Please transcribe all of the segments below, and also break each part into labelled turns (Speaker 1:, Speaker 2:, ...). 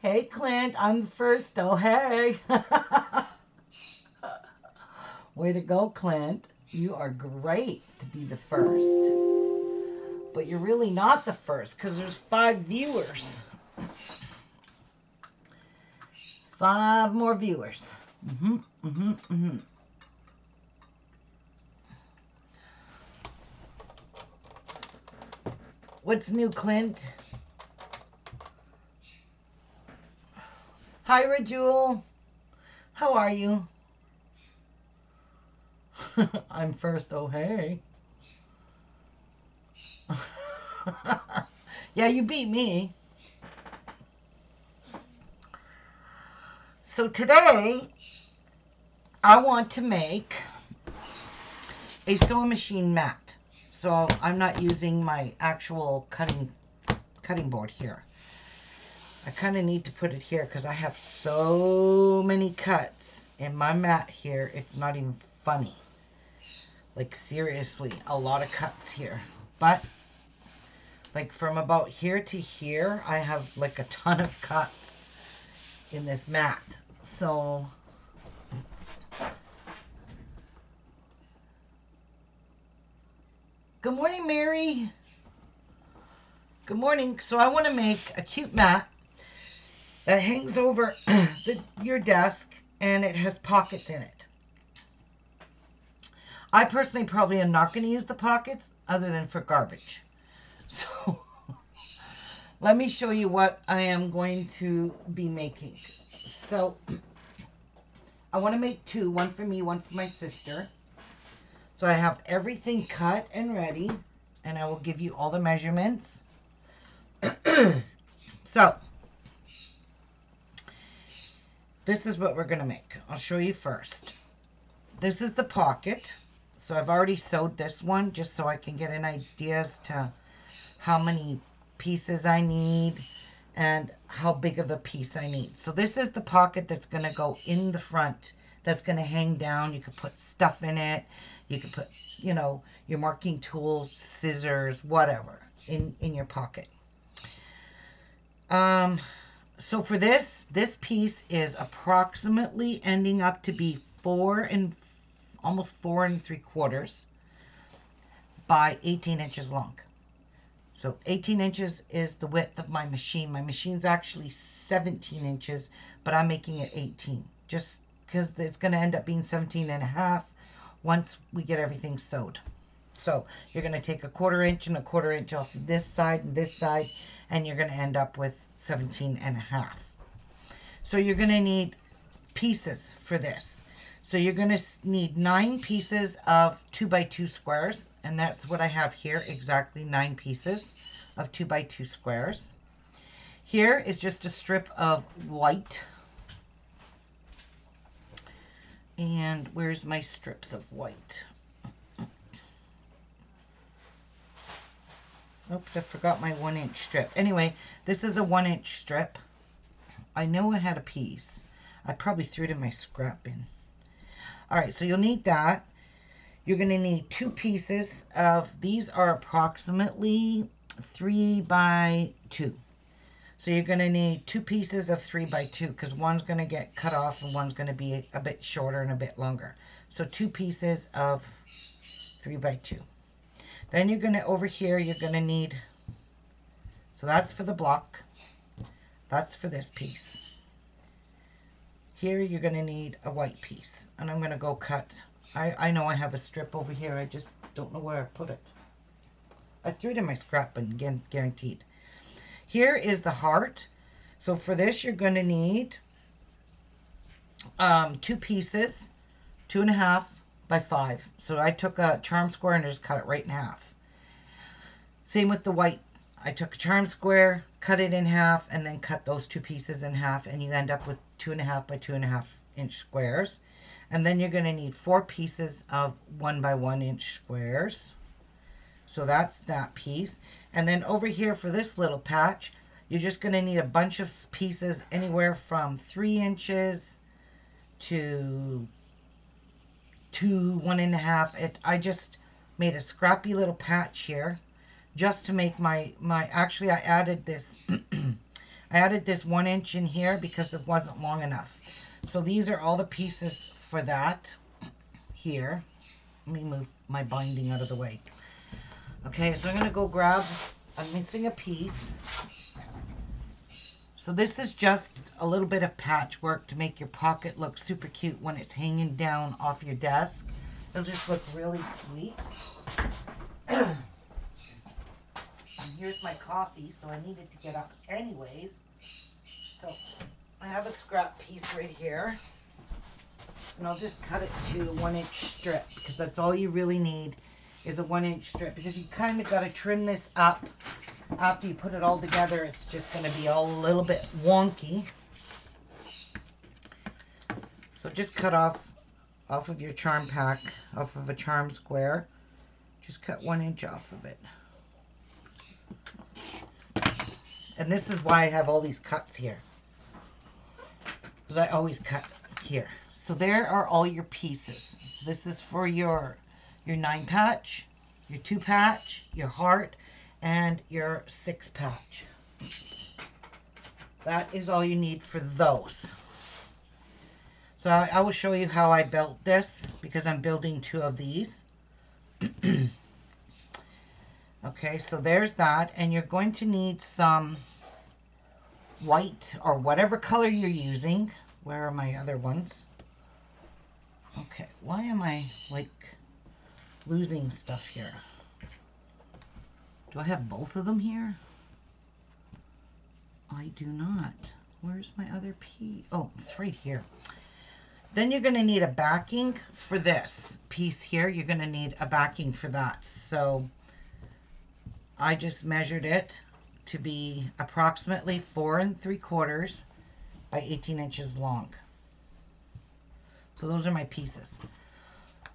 Speaker 1: Hey, Clint, I'm the first, though. Hey. Way to go, Clint. You are great to be the first. But you're really not the first because there's 5 viewers. 5 more viewers. Mm-hmm, mm-hmm, mm-hmm. What's new, Clint? Hi, Rajul. How are you? I'm first. Oh, hey. Yeah, you beat me. So today, I want to make a sewing machine mat. So I'm not using my actual cutting board here. I kind of need to put it here because I have so many cuts in my mat here. It's not even funny. Like, seriously, a lot of cuts here. But, like, from about here to here, I have, like, a ton of cuts in this mat. So, good morning, Mary. Good morning. So I want to make a cute mat that hangs over your desk, and it has pockets in it. I personally probably am not going to use the pockets other than for garbage. So let me show you what I am going to be making. So I want to make 2, one for me, one for my sister. So I have everything cut and ready, and I will give you all the measurements. So this is what we're going to make. I'll show you first. This is the pocket. So I've already sewed this one just so I can get an idea as to how many pieces I need and how big of a piece I need. So this is the pocket that's going to go in the front, that's going to hang down. You could put stuff in it. You could put, you know, your marking tools, scissors, whatever in your pocket. So for this piece is approximately ending up to be almost 4 3/4 by 18 inches long. So 18 inches is the width of my machine. My machine's actually 17 inches, but I'm making it 18 just because it's going to end up being 17 and a half once we get everything sewed. So you're going to take 1/4 inch and 1/4 inch off this side and this side, and you're going to end up with 17 and a half. So you're going to need pieces for this. So you're going to need 9 pieces of 2x2 squares, and that's what I have here, exactly 9 pieces of 2x2 squares. Here is just a strip of white. And where's my strips of white? Oops, I forgot my 1-inch strip. Anyway, this is a 1-inch strip. I know I had a piece. I probably threw it in my scrap bin. Alright, so you'll need that. You're going to need 2 pieces of, these are approximately 3x2. So you're going to need 2 pieces of 3x2 because one's going to get cut off and one's going to be a bit shorter and a bit longer. So 2 pieces of 3x2. Then you're going to, over here, you're going to need, so that's for the block. That's for this piece. Here you're going to need a white piece. And I'm going to go cut. I know I have a strip over here. I just don't know where I put it. I threw it in my scrap bin, again, guaranteed. Here is the heart. So for this, you're going to need 2 pieces, 2.5 by 5. So I took a charm square and just cut it right in half. Same with the white. I took a charm square, cut it in half, and then cut those 2 pieces in half, and you end up with 2.5 by 2.5 inch squares. And then you're going to need 4 pieces of 1 by 1 inch squares. So that's that piece. And then over here for this little patch, you're just going to need a bunch of pieces anywhere from 3 inches to 1.5. I just made a scrappy little patch here just to make my actually I added this I added this 1 inch in here because it wasn't long enough. So these are all the pieces for that here. Let me move my binding out of the way. Okay, so I'm going to go grab, I'm missing a piece. So this is just a little bit of patchwork to make your pocket look super cute when it's hanging down off your desk. It'll just look really sweet. And here's my coffee, so I needed to get up anyways. So I have a scrap piece right here. And I'll just cut it to a 1 inch strip because that's all you really need is a 1 inch strip, because you kind of got to trim this up. After you put it all together, it's just going to be all a little bit wonky. So just cut off of your charm pack, off of a charm square. Just cut 1 inch off of it. And this is why I have all these cuts here, because I always cut here. So there are all your pieces. So this is for your 9 patch, your 2 patch, your heart, and your 6 patch. That is all you need for those. So I will show you how I built this, because I'm building 2 of these. Okay, so there's that, and you're going to need some white or whatever color you're using. Where are my other ones? Okay, why am I like losing stuff here? Do I have both of them here? I do not. Where's my other piece? Oh, it's right here. Then you're going to need a backing for this piece here. You're going to need a backing for that. So I just measured it to be approximately 4 3/4 by 18 inches long. So those are my pieces.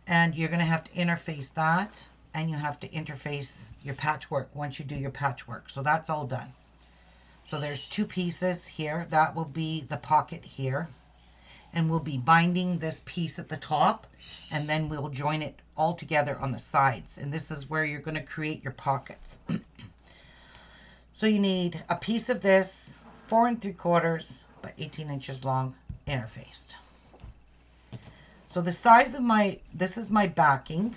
Speaker 1: And you're going to have to interface that, and you have to interface your patchwork once you do your patchwork. So that's all done. So there's 2 pieces here. That will be the pocket here. And we'll be binding this piece at the top, and then we'll join it all together on the sides. And this is where you're going to create your pockets. So you need a piece of this, 4 3/4 by 18 inches long, interfaced. So the size of this is my backing.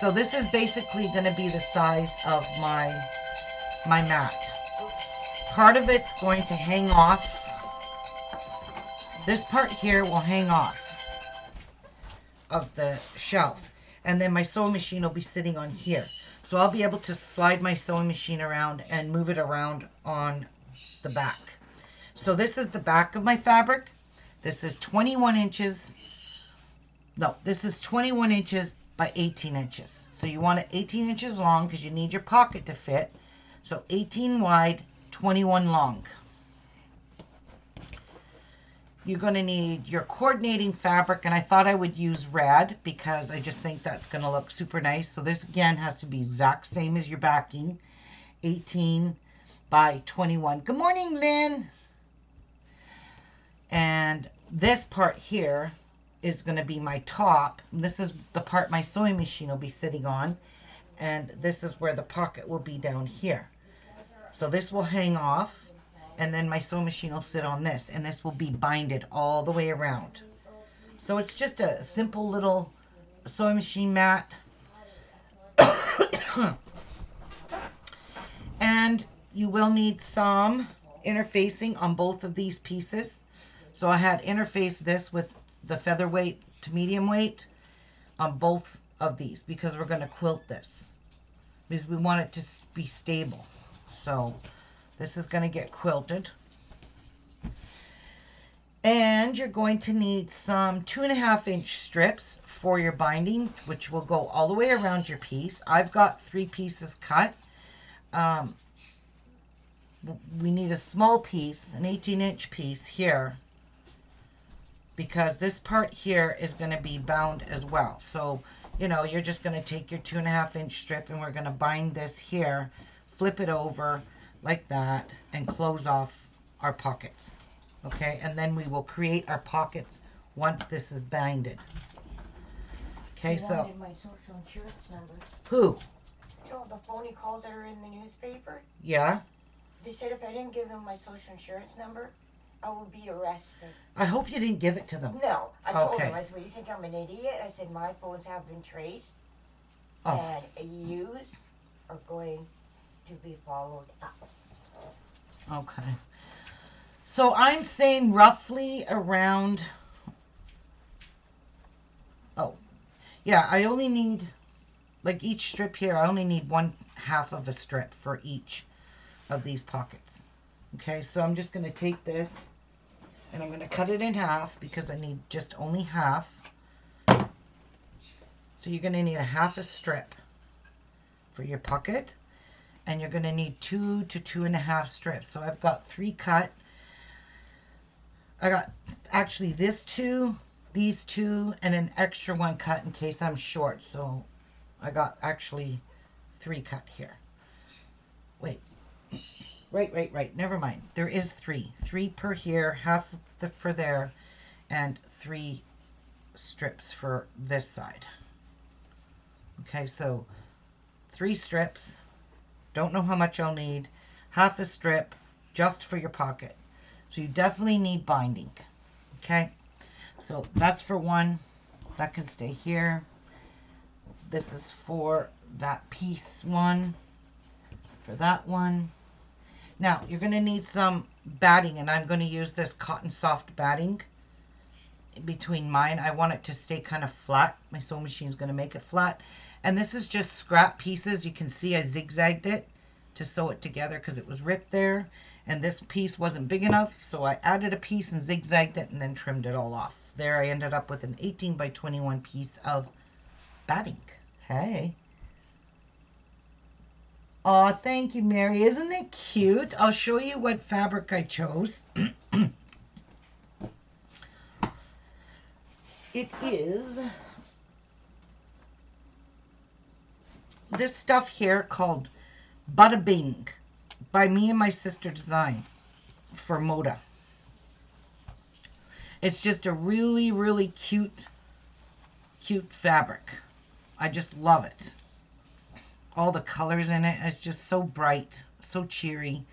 Speaker 1: So this is basically going to be the size of my mat. Part of it's going to hang off. This part here will hang off of the shelf. And then my sewing machine will be sitting on here. So I'll be able to slide my sewing machine around and move it around on the back. So this is the back of my fabric. This is 21 inches. No, this is 21 inches by 18 inches. So you want it 18 inches long because you need your pocket to fit. So 18 wide, 21 long. You're going to need your coordinating fabric, and I thought I would use red because I just think that's going to look super nice. So this again has to be exact same as your backing, 18 by 21. Good morning, Lynn. And this part here is going to be my top. This is the part my sewing machine will be sitting on, and this is where the pocket will be down here. So this will hang off. And then my sewing machine will sit on this, and this will be binded all the way around. So it's just a simple little sewing machine mat. And you will need some interfacing on both of these pieces. So I had interfaced this with the featherweight to medium weight on both of these because we're going to quilt this, because we want it to be stable. So this is going to get quilted. And you're going to need some 2.5 inch strips for your binding, which will go all the way around your piece. I've got 3 pieces cut. We need a small piece, an 18 inch piece here, because this part here is going to be bound as well. So, you know, you're just going to take your 2.5-inch strip and we're going to bind this here, flip it over like that, and close off our pockets. Okay, and then we will create our pockets once this is binded. Okay,
Speaker 2: so. Wanted my social insurance number.
Speaker 1: Who?
Speaker 2: You know, the phony calls that are in the newspaper?
Speaker 1: Yeah?
Speaker 2: They said if I didn't give them my social insurance number, I would be arrested.
Speaker 1: I hope you didn't give it to them.
Speaker 2: No. I told them, I said, well, you think I'm an idiot? I said, my phones have been traced and used are going to be followed up.
Speaker 1: Okay. So I'm saying roughly around, oh, yeah, I only need, like each strip here, I only need 1/2 of a strip for each of these pockets. Okay, so I'm just going to take this and I'm going to cut it in half because I need just only half. So you're going to need 1/2 a strip for your pocket, and you're going to need 2 to 2.5 strips. So I've got 3 cut. I got actually this 2, these 2, and an extra 1 cut in case I'm short. So I got actually 3 cut here. Wait. Right. Never mind. There is 3. 3 per here, 1/2 for there, and 3 strips for this side. Okay, so 3 strips. Don't know how much I'll need. 1/2 a strip just for your pocket. So you definitely need binding. Okay, so that's for one. That can stay here. This is for that piece one. For that one. Now, you're going to need some batting, and I'm going to use this cotton soft batting between mine. I want it to stay kind of flat. My sewing machine is going to make it flat. And this is just scrap pieces. You can see I zigzagged it to sew it together because it was ripped there. And this piece wasn't big enough, so I added a piece and zigzagged it and then trimmed it all off. There I ended up with an 18 by 21 piece of batting. Hey. Oh, thank you, Mary. Isn't it cute? I'll show you what fabric I chose. It is this stuff here called Bada Bing by me and my sister designs for Moda. It's just a really, really cute fabric. I just love it. All the colors in it. It's just so bright, so cheery.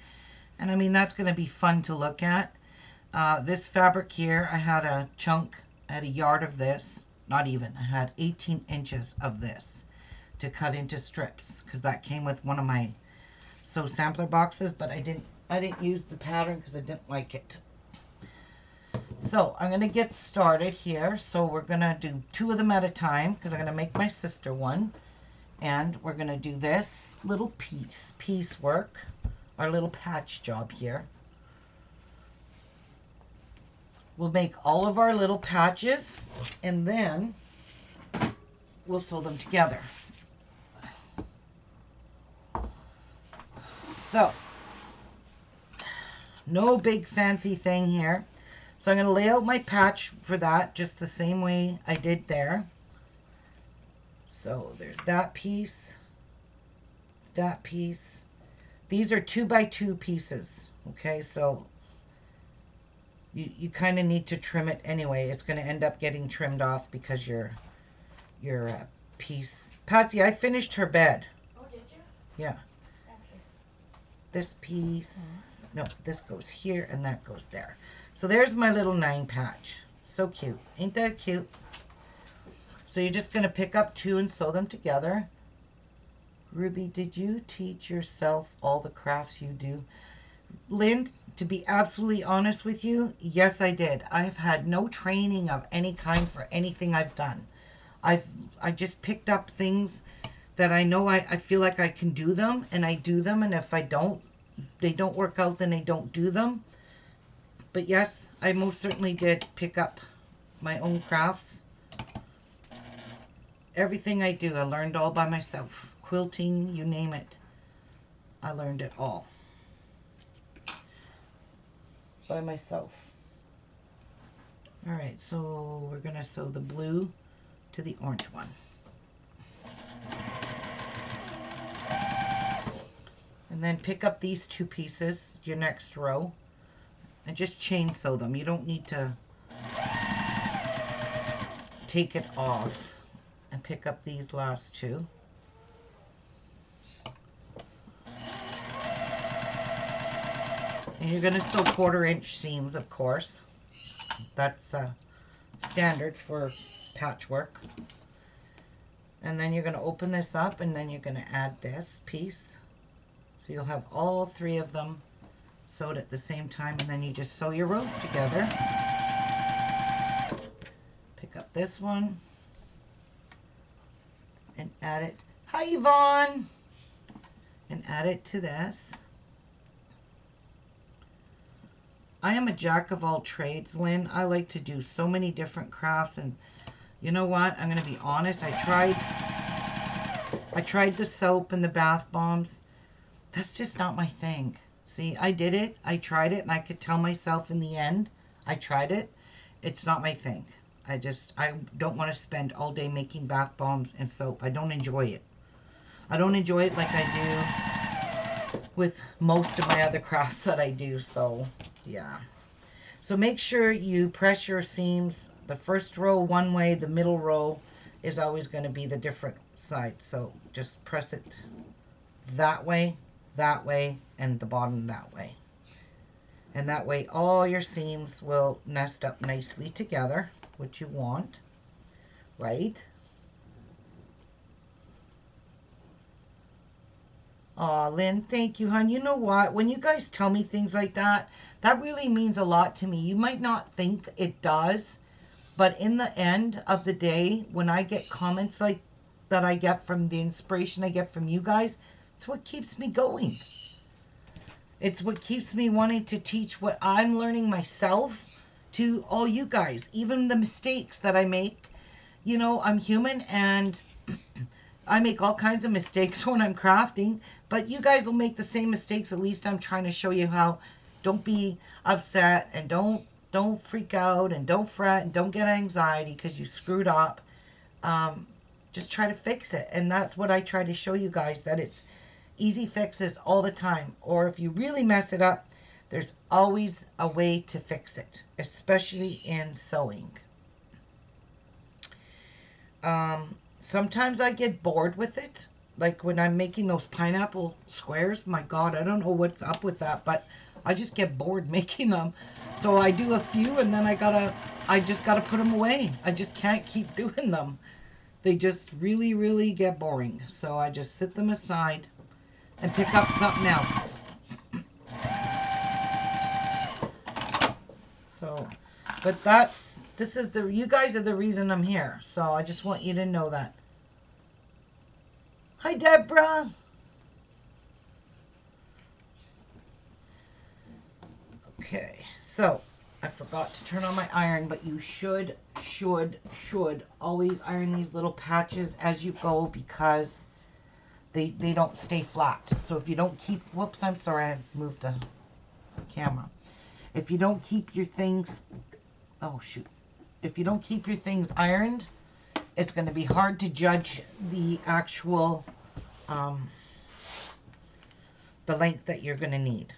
Speaker 1: And I mean, that's going to be fun to look at. This fabric here, I had a chunk, I had a yard of this. Not even. I had 18 inches of this to cut into strips because that came with one of my sew sampler boxes, but I didn't use the pattern because I didn't like it. So I'm going to get started here. So we're going to do 2 of them at a time because I'm going to make my sister one. And we're going to do this little piecework, our little patch job here. We'll make all of our little patches and then we'll sew them together. So, no big fancy thing here. So I'm going to lay out my patch for that just the same way I did there. So there's that piece, that piece. These are 2 by 2 pieces. Okay, so you kind of need to trim it anyway. It's going to end up getting trimmed off because your piece. Patsy, I finished her bed.
Speaker 2: Oh, did you?
Speaker 1: Yeah.
Speaker 2: Thank you.
Speaker 1: This piece, no, this goes here and that goes there. So there's my little 9 patch. So cute. Ain't that cute? So you're just going to pick up 2 and sew them together. Ruby, did you teach yourself all the crafts you do? Lynn, to be absolutely honest with you, yes, I did. I've had no training of any kind for anything I've done. I just picked up things that I know I feel like I can do them, and I do them, and if they don't work out, then I don't do them. But yes, I most certainly did pick up my own crafts. Everything I do, I learned all by myself. Quilting, you name it. I learned it all by myself. All right, so we're gonna sew the blue to the orange one. And then pick up these two pieces, your next row, and just chain sew them. You don't need to take it off. And pick up these last two. And you're going to sew 1/4 inch seams, of course. That's standard for patchwork. And then you're going to open this up, and then you're going to add this piece. So you'll have all 3 of them sewed at the same time, and then you just sew your rows together. Pick up this one and add it. Hi, Yvonne! And add it to this. I am a jack of all trades, Lynn. I like to do so many different crafts, and you know what? I'm going to be honest. I tried the soap and the bath bombs. That's just not my thing. See, I did it. I tried it, and I could tell myself in the end, I tried it. It's not my thing. I don't want to spend all day making bath bombs and soap. I don't enjoy it. I don't enjoy it like I do with most of my other crafts that I do. So, yeah. So make sure you press your seams. The first row one way, the middle row is always going to be the different side. So just press it that way, and the bottom that way. And that way all your seams will nest up nicely together, which you want, right? Aw, Lynn, thank you, hon. You know what? When you guys tell me things like that, that really means a lot to me. You might not think it does, but in the end of the day, when I get comments like that I get from the inspiration I get from you guys, it's what keeps me going. It's what keeps me wanting to teach what I'm learning myself to all you guys. Even the mistakes that I make. You know, I'm human, and I make all kinds of mistakes when I'm crafting, but you guys will make the same mistakes. At least I'm trying to show you how. Don't be upset, and don't freak out, and don't fret, and don't get anxiety because you screwed up. Just try to fix it, and that's what I try to show you guys, that it's easy fixes all the time. Or if you really mess it up, there's always a way to fix it, especially in sewing. Sometimes I get bored with it. Like when I'm making those pineapple squares, my God, I don't know what's up with that, but I just get bored making them. So I do a few, and then I just gotta put them away. I just can't keep doing them. They just really, really get boring. So I just sit them aside and pick up something else. So, but you guys are the reason I'm here. So I just want you to know that. Hi, Deborah. Okay, so I forgot to turn on my iron, but you should always iron these little patches as you go, because they don't stay flat. So if you don't keep, whoops, I'm sorry, I moved the camera. If you don't keep your things, oh shoot, if you don't keep your things ironed, it's going to be hard to judge the actual, the length that you're going to need.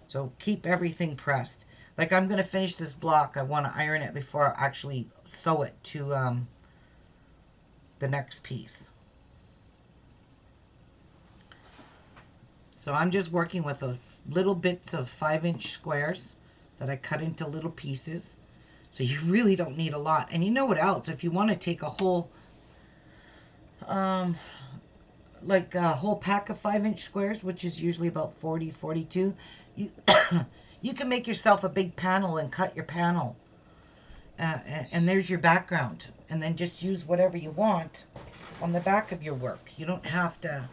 Speaker 1: So keep everything pressed. Like I'm going to finish this block. I want to iron it before I actually sew it to the next piece. So I'm just working with a little bits of 5-inch squares that I cut into little pieces. So you really don't need a lot. And you know what else? If you want to take a whole, like a whole pack of 5-inch squares, which is usually about 40, 42, you you can make yourself a big panel and cut your panel. And there's your background. And then just use whatever you want on the back of your work. You don't have to,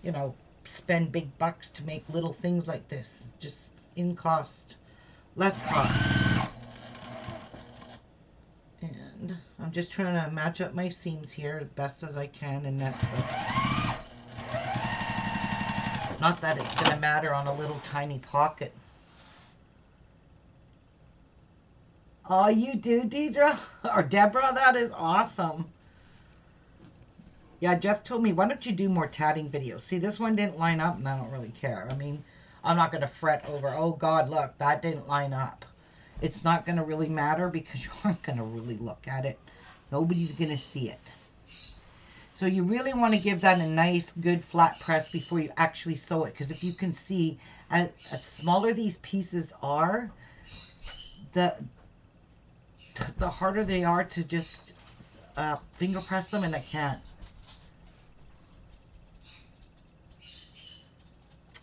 Speaker 1: you know, spend big bucks to make little things like this. Just in cost, less cost. And I'm just trying to match up my seams here as best as I can and nest them. Not that it's going to matter on a little tiny pocket. Oh, you do, Deidre? Or Deborah? That is awesome. Yeah, Jeff told me, why don't you do more tatting videos? See, this one didn't line up, and I don't really care. I mean, I'm not going to fret over, oh, God, look, that didn't line up. It's not going to really matter because you aren't going to really look at it. Nobody's going to see it. So you really want to give that a nice, good flat press before you actually sew it. Because if you can see, as smaller these pieces are, the harder they are to just finger press them, and I can't.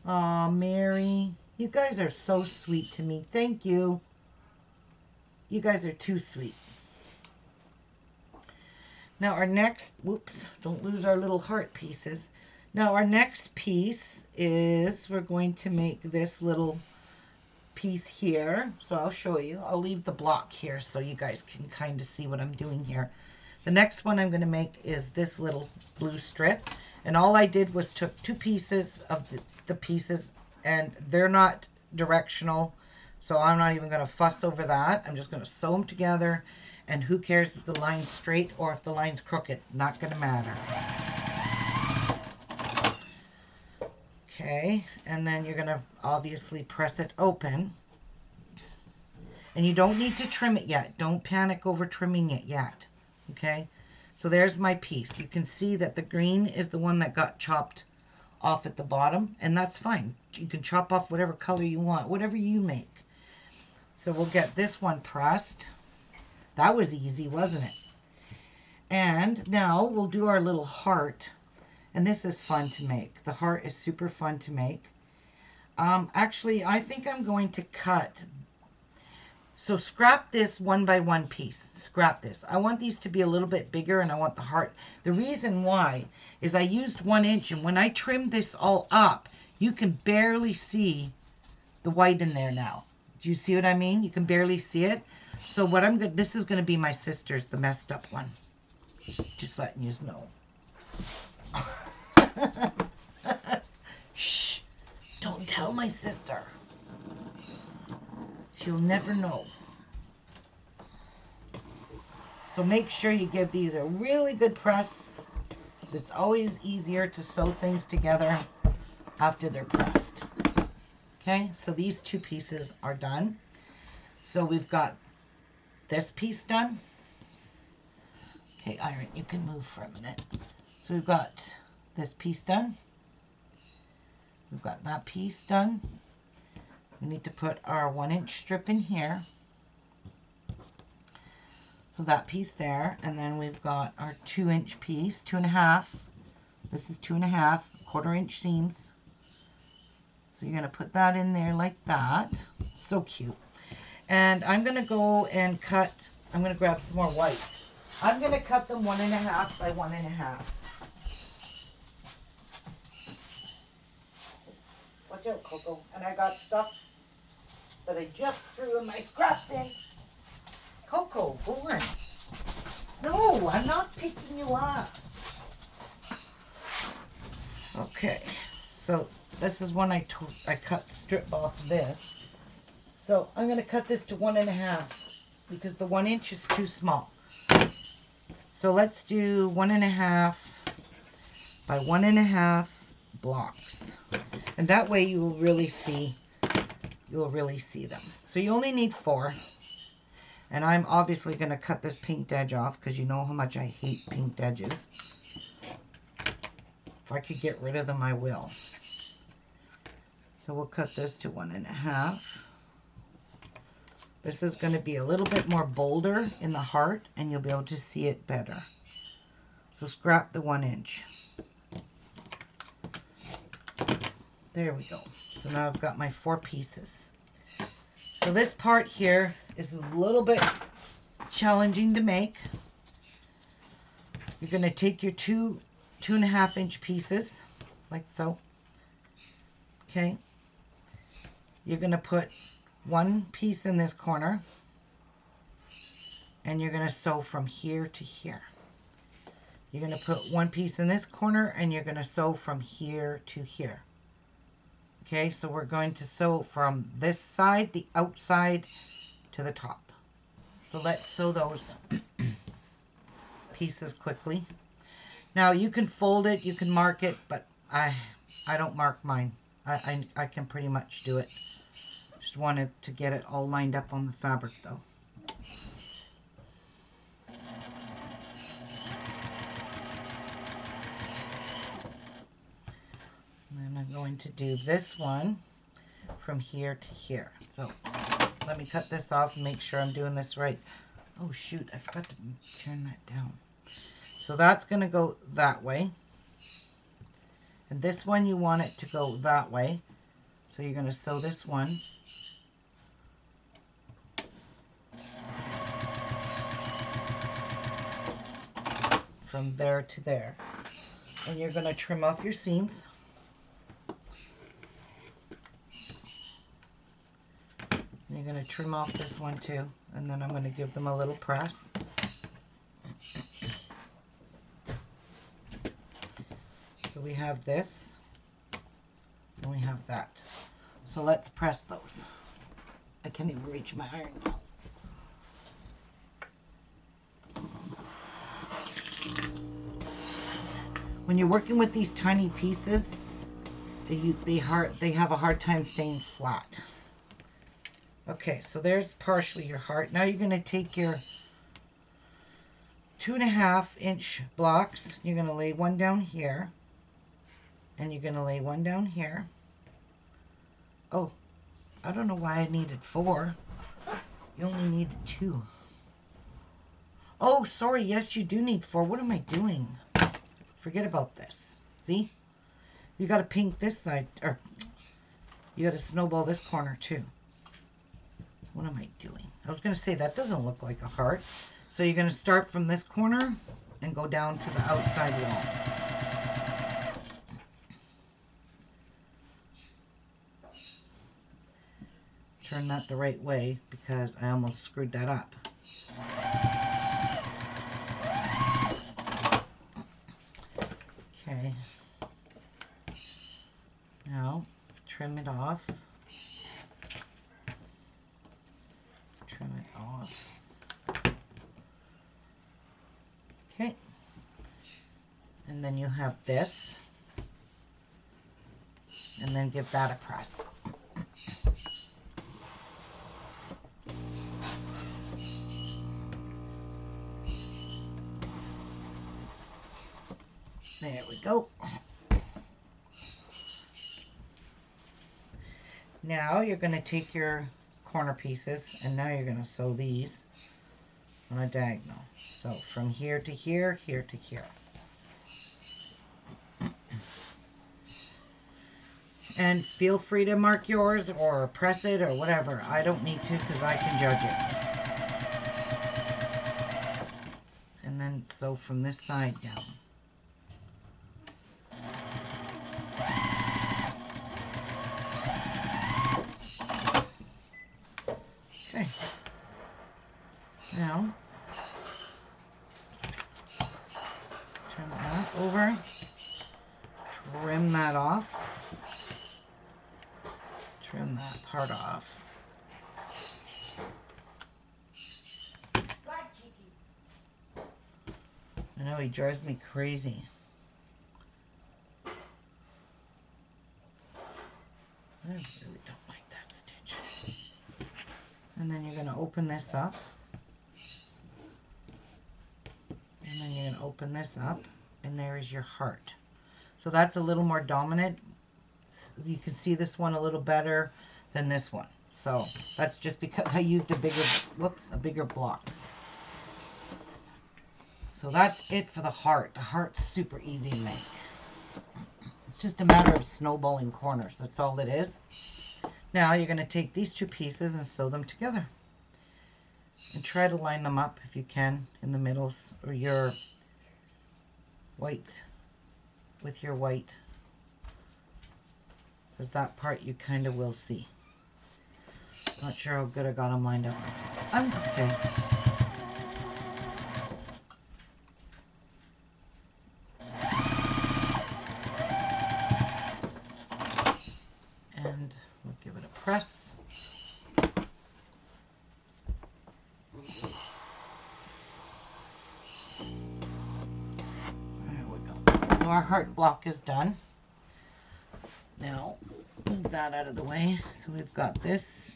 Speaker 1: Aw, Mary. You guys are so sweet to me. Thank you. You guys are too sweet. Now our next, whoops, don't lose our little heart pieces. Now our next piece is, we're going to make this little piece here. So I'll show you. I'll leave the block here so you guys can kind of see what I'm doing here. The next one I'm going to make is this little blue strip. And all I did was took two pieces of the pieces, and they're not directional. So I'm not even going to fuss over that. I'm just going to sew them together. And who cares if the line's straight or if the line's crooked? Not going to matter. Okay, and then you're going to obviously press it open. And you don't need to trim it yet. Don't panic over trimming it yet. Okay, so there's my piece. You can see that the green is the one that got chopped off at the bottom, and that's fine. You can chop off whatever color you want, whatever you make. So we'll get this one pressed. That was easy, wasn't it? And now we'll do our little heart. And this is fun to make. The heart is super fun to make. Actually, I think I'm going to cut. So scrap this 1x1 piece. Scrap this. I want these to be a little bit bigger, and I want the heart. The reason why is I used 1 inch, and when I trimmed this all up, you can barely see the white in there now. Do you see what I mean? You can barely see it. So what I'm going to, this is going to be my sister's, the messed up one. Just letting you know. Shh. Don't tell my sister. She'll never know. So make sure you give these a really good press. It's always easier to sew things together after they're pressed. Okay, so these two pieces are done. So we've got this piece done. Okay, Iron, you can move for a minute. So we've got this piece done. We've got that piece done. We need to put our 1 inch strip in here. So that piece there, and then we've got our 2 inch piece, 2.5. This is 2.5, 1/4 inch seams. So you're gonna put that in there like that. So cute. And I'm gonna go and cut, I'm gonna grab some more white. I'm gonna cut them 1.5 by 1.5. Watch out, Coco. And I got stuff that I just threw in my scrap bin. Coco, go on. No, I'm not picking you up. Okay, so this is when I cut strip off of this. So I'm going to cut this to 1.5 because the 1 inch is too small. So let's do 1.5 by 1.5 blocks. And that way you will really see them. So you only need 4. And I'm obviously going to cut this pinked edge off because you know how much I hate pinked edges. If I could get rid of them, I will. So we'll cut this to 1.5. This is going to be a little bit more bolder in the heart, and you'll be able to see it better. So scrap the 1 inch. There we go. So now I've got my 4 pieces. So this part here is a little bit challenging to make. You're going to take your 2.5 inch pieces, like so. Okay. You're going to put 1 piece in this corner, and you're going to sew from here to here. You're going to put 1 piece in this corner, and you're going to sew from here to here. Okay, so we're going to sew from this side, the outside, to the top. So let's sew those pieces quickly. Now you can fold it, you can mark it, but I don't mark mine. I can pretty much do it. Just wanted to get it all lined up on the fabric though. And then I'm going to do this one from here to here. So let me cut this off and make sure I'm doing this right. Oh shoot, I forgot to turn that down. So that's going to go that way. And this one you want it to go that way. So you're going to sew this one. From there to there. And you're going to trim off your seams. And you're going to trim off this one too. And then I'm going to give them a little press. So we have this. And we have that. So let's press those. I can't even reach my iron now. When you're working with these tiny pieces, they have a hard time staying flat. Okay, so there's partially your heart. Now you're going to take your 2.5-inch blocks. You're going to lay one down here. And you're going to lay one down here. Oh, I don't know why I needed 4. You only needed 2. Oh, sorry. Yes, you do need 4. What am I doing? Forget about this. See? You got to pink this side. Or you got to snowball this corner too. What am I doing? I was going to say that doesn't look like a heart. So you're going to start from this corner and go down to the outside wall. Turn that the right way because I almost screwed that up. Okay. Now, trim it off. Trim it off. Okay. And then you have this. And then give that a press. There we go. Now you're going to take your corner pieces and now you're going to sew these on a diagonal. So from here to here, here to here. And feel free to mark yours or press it or whatever. I don't need to because I can judge it. And then sew from this side down. Okay. Now, turn that over. Trim that off. Trim that part off. I know he drives me crazy. I really don't like that stitch. And then you're going to open this up. And then you're going to open this up. And there is your heart. So that's a little more dominant. You can see this one a little better than this one. So that's just because I used a bigger block. So that's it for the heart. The heart's super easy to make. It's just a matter of snowballing corners. That's all it is. Now you're going to take these 2 pieces and sew them together. And try to line them up if you can in the middles or your white with your white. Because that part you kind of will see. Not sure how good I got them lined up. I'm okay. And we'll give it a press. So our heart block is done. Now, move that out of the way. So we've got this,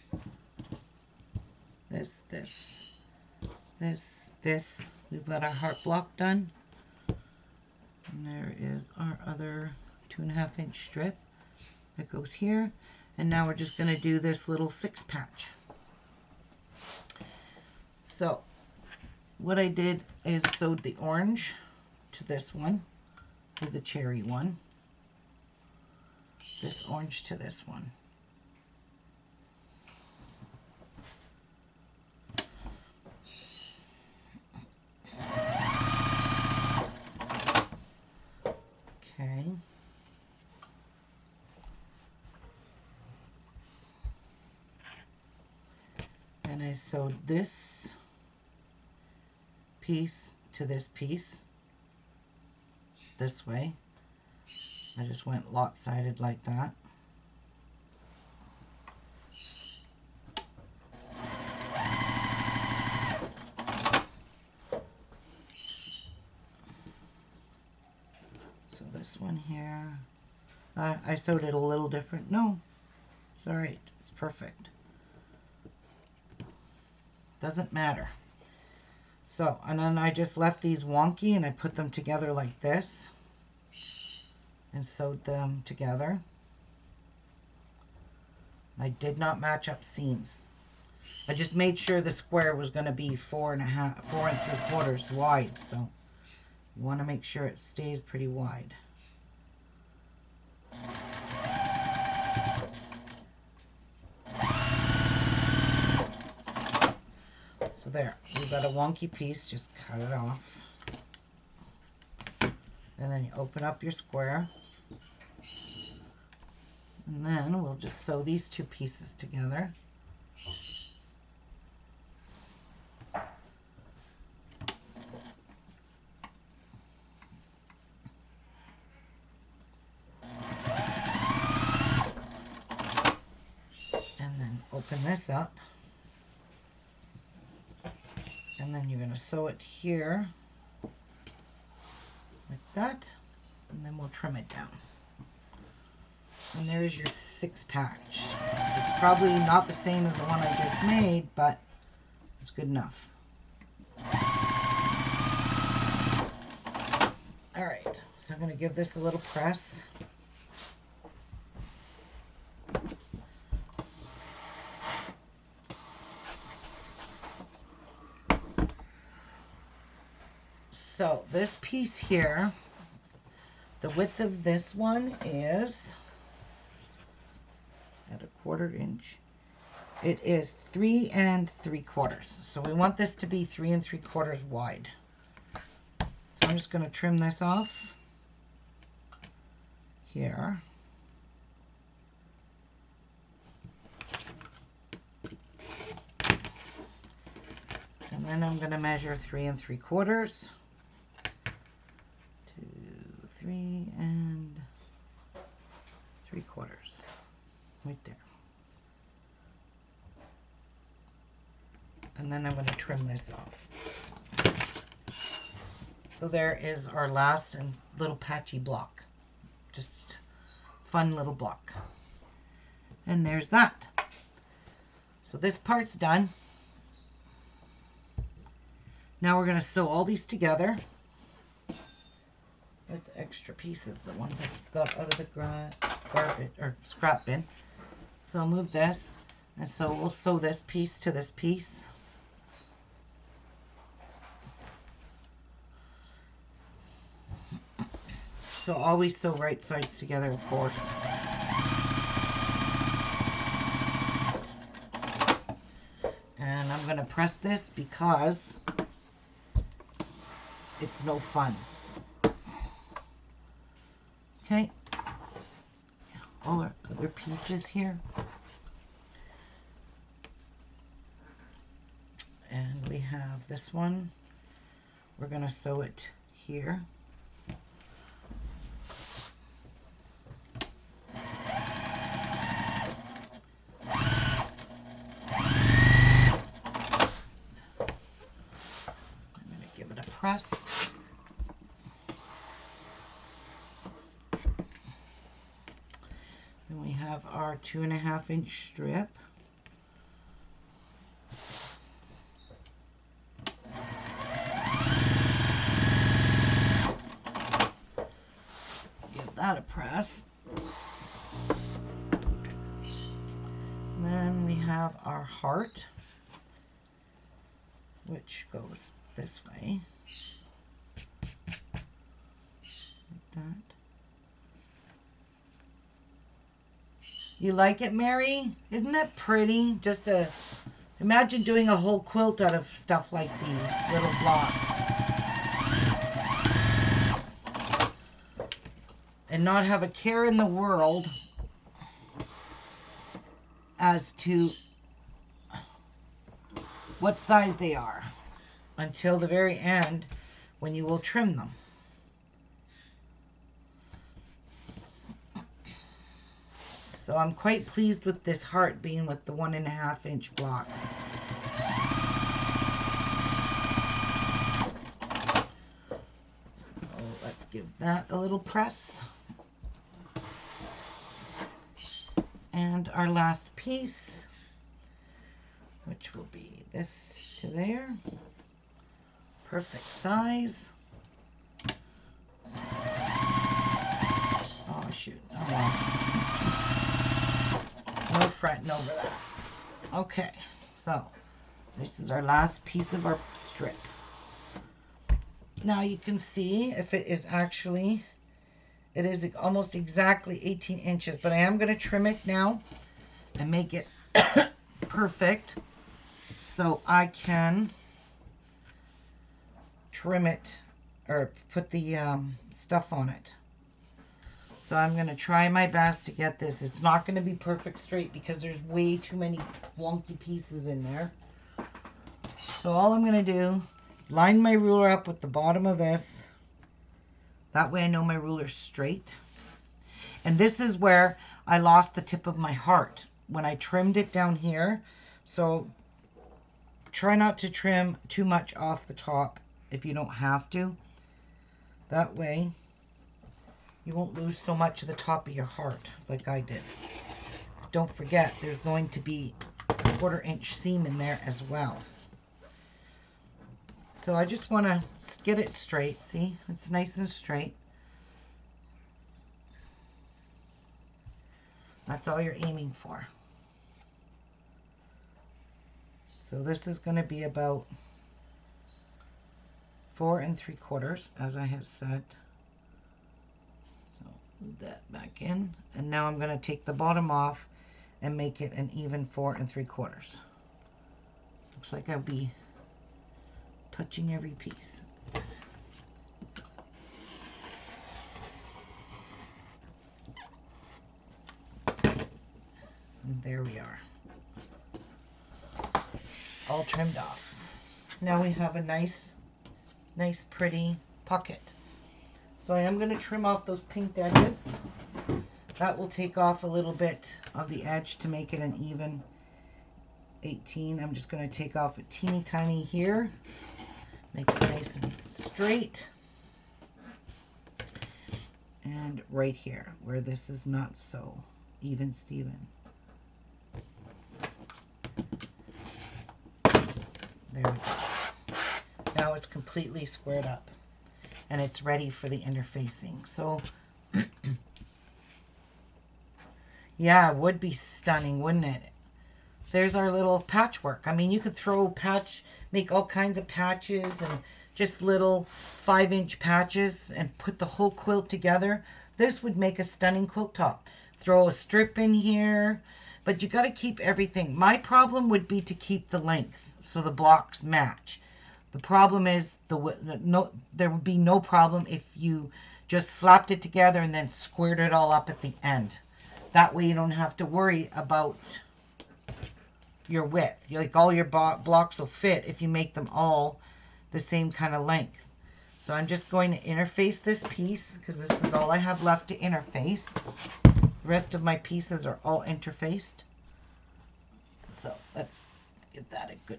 Speaker 1: this, this, this, this. We've got our heart block done. And there is our other 2.5 inch strip that goes here. And now we're just going to do this little 6 patch. So what I did is sewed the orange to this one, to the cherry one, this orange to this one. Okay. And I sewed this piece to this piece this way. I just went lopsided like that. So this one here, I sewed it a little different. No, it's all right. It's perfect. Doesn't matter. So, and then I just left these wonky and I put them together like this and sewed them together. I did not match up seams. I just made sure the square was going to be 4 3/4 wide. So you want to make sure it stays pretty wide. So there, we've got a wonky piece, just cut it off. And then you open up your square. And then we'll just sew these two pieces together. And then open this up. And then you're going to sew it here like that, and then we'll trim it down. And there's your 6 patch. It's probably not the same as the one I just made, but it's good enough. All right, so I'm going to give this a little press. So this piece here, the width of this one is at 1/4 inch. It is 3 3/4. So we want this to be 3 3/4 wide. So I'm just going to trim this off here. And then I'm going to measure 3 3/4. 2, 3 3/4. Right there. And then I'm going to trim this off. So there is our last and little patchy block. Just fun little block. And there's that. So this part's done. Now we're going to sew all these together. It's extra pieces, the ones I've got out of the garbage or scrap bin. So I'll move this, and so we'll sew this piece to this piece. So always sew right sides together, of course. And I'm going to press this because it's no fun. Okay. All our other pieces here. And we have this one. We're going to sew it here. Press. 2.5 inch strip. Give that a press. Then we have our heart, which goes this way. Like that. You like it, Mary? Isn't it pretty? Just imagine doing a whole quilt out of stuff like these little blocks. And not have a care in the world as to what size they are until the very end when you will trim them. So I'm quite pleased with this heart being with the 1.5 inch block. So let's give that a little press. And our last piece, which will be this to there. Perfect size. Oh shoot, oh well. No fretting over that. Okay, so this is our last piece of our strip. Now you can see if it is actually, it is almost exactly 18 inches, but I am going to trim it now and make it perfect so I can trim it or put the stuff on it. So I'm going to try my best to get this. It's not going to be perfect straight because there's way too many wonky pieces in there. So all I'm going to do, line my ruler up with the bottom of this. That way I know my ruler's straight. And this is where I lost the tip of my heart when I trimmed it down here. So try not to trim too much off the top if you don't have to. That way you won't lose so much of the top of your heart like I did. Don't forget there's going to be a 1/4 inch seam in there as well. So I just want to get it straight. See, it's nice and straight. That's all you're aiming for. So this is going to be about 4 3/4, as I have said. So move that back in. And now I'm going to take the bottom off and make it an even 4 3/4. Looks like I'll be touching every piece. And there we are. All trimmed off. Now we have a nice pretty pocket. So I am going to trim off those pinked edges. That will take off a little bit of the edge to make it an even 18. I'm just going to take off a teeny tiny here. Make it nice and straight. And right here where this is not so even Steven. There we go. Now it's completely squared up and it's ready for the interfacing. So yeah, it would be stunning, wouldn't it? There's our little patchwork. I mean, you could make all kinds of patches and just little 5-inch patches and put the whole quilt together. This would make a stunning quilt top. Throw a strip in here, but you got to keep everything. My problem would be to keep the length so the blocks match. The problem is there would be no problem if you just slapped it together and then squared it all up at the end. That way you don't have to worry about your width. Like all your blocks will fit if you make them all the same kind of length. So I'm just going to interface this piece because this is all I have left to interface. The rest of my pieces are all interfaced. So let's give that a good...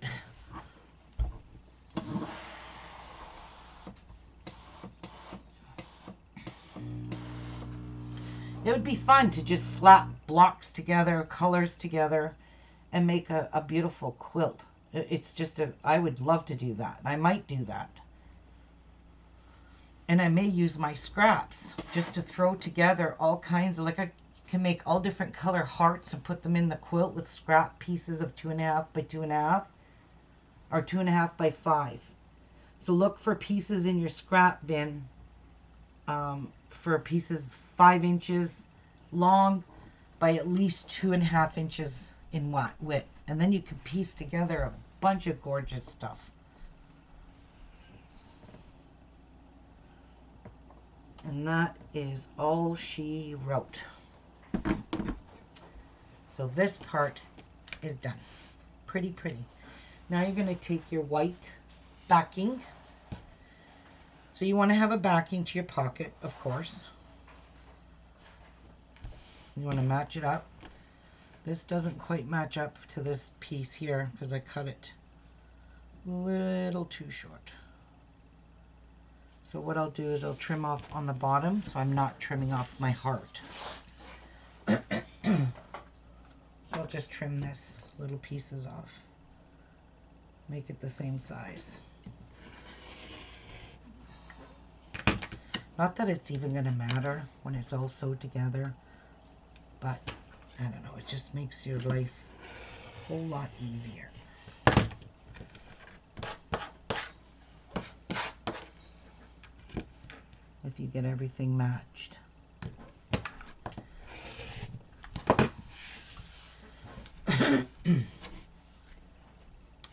Speaker 1: It would be fun to just slap blocks together, colors together, and make a beautiful quilt. It's just I would love to do that. I might do that. And I may use my scraps just to throw together all kinds of, like I can make all different color hearts and put them in the quilt with scrap pieces of 2.5 by 2.5 or 2.5 by 5. So look for pieces in your scrap bin for pieces 5 inches long by at least 2.5 inches in width. And then you can piece together a bunch of gorgeous stuff. And that is all she wrote. So this part is done. Pretty pretty. Now you're going to take your white backing. So you want to have a backing to your pocket, of course. You want to match it up. This doesn't quite match up to this piece here because I cut it a little too short. So what I'll do is I'll trim off on the bottom so I'm not trimming off my heart. So I'll just trim this little pieces off. Make it the same size. Not that it's even going to matter when it's all sewed together, but I don't know, it just makes your life a whole lot easier. If you get everything matched.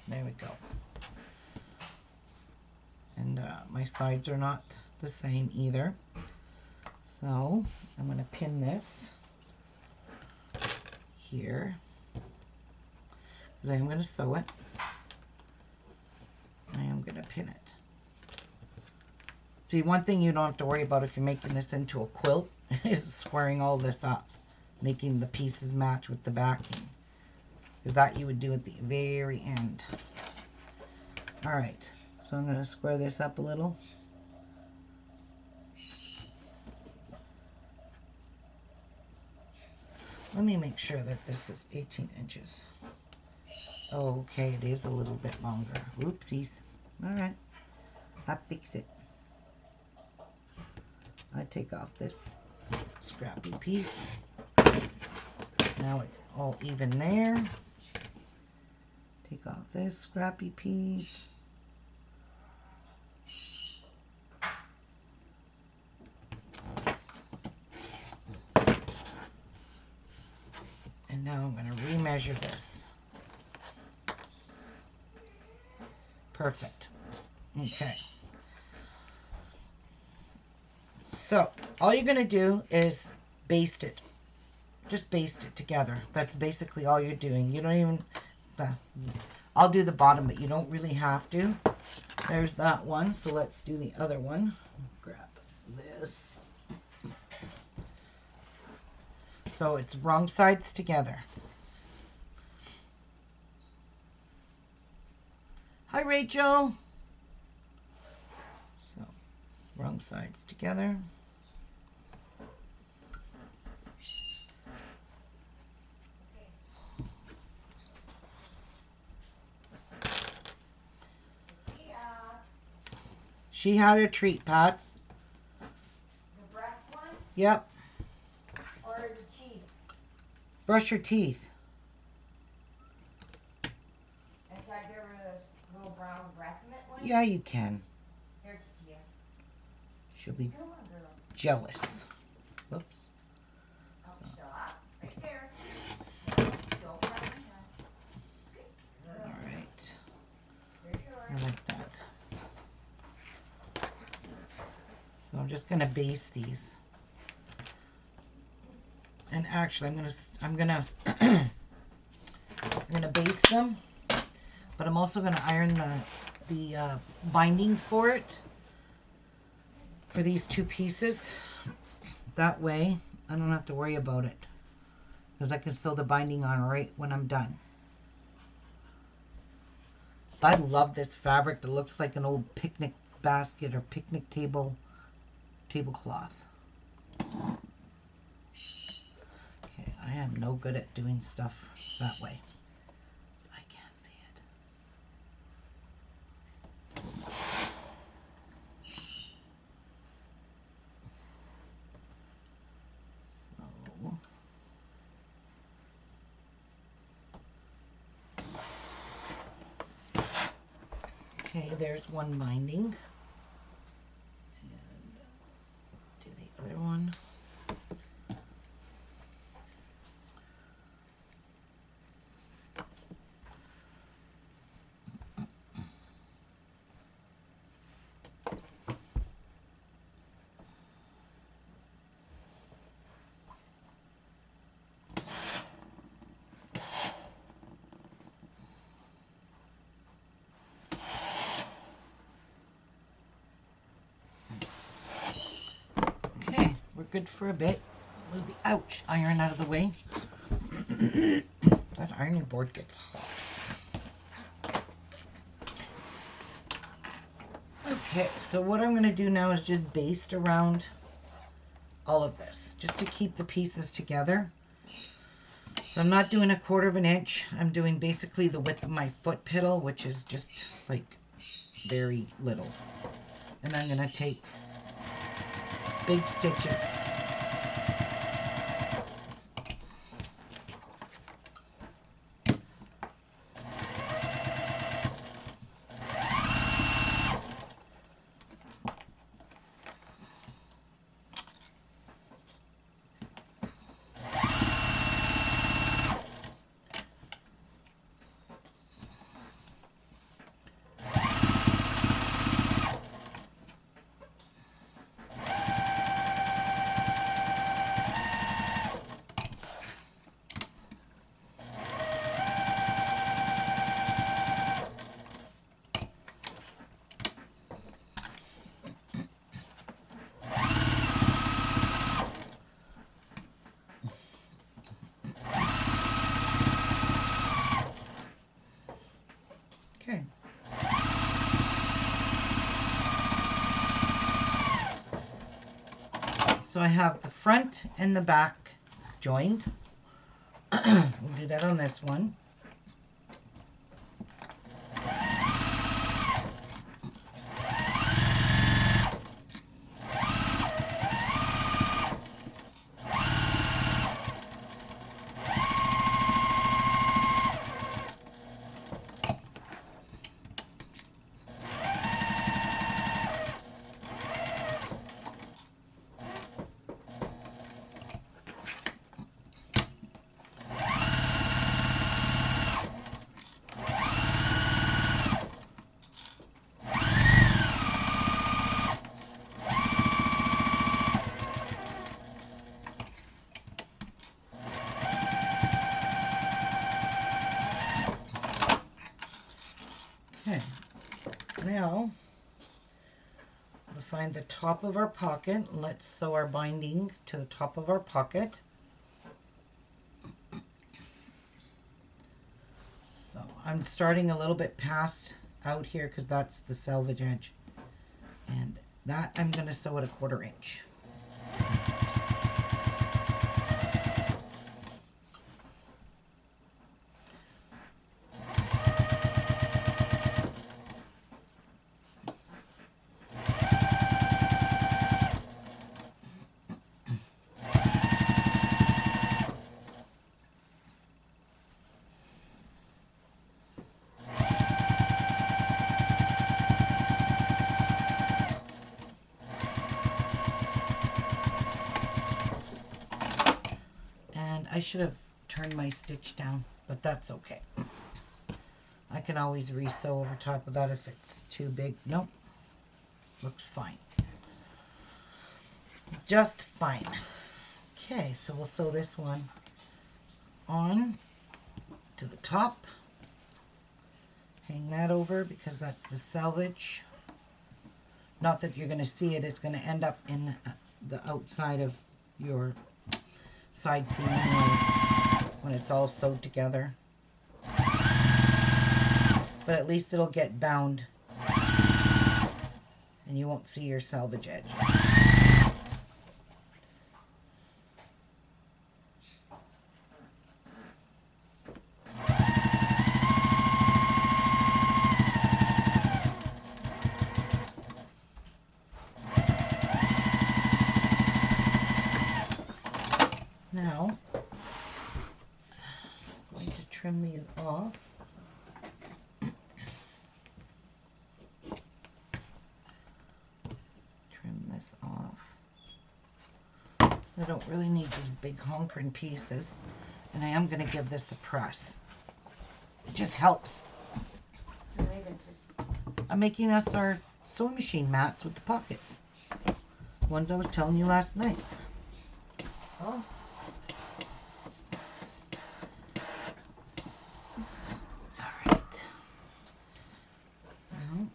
Speaker 1: There we go. And my sides are not the same either. So I'm going to pin this here. Then I'm going to sew it. I am going to pin it. See, one thing you don't have to worry about if you're making this into a quilt is squaring all this up, making the pieces match with the backing. Because that you would do at the very end. All right, so I'm going to square this up a little. Let me make sure that this is 18 inches. Okay, it is a little bit longer. Oopsies. All right, I'll fix it. I take off this scrappy piece. Now it's all even there. Take off this scrappy piece. And now I'm going to remeasure this. Perfect. Okay. So all you're going to do is baste it. Just baste it together. That's basically all you're doing. You don't even... I'll do the bottom, but you don't really have to. There's that one. So let's do the other one. Grab this. So it's wrong sides together. Hi, Rachel. So wrong sides together. She had her treat, Pats.
Speaker 2: The breast one?
Speaker 1: Yep.
Speaker 2: Or the teeth?
Speaker 1: Brush your teeth.
Speaker 2: And can I give her the little brown breath mint one?
Speaker 1: Yeah, you can.
Speaker 2: Here's Tia.
Speaker 1: She'll be
Speaker 2: Come on, girl.
Speaker 1: jealous. Whoops.
Speaker 2: Oh, stop. Right there. Don't grab my hand. Good.
Speaker 1: All right.
Speaker 2: Here's
Speaker 1: I
Speaker 2: yours.
Speaker 1: like that. So I'm just gonna baste these. And actually, I'm gonna baste them, but I'm also gonna iron the binding for it, for these two pieces. That way, I don't have to worry about it, because I can sew the binding on right when I'm done. But I love this fabric that looks like an old picnic basket or picnic tablecloth. I am no good at doing stuff that way. I can't see it. So, okay, there's one binding. And do the other one. Okay, we're good for a bit. Move the iron out of the way. That ironing board gets hot. Okay, so what I'm going to do now is just baste around all of this, just to keep the pieces together. So I'm not doing 1/4 of an inch. I'm doing basically the width of my foot pedal, which is just like very little. And I'm going to take big stitches. Okay. So I have the front and the back joined. We'll do that on this one. Okay, now we'll find the top of our pocket. Let's sew our binding to the top of our pocket. So I'm starting a little bit past out here because that's the selvage edge. And that I'm going to sew at 1/4 inch. I should have turned my stitch down, but that's okay. I can always re-sew over top of that if it's too big. Nope. Looks fine. Just fine. Okay, so we'll sew this one on to the top. Hang that over because that's the selvage. Not that you're going to see it. It's going to end up in the outside of your side seam anyway when it's all sewed together. But at least it'll get bound and you won't see your selvage edge. I don't really need these big honking pieces. And I am going to give this a press. It just helps. I'm making us our sewing machine mats with the pockets. The ones I was telling you last night.
Speaker 2: Oh.
Speaker 1: Alright. Now,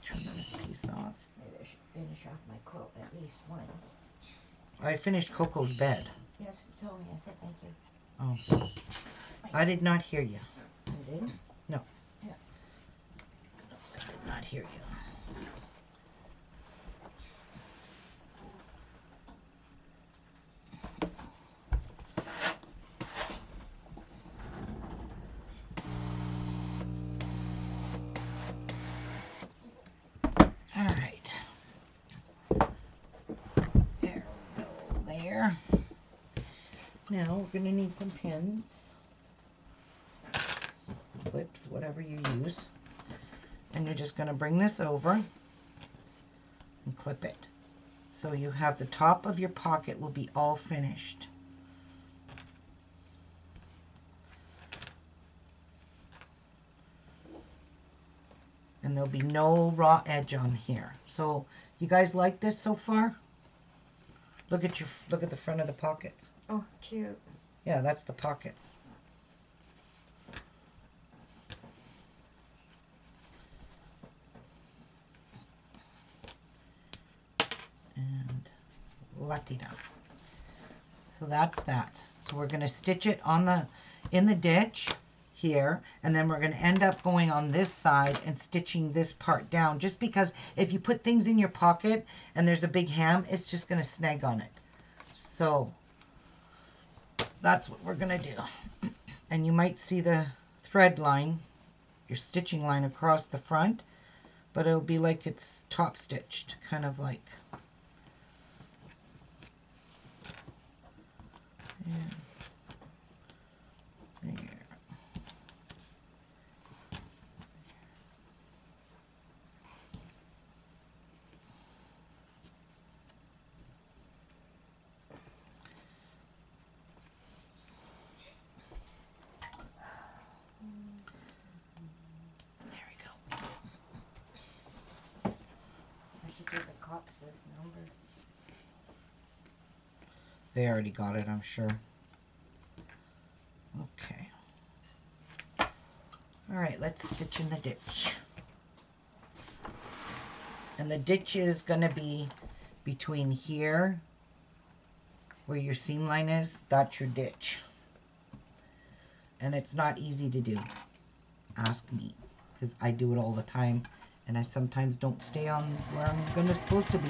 Speaker 1: turn this piece off.
Speaker 2: Maybe I should finish off my quilt, at least one.
Speaker 1: I finished Coco's bed.
Speaker 2: Yes, you told me. I said thank you.
Speaker 1: Oh. I did not hear you.
Speaker 2: You didn't?
Speaker 1: No.
Speaker 2: Yeah.
Speaker 1: I did not hear you. All right. There we go. There. Now we're going to need some pins. Clips, whatever you use. And you're just going to bring this over and clip it. So you have the top of your pocket will be all finished. And there'll be no raw edge on here. So you guys like this so far? Look at the front of the pockets.
Speaker 2: Oh, cute.
Speaker 1: Yeah, that's the pockets. And la-ti-da. So that's that. So we're going to stitch it on in the ditch here, and then we're going to end up going on this side and stitching this part down, just because if you put things in your pocket and there's a big hem, it's just going to snag on it. So that's what we're going to do. And you might see the thread line, your stitching line across the front, but it'll be like it's top stitched, kind of like. And there. There we go.
Speaker 2: I should give the cops this number.
Speaker 1: They already got it, I'm sure. Okay. All right, let's stitch in the ditch. And the ditch is going to be between here, where your seam line is. That's your ditch. And it's not easy to do. Ask me, because I do it all the time, and I sometimes don't stay on where I'm supposed to be.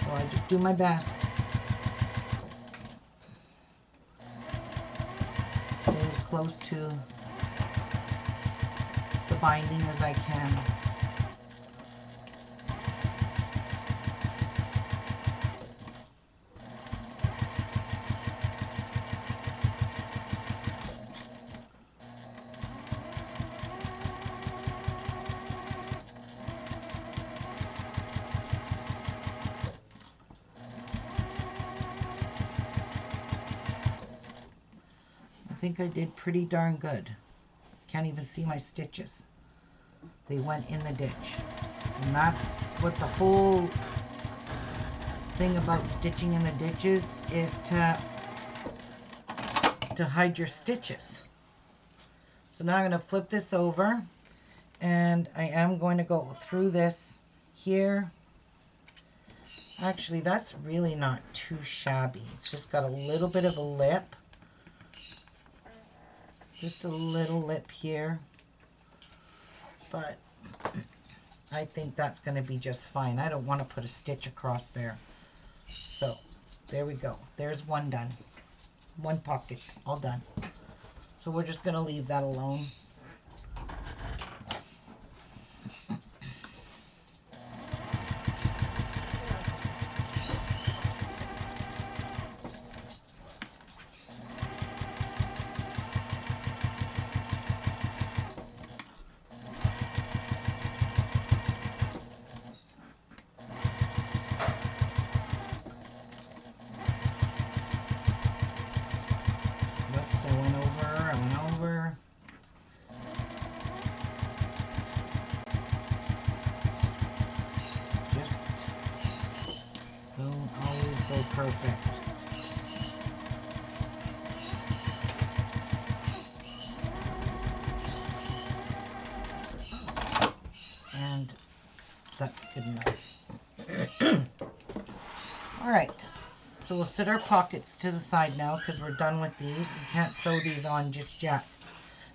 Speaker 1: So I just do my best. Stay as close to the binding as I can. I think I did pretty darn good. Can't even see my stitches. They went in the ditch. And that's what the whole thing about stitching in the ditches is, to hide your stitches. So now I'm going to flip this over, and I am going to go through this here. Actually, that's really not too shabby. It's just got a little bit of a lip. Just a little lip here. But I think that's going to be just fine. I don't want to put a stitch across there. So there we go. There's one done. One pocket, all done. So we're just going to leave that alone. perfect. And that's good enough. All right. So we'll set our pockets to the side now because we're done with these. We can't sew these on just yet.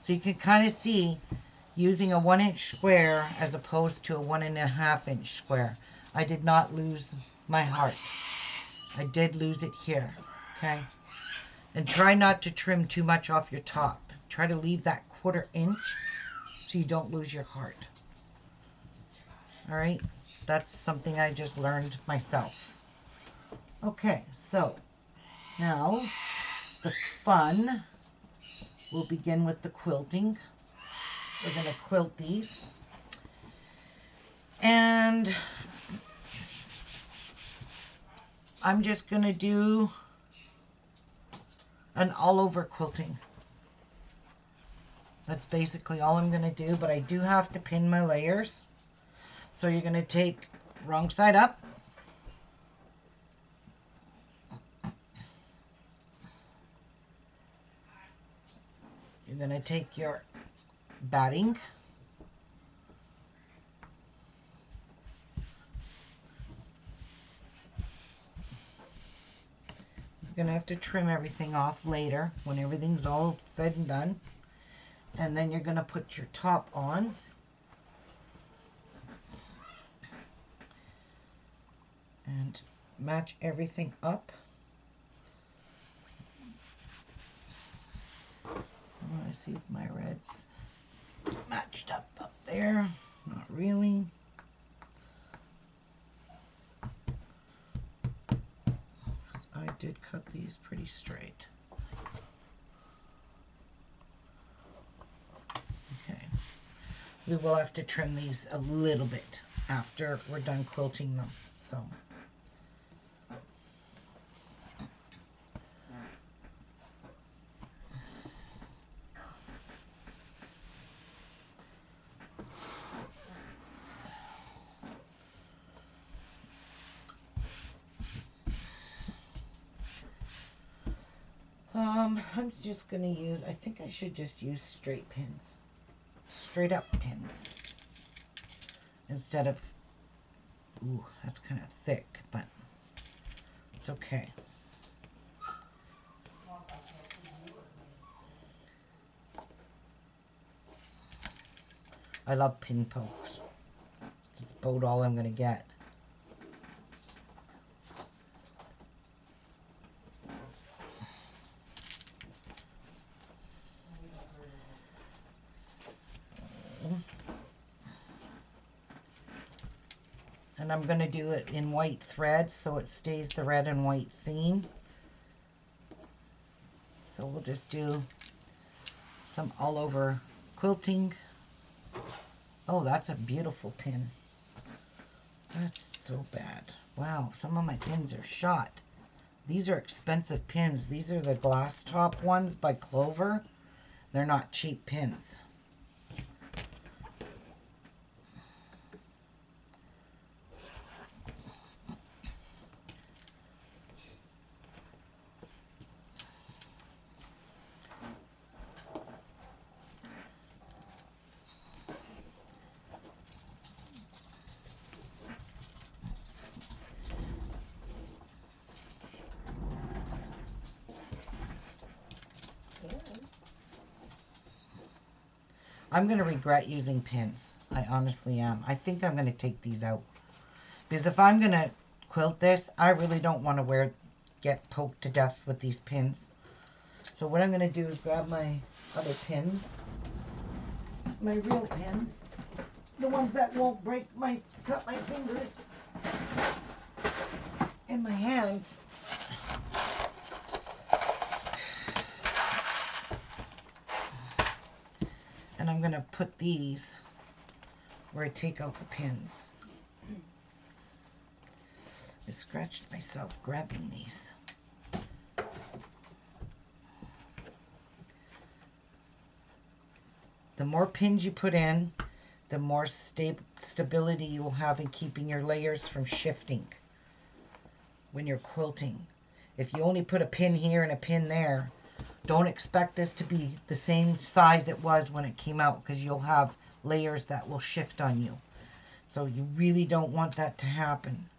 Speaker 1: So you can kind of see using a 1-inch square as opposed to a 1.5-inch square. I did not lose my heart. I did lose it here, okay? And try not to trim too much off your top. Try to leave that 1/4 inch so you don't lose your heart. All right? That's something I just learned myself. Okay, so now the fun will begin with the quilting. We're going to quilt these. And I'm just going to do an all over quilting. That's basically all I'm going to do, but I do have to pin my layers. So you're going to take wrong side up. You're going to take your batting. You're going to have to trim everything off later when everything's all said and done. And then you're going to put your top on. And match everything up. I want to see if my red's matched up there. Not really. I did cut these pretty straight. Okay. We will have to trim these a little bit after we're done quilting them. So. I'm just going to use, I think I should just use straight pins. Straight up pins. Instead of, ooh, that's kind of thick, but it's okay. I love pin pokes. It's about all I'm going to get. And I'm going to do it in white thread so it stays the red and white theme. So we'll just do some all over quilting. Oh, that's a beautiful pin. That's so bad. Wow, some of my pins are shot. These are expensive pins. These are the glass top ones by Clover. They're not cheap pins. I'm going to regret using pins. I honestly am. I think I'm going to take these out. Because if I'm going to quilt this, I really don't want to get poked to death with these pins. So what I'm going to do is grab my other pins. My real pins. The ones that won't cut my fingers in my hands. And I'm going to put these where I take out the pins. I scratched myself grabbing these. The more pins you put in, the more stability you will have in keeping your layers from shifting when you're quilting. If you only put a pin here and a pin there, don't expect this to be the same size it was when it came out, because you'll have layers that will shift on you. So you really don't want that to happen.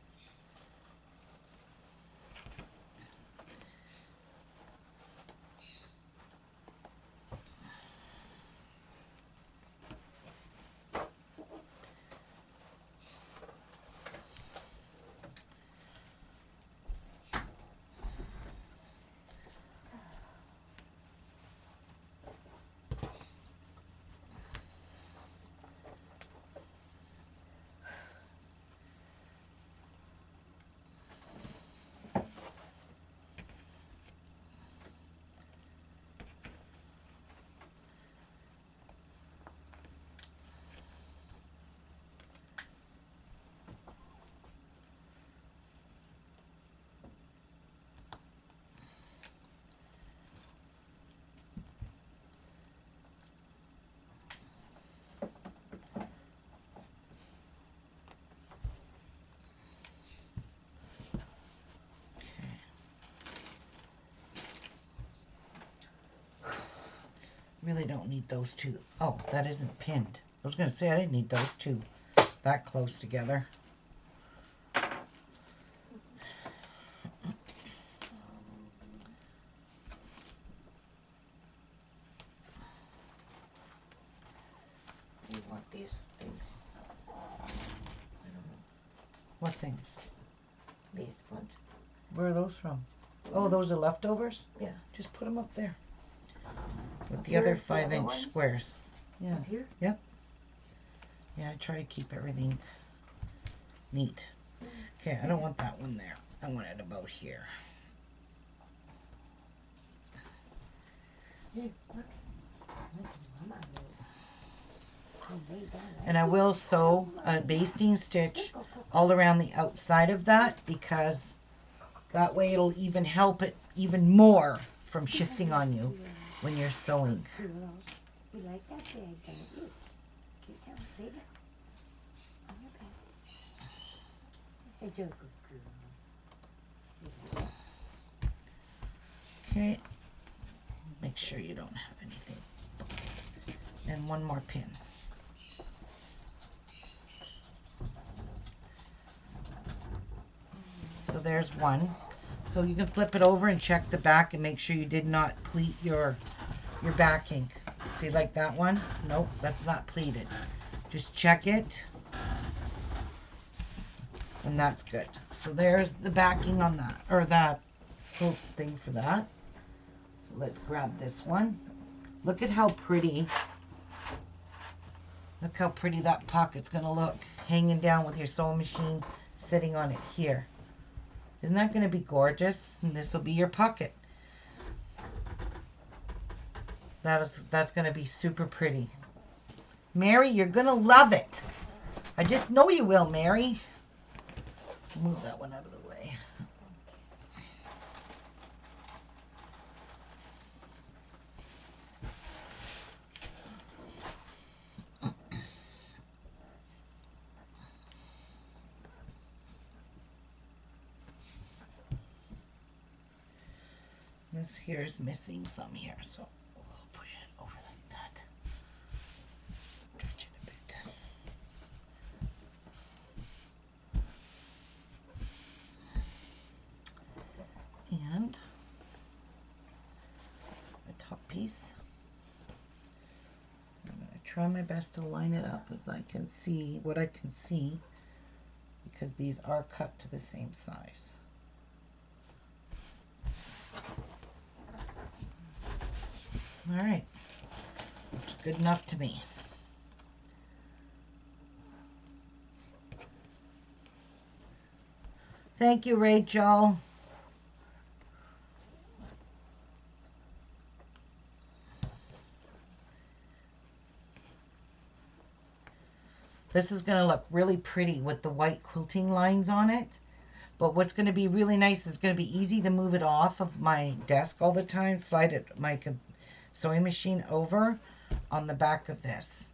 Speaker 1: Really don't need those two. Oh, that isn't pinned. I was going to say I didn't need those two that close together.
Speaker 2: You want these things? I don't know.
Speaker 1: What things?
Speaker 2: These ones.
Speaker 1: Where are those from? Oh, those are leftovers?
Speaker 2: Yeah.
Speaker 1: Just put them up there. With
Speaker 2: Up
Speaker 1: the
Speaker 2: here,
Speaker 1: other
Speaker 2: the other
Speaker 1: 5-inch
Speaker 2: ones?
Speaker 1: squares. Yeah.
Speaker 2: Up here?
Speaker 1: Yep. Yeah, I try to keep everything neat. Okay, I don't want that one there. I want it about here.
Speaker 2: Hey, look.
Speaker 1: And I will sew a basting stitch all around the outside of that, because that way it'll even help it even more from shifting on you when you're sewing.
Speaker 2: You like that bag, don't you? Get down, baby. Hey, you're a good girl.
Speaker 1: Okay, make sure you don't have anything. And one more pin. So there's one. So you can flip it over and check the back and make sure you did not pleat your backing. See, like that one? Nope, that's not pleated. Just check it. And that's good. So there's the backing on that, or that whole thing for that. So let's grab this one. Look at how pretty. Look how pretty that pocket's gonna look, hanging down with your sewing machine sitting on it here. Isn't that gonna be gorgeous? And this will be your pocket. That's gonna be super pretty. Mary, you're gonna love it. I just know you will, Mary. Move that one out of the way. This here is missing some here, so we'll push it over like that. Stretch it a bit. And the top piece. I'm going to try my best to line it up as I can see what I can see, because these are cut to the same size. All right, looks good enough to me. Thank you, Rachel. This is going to look really pretty with the white quilting lines on it. But what's going to be really nice is going to be easy to move it off of my desk all the time. Slide it, my sewing machine over on the back of this.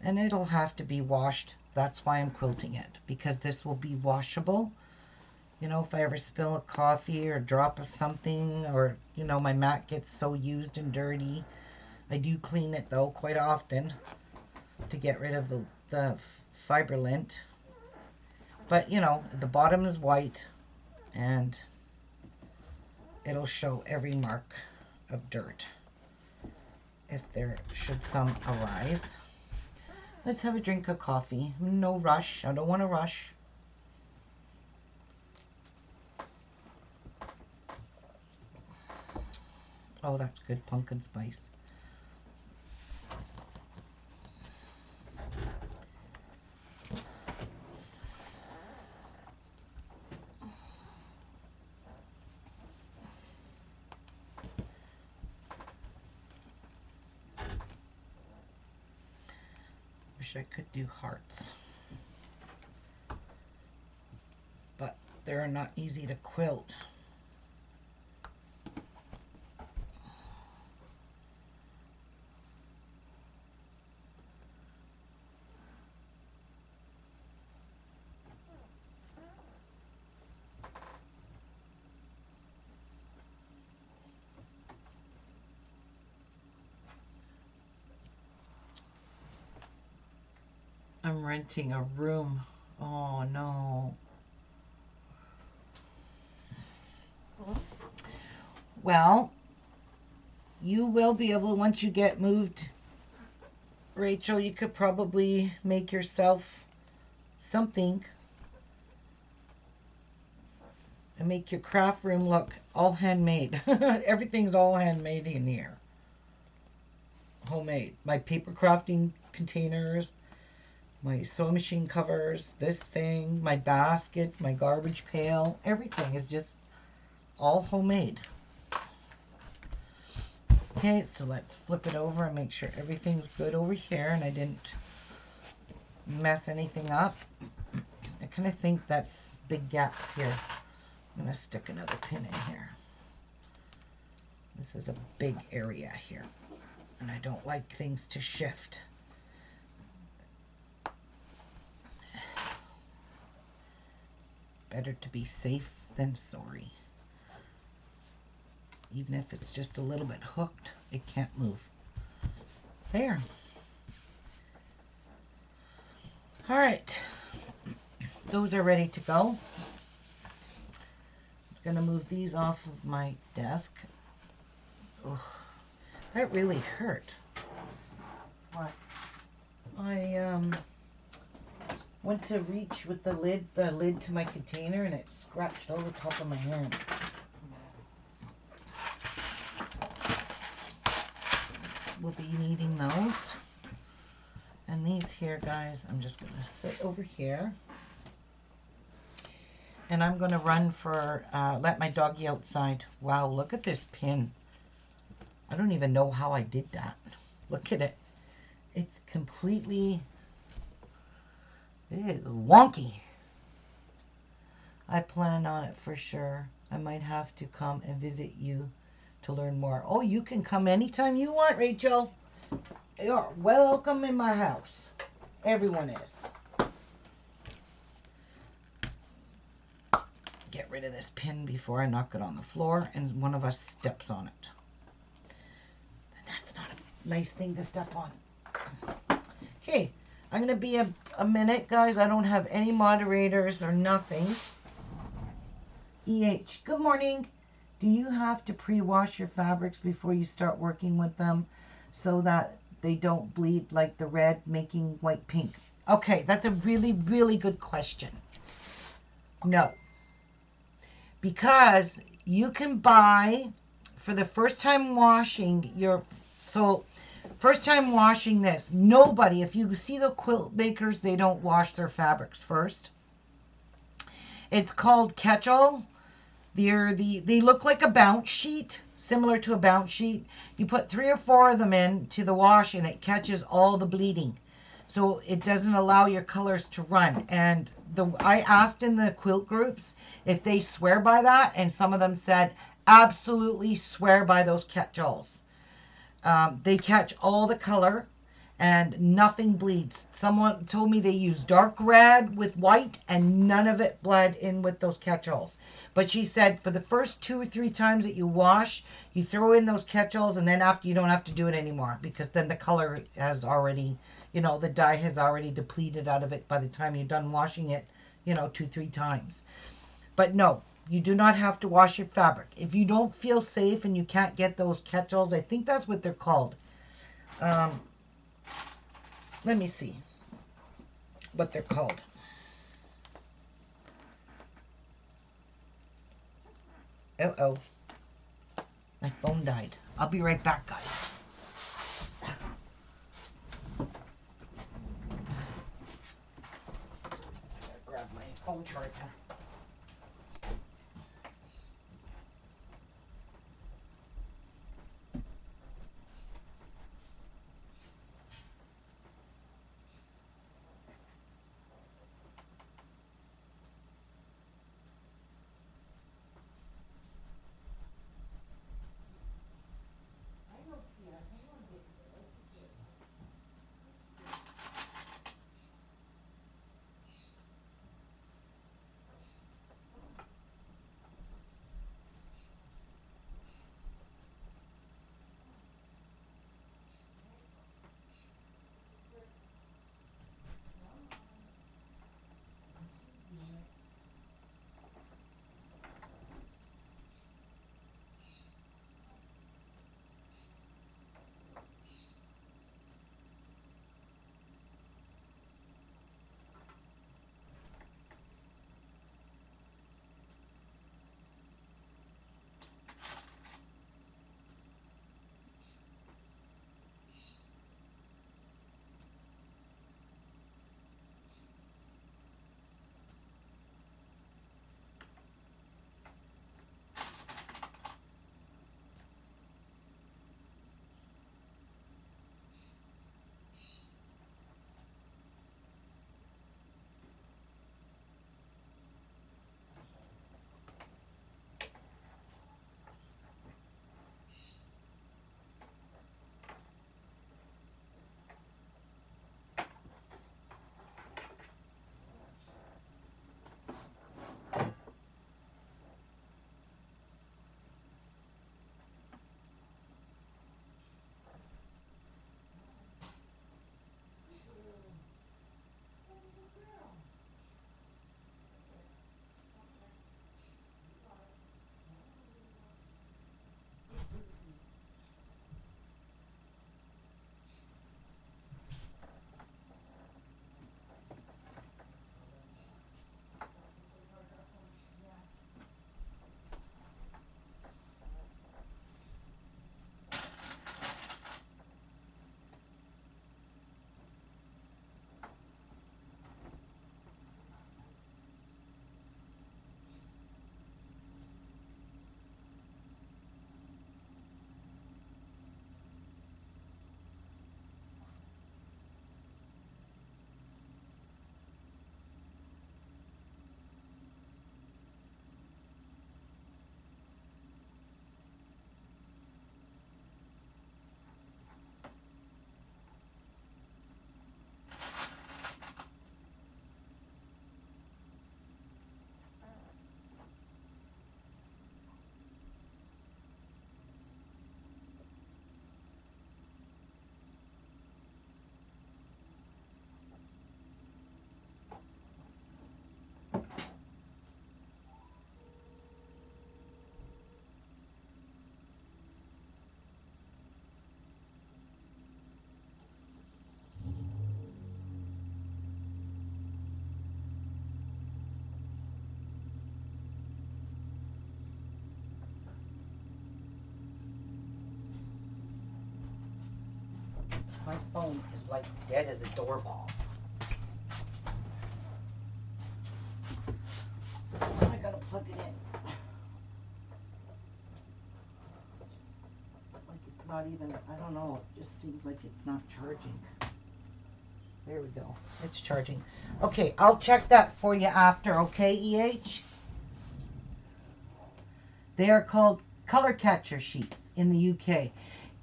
Speaker 1: And it'll have to be washed. That's why I'm quilting it, because this will be washable. You know, if I ever spill a coffee or drop of something, or, you know, my mat gets so used and dirty. I do clean it, though, quite often to get rid of the fiber lint. But, you know, the bottom is white, and it'll show every mark of dirt if there should some arise. Let's have a drink of coffee. No rush. I don't want to rush. Oh, that's good pumpkin spice. Wish I could do hearts, but they're not easy to quilt. I'm renting a room. Oh no. Well, you will be able, once you get moved, Rachel, you could probably make yourself something and make your craft room look all handmade. Everything's all handmade in here. Homemade. My paper crafting containers, my sewing machine covers, this thing, my baskets, my garbage pail, everything is just all homemade. Okay, so let's flip it over and make sure everything's good over here and I didn't mess anything up. I kind of think that's big gaps here. I'm going to stick another pin in here. This is a big area here and I don't like things to shift. Better to be safe than sorry. Even if it's just a little bit hooked, it can't move. There. All right. Those are ready to go. I'm going to move these off of my desk. Ugh, that really hurt.
Speaker 2: What?
Speaker 1: I went to reach with the lid to my container, and it scratched all the top of my hand. We'll be needing those. And these here, guys, I'm just going to sit over here. And I'm going to run for, let my doggy outside. Wow, look at this pin. I don't even know how I did that. Look at it. It's completely wonky. I plan on it for sure. I might have to come and visit you to learn more. Oh, you can come anytime you want, Rachel. You're welcome in my house. Everyone is. Get rid of this pin before I knock it on the floor and one of us steps on it. And that's not a nice thing to step on. Okay, I'm going to be a minute, guys. I don't have any moderators or nothing. EH, good morning. Do you have to pre-wash your fabrics before you start working with them so that they don't bleed like the red, making white pink? Okay, that's a really, really good question. No. Because you can buy, for the first time washing your, first time washing this, nobody, if you see the quilt makers, they don't wash their fabrics first. It's called catch-all. They look like a bounce sheet, similar to a bounce sheet. You put 3 or 4 of them in to the wash and it catches all the bleeding. So it doesn't allow your colors to run. And I asked in the quilt groups if they swear by that, and some of them said absolutely swear by those catch-alls. They catch all the color, and nothing bleeds. Someone told me they used dark red with white and none of it bled in with those catch-alls. But she said for the first 2 or 3 times that you wash, you throw in those catch-alls, and then after you don't have to do it anymore, because then the color has already, the dye has already depleted out of it by the time you're done washing it, 2, 3 times. But no, you do not have to wash your fabric. If you don't feel safe and you can't get those catch-alls, I think that's what they're called. Let me see what they're called. Uh-oh. My phone died. I'll be right back, guys. Grab my phone charger. My phone is like dead as a doorbell. I gotta plug it in. Like it's not even, I don't know, it just seems like it's not charging. There we go. It's charging. Okay, I'll check that for you after, okay, EH? They are called color catcher sheets in the UK.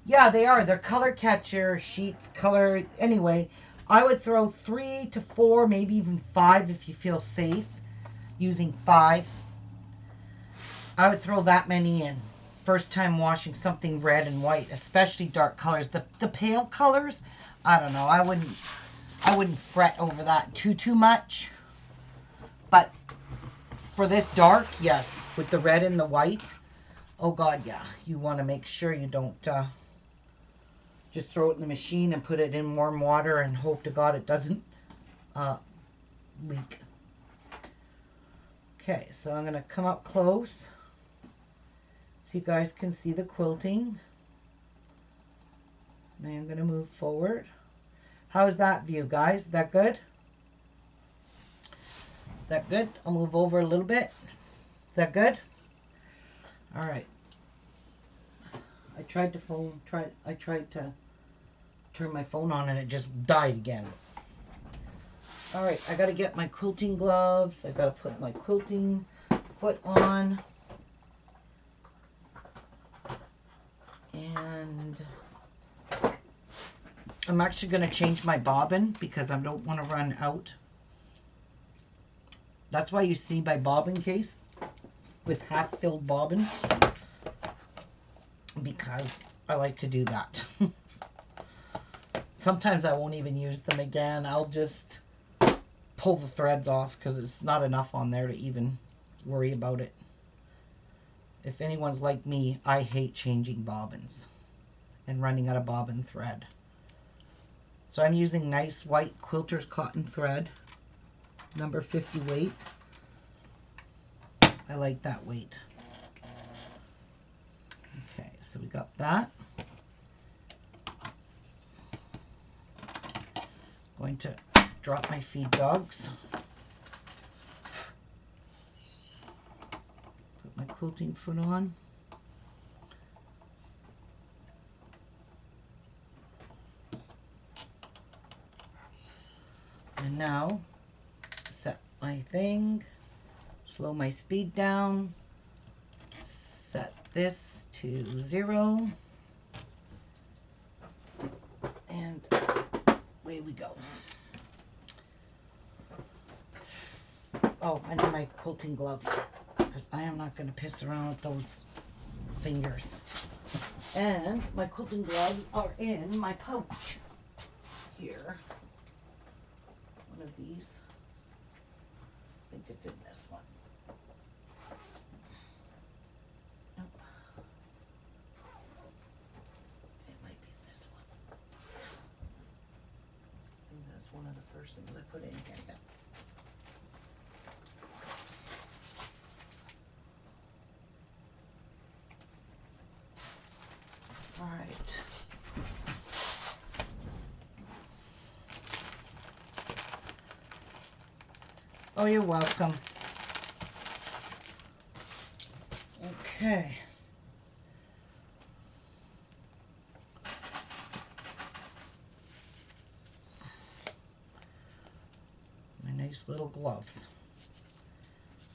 Speaker 1: Yeah, they are. They're color catcher sheets, color. Anyway, I would throw 3 to 4, maybe even 5 if you feel safe using 5. I would throw that many in. First time washing something red and white, especially dark colors. The pale colors, I don't know. I wouldn't fret over that too much. But for this dark, yes, with the red and the white, oh God, yeah. You want to make sure you don't just throw it in the machine and put it in warm water and hope to God it doesn't leak. Okay, so I'm going to come up close so you guys can see the quilting. And I'm going to move forward. How's that view, guys? Is that good? Is that good? I'll move over a little bit. Is that good? All right. I tried to turn my phone on and it just died again. All right, I got to get my quilting gloves. I got to put my quilting foot on. And I'm actually going to change my bobbin because I don't want to run out. That's why you see my bobbin case with half-filled bobbins, because I like to do that. Sometimes I won't even use them again. I'll just pull the threads off because it's not enough on there to even worry about it. If anyone's like me, I hate changing bobbins and running out of bobbin thread. So I'm using nice white quilter's cotton thread, number 50 weight. I like that weight. Okay, so we got that. Going to drop my feed dogs. Put my quilting foot on. And now, set my thing, slow my speed down, set this to 0, and away we go. Oh, I need my quilting gloves, because I am not going to piss around with those fingers. And my quilting gloves are in my pouch here. One of these. I think it's in this one. Nope. It might be in this one. I think that's one of the first things I put in here. Yeah. All right. Oh, you're welcome. Okay. My nice little gloves.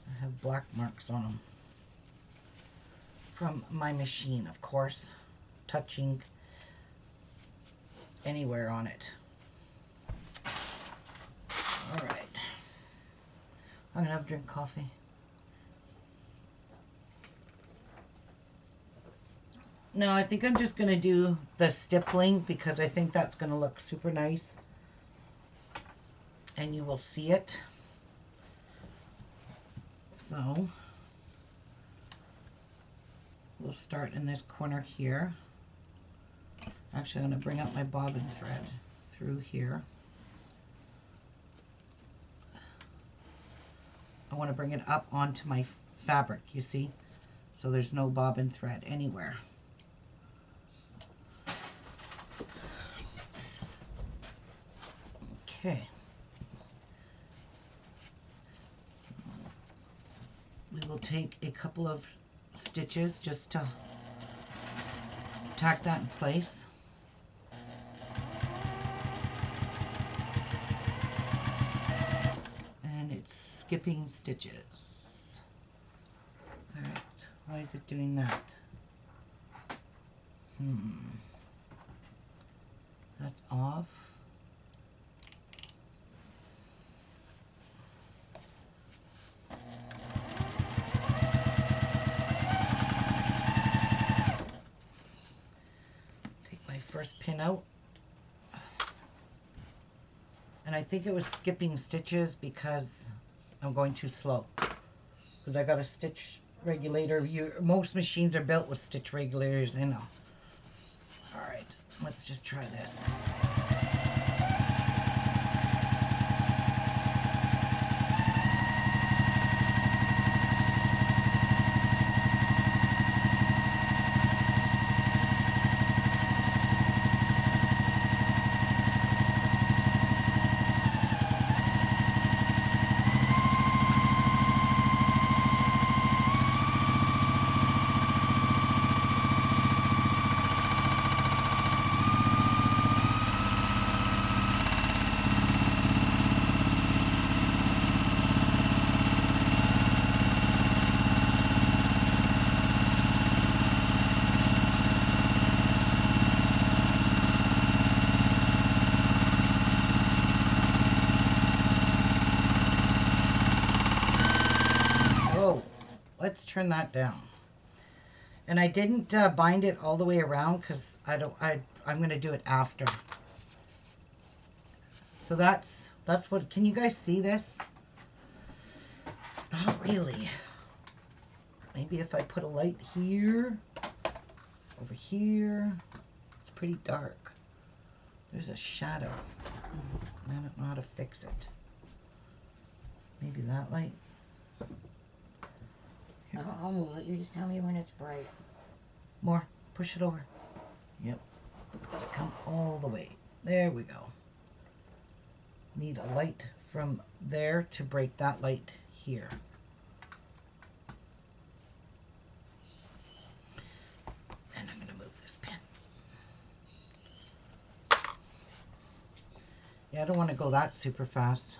Speaker 1: I have black marks on them. From my machine, of course. Touching anywhere on it. All right. I'm gonna have a drink of coffee. No, I think I'm just gonna do the stippling because I think that's gonna look super nice. And you will see it. So we'll start in this corner here. Actually, I'm gonna bring up my bobbin thread through here. I want to bring it up onto my fabric, you see? So there's no bobbin thread anywhere. Okay. We will take a couple of stitches just to tack that in place. And it's skipping stitches. Alright, why is it doing that? That's off. Take my first pin out. And I think it was skipping stitches because I'm going too slow. Because I got a stitch regulator. Most machines are built with stitch regulators in them. Alright, let's just try this. Let's turn that down. And I didn't bind it all the way around because I'm going to do it after. So that's what, can you guys see this? Not really. Maybe if I put a light here, over here. It's pretty dark. There's a shadow. I don't know how to fix it. Maybe that light.
Speaker 2: I'll move it. You just tell me when it's bright.
Speaker 1: More. Push it over. Yep. It's got to come all the way. There we go. Need a light from there to break that light here. And I'm going to move this pin. Yeah, I don't want to go that super fast.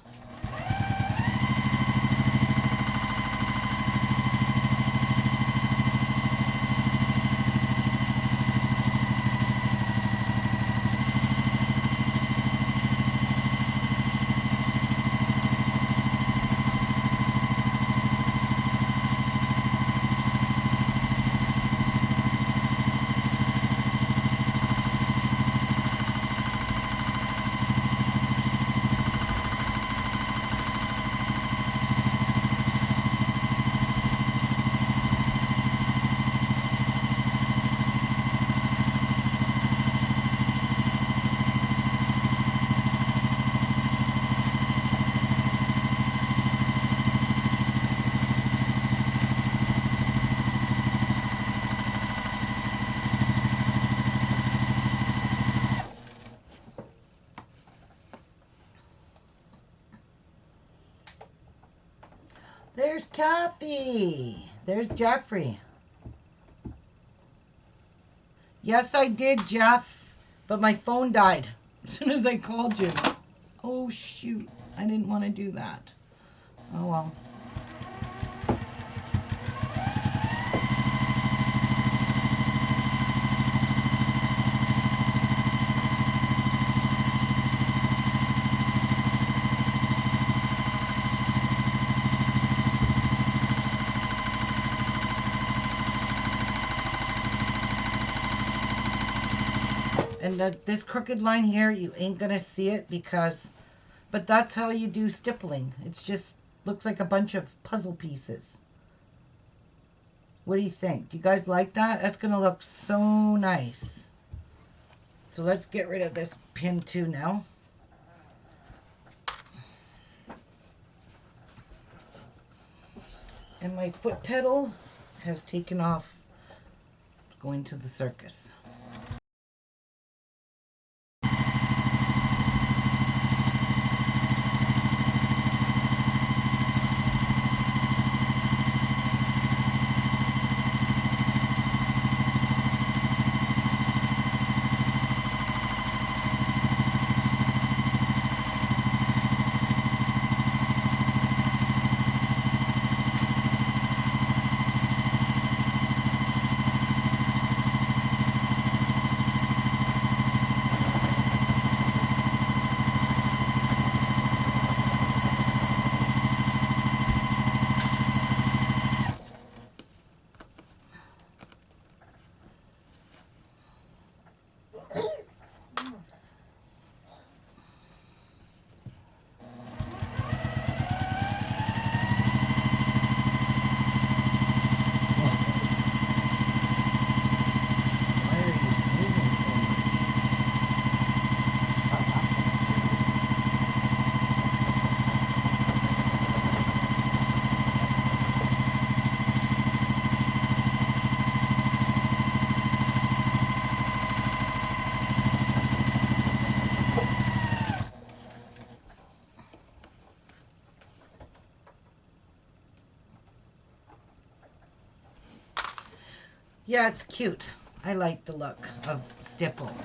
Speaker 1: There's Kathy. There's Jeffrey. Yes, I did, Jeff. But my phone died as soon as I called you. Oh, shoot. I didn't want to do that. Oh, well. And this crooked line here, you ain't gonna see it because, but that's how you do stippling. It's just looks like a bunch of puzzle pieces. What do you think? Do you guys like that? That's gonna look so nice. So let's get rid of this pin too now. And my foot pedal has taken off going to the circus. Yeah, it's cute. I like the look of stipple.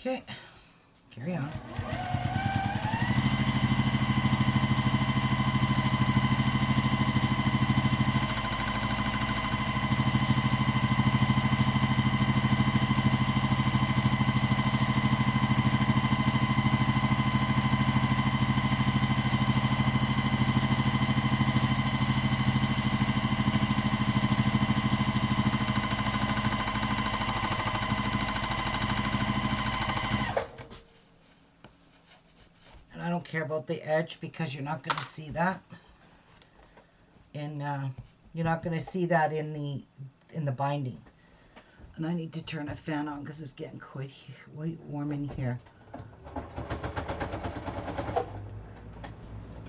Speaker 1: Okay, carry on. I don't care about the edge because you're not going to see that. And you're not going to see that in the binding. And I need to turn a fan on because it's getting quite warm in here.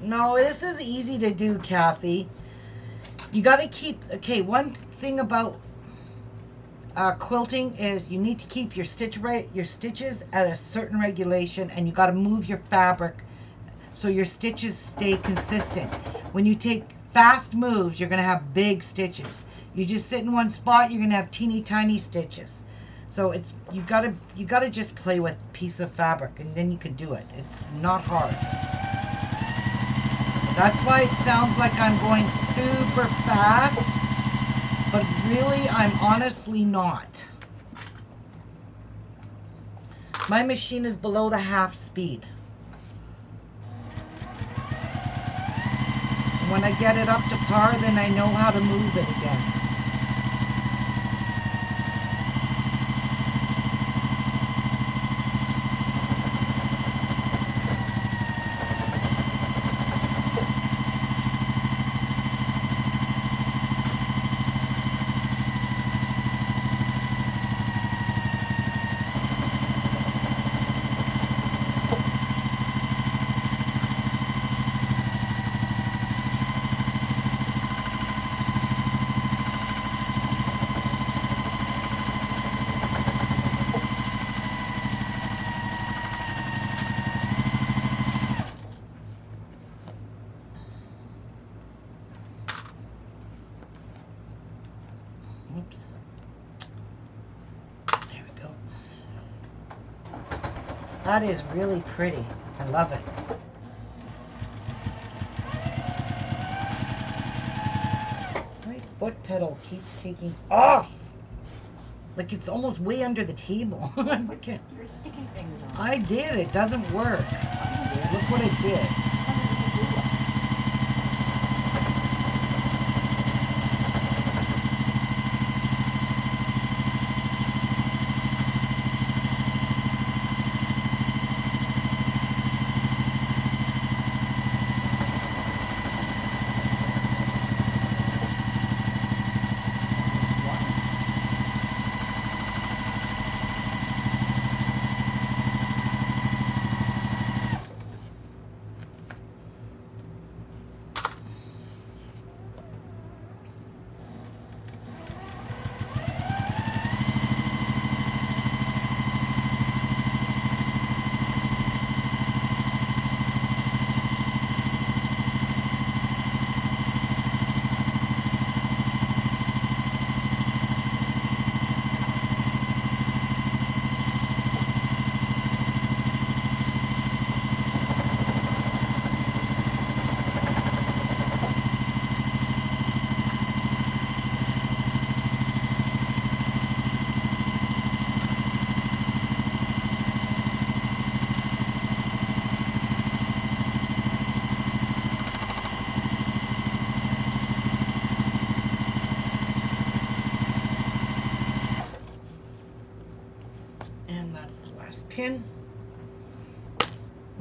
Speaker 1: No, this is easy to do, Kathy. You got to keep, okay, one thing about quilting is you need to keep your stitches at a certain regulation, and you got to move your fabric so your stitches stay consistent. When you take fast moves, you're going to have big stitches. You just sit in one spot, you're going to have teeny tiny stitches. So it's you got to just play with a piece of fabric, and then you can do it. It's not hard. That's why it sounds like I'm going super fast, but really I'm honestly not. My machine is below the half speed. When I get it up to par, then I know how to move it again. Oops. There we go. That is really pretty. I love it. My foot pedal keeps taking off. Like it's almost way under the table.
Speaker 2: You're sticking things on.
Speaker 1: I did. It doesn't work. Look what it did.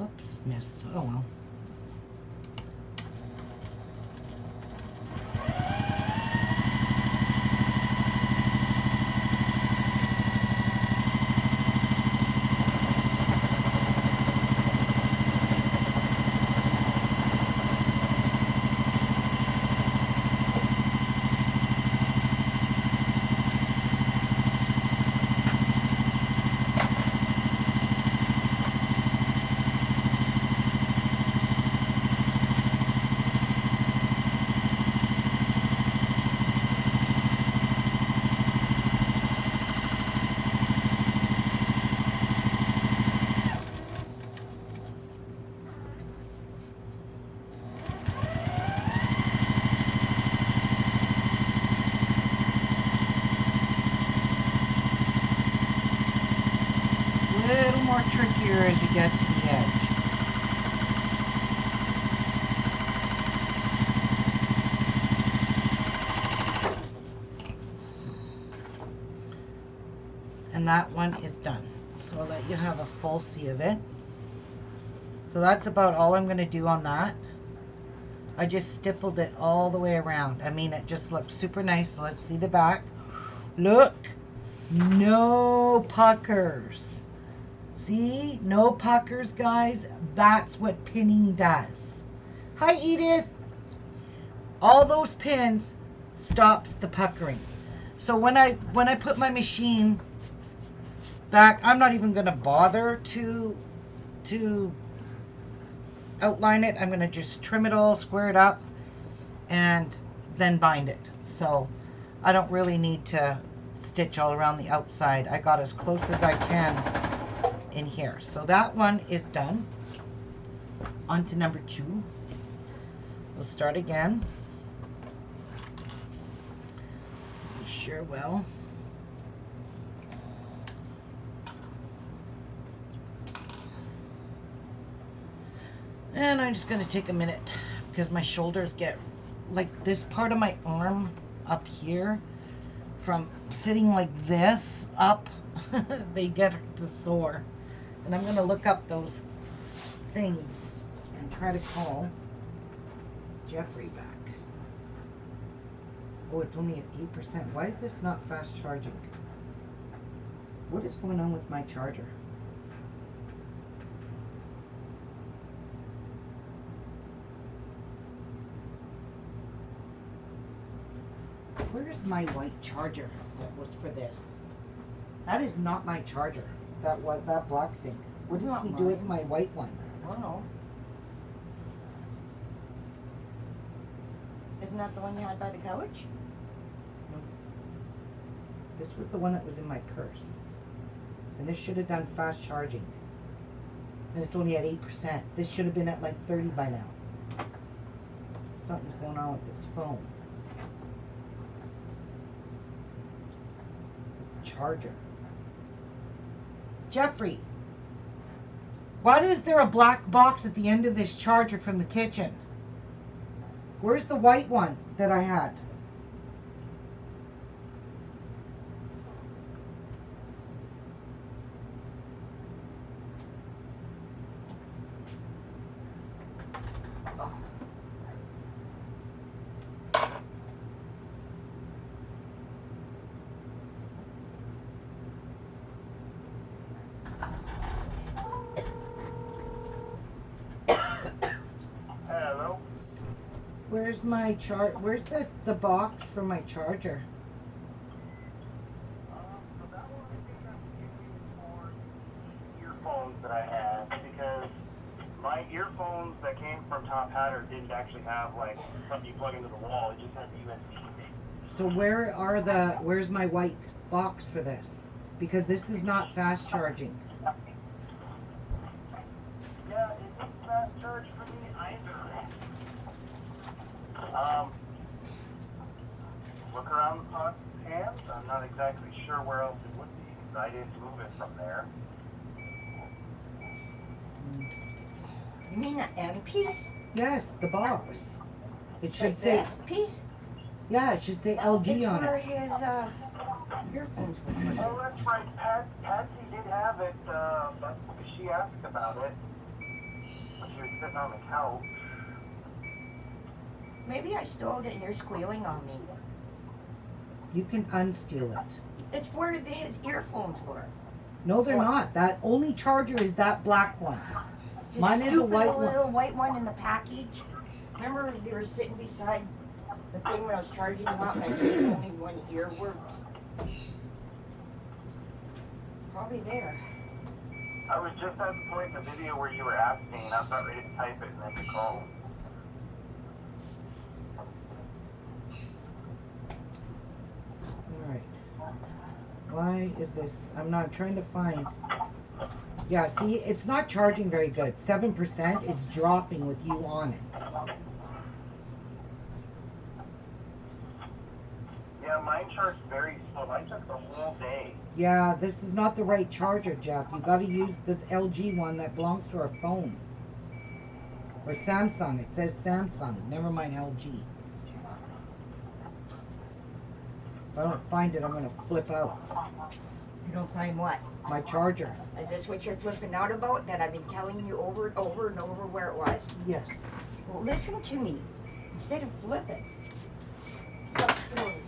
Speaker 1: Whoops, missed. Oh well. Little more trickier as you get to the edge. And that one is done. So I'll let you have a full see of it. So that's about all I'm going to do on that. I just stippled it all the way around. I mean, it just looks super nice. So let's see the back. Look, no puckers. See, no puckers, guys. That's what pinning does. Hi, Edith. All those pins stops the puckering. So when I put my machine back, I'm not even going to bother to outline it. I'm going to just trim it all, square it up, and then bind it. So I don't really need to stitch all around the outside. I got as close as I can in here. So that one is done. On to number 2. We'll start again. We sure will. And I'm just going to take a minute because my shoulders get, like, this part of my arm up here from sitting like this up, they get to sore. And I'm going to look up those things and try to call Jeffrey back. Oh, it's only at 8%. Why is this not fast charging? What is going on with my charger? Where's my white charger that was for this? That is not my charger. That black thing. What did he do with my white one?
Speaker 2: I don't know. Isn't that the one you had by the couch?
Speaker 1: No. This was the one that was in my purse. And this should have done fast charging. And it's only at 8%. This should have been at like 30 by now. Something's going on with this phone. Charger. Jeffrey, why is there a black box at the end of this charger from the kitchen? Where's the white one that I had? Where's my where's the box for my charger?
Speaker 3: So that one I think I'm using for the earphones that I had, because my earphones that came from Top Hatter didn't actually have like something you plug into the wall. It just had the USB.
Speaker 1: So where's my white box for this? Because this is not fast charging.
Speaker 3: Yeah, it didn't fast charge for me either. Look around the pod hands. I'm not exactly sure where else it would be, because I didn't move it from there.
Speaker 2: You mean the M piece?
Speaker 1: Yes, the box. It should
Speaker 2: Like
Speaker 1: say
Speaker 2: this piece?
Speaker 1: yeah, it should say LG on
Speaker 2: Where
Speaker 1: it.
Speaker 2: his earphones were.
Speaker 3: Oh, that's right. Patsy did have it, but she asked about it. But she was sitting on the couch.
Speaker 2: Maybe I stole it and you're squealing on me.
Speaker 1: You can unsteal it.
Speaker 2: It's where his earphones were.
Speaker 1: No, they're
Speaker 2: What?
Speaker 1: not. That only charger is that black one.
Speaker 2: His
Speaker 1: Mine is a
Speaker 2: stupid
Speaker 1: white one.
Speaker 2: little white one in the package. Remember they were sitting beside the thing when I was charging them up and I took only one ear works. Probably there.
Speaker 3: I was just at the point in the video where you were asking, and I was about ready to type it, and then you called.
Speaker 1: Alright. Why is this? I'm not trying to find. Yeah, see, it's not charging very good. 7%, it's dropping with you on it.
Speaker 3: Yeah, mine charged very slow. Mine took the whole day.
Speaker 1: Yeah, this is not the right charger, Jeff. You gotta use the LG one that belongs to our phone. Or Samsung. It says Samsung. Never mind LG. If I don't find it, I'm gonna flip out.
Speaker 2: You don't find what?
Speaker 1: My charger.
Speaker 2: Is this what you're flipping out about? That I've been telling you over and over and over where it was?
Speaker 1: Yes.
Speaker 2: Well, listen to me. Instead of flipping. Look, get over here.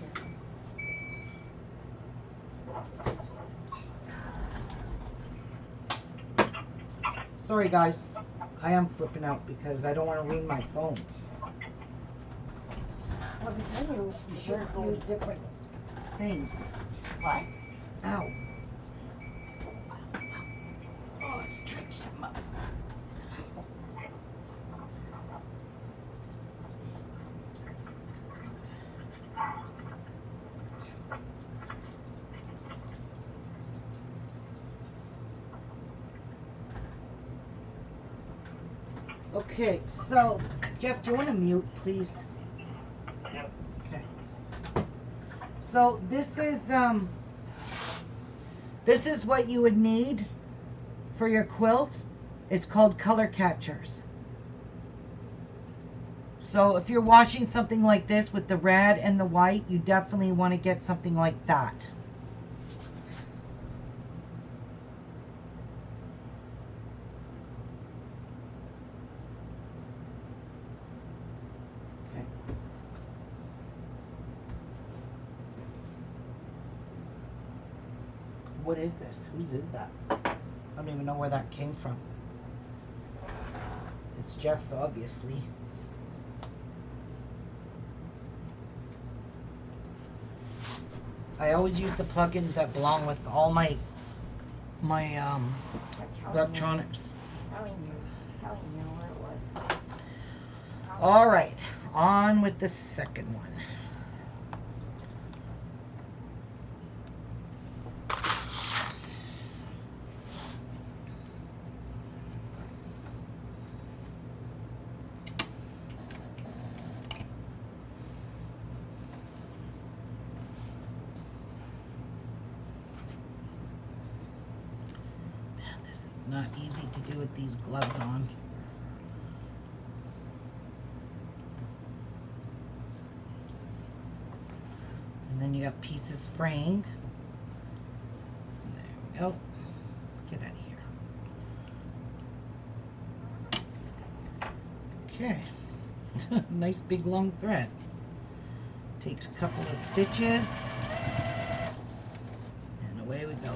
Speaker 1: Sorry, guys. I am flipping out because I don't want to ruin my phone.
Speaker 2: Well, I'm telling you,
Speaker 1: You should use different things.
Speaker 2: What?
Speaker 1: Ow. Oh, it's stretched the muscle. Okay, so, Jeff, do you want to mute, please?
Speaker 3: Yep.
Speaker 1: Okay. So, this is what you would need for your quilt. It's called color catchers. So, if you're washing something like this with the red and the white, you definitely want to get something like that. What is this? Whose is that? I don't even know where that came from. It's Jeff's, obviously. I always use the plugins that belong with all my electronics.
Speaker 2: Telling you where it was.
Speaker 1: All right, on with the second one. Not easy to do with these gloves on. And then you got pieces fraying. There we go. Get out of here. Okay. Nice big long thread. Takes a couple of stitches. And away we go.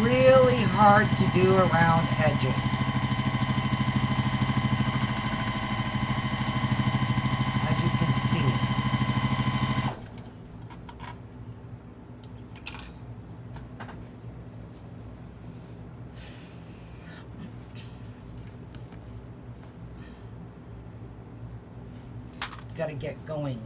Speaker 1: Really hard to do around edges. As you can see. Just gotta get going.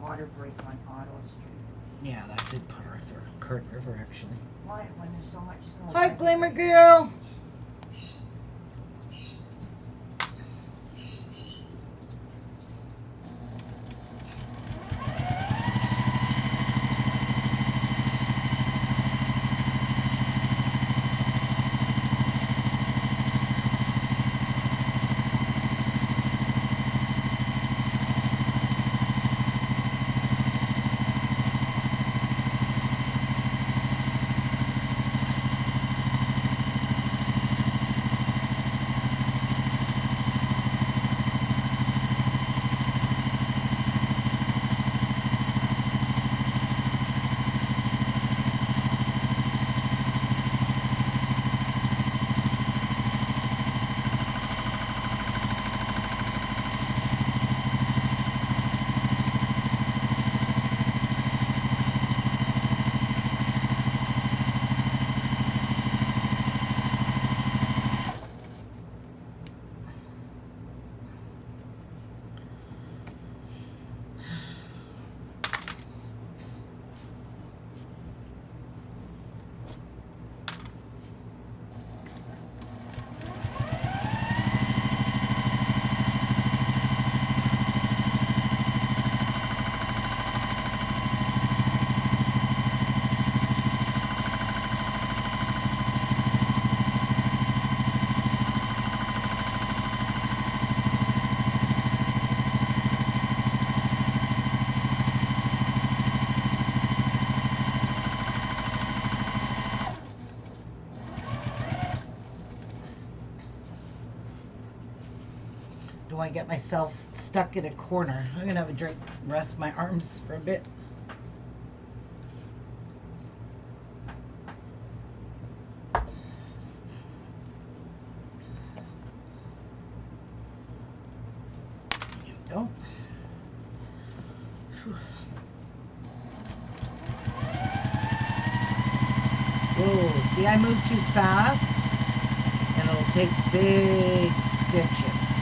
Speaker 2: water break on Otto Street.
Speaker 1: Yeah, that's in Curd River, actually.
Speaker 2: Why? When there's so much snow.
Speaker 1: Hi, Glimmer Girl. Don't want to get myself stuck in a corner. I'm going to have a drink, rest my arms for a bit. Go. Whoa, see, I move too fast and it'll take big stitches.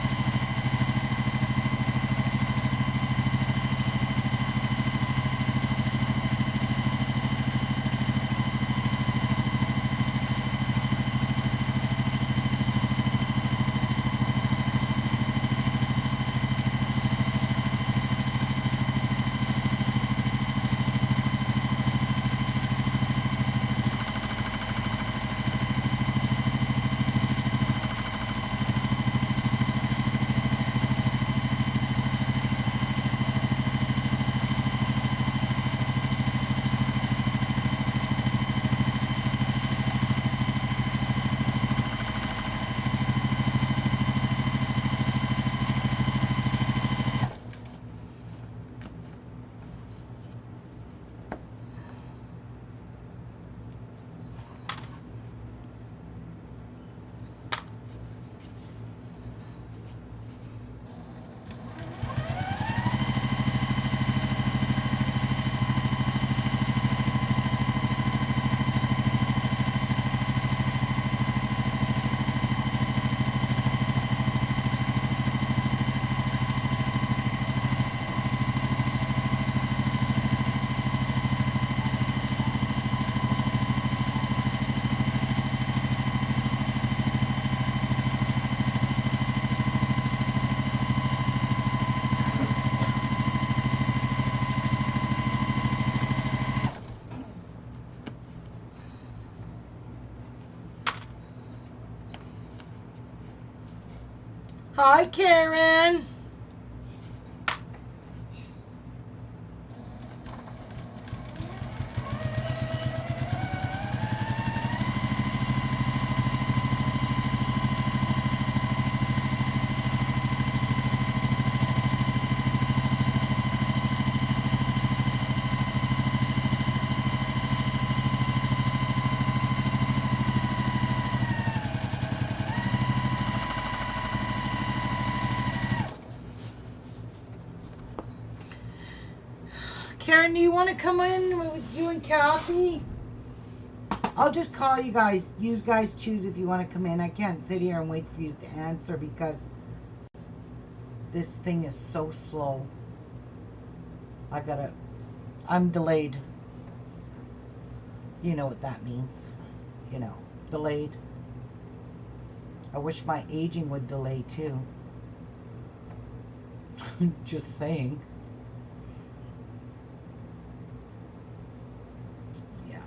Speaker 1: Hi, Karen. Karen, do you want to come in with you and Kathy? I'll just call you guys. You guys choose if you want to come in. I can't sit here and wait for you to answer because this thing is so slow. I'm delayed. You know what that means. You know, delayed. I wish my aging would delay too. Just saying. Yeah.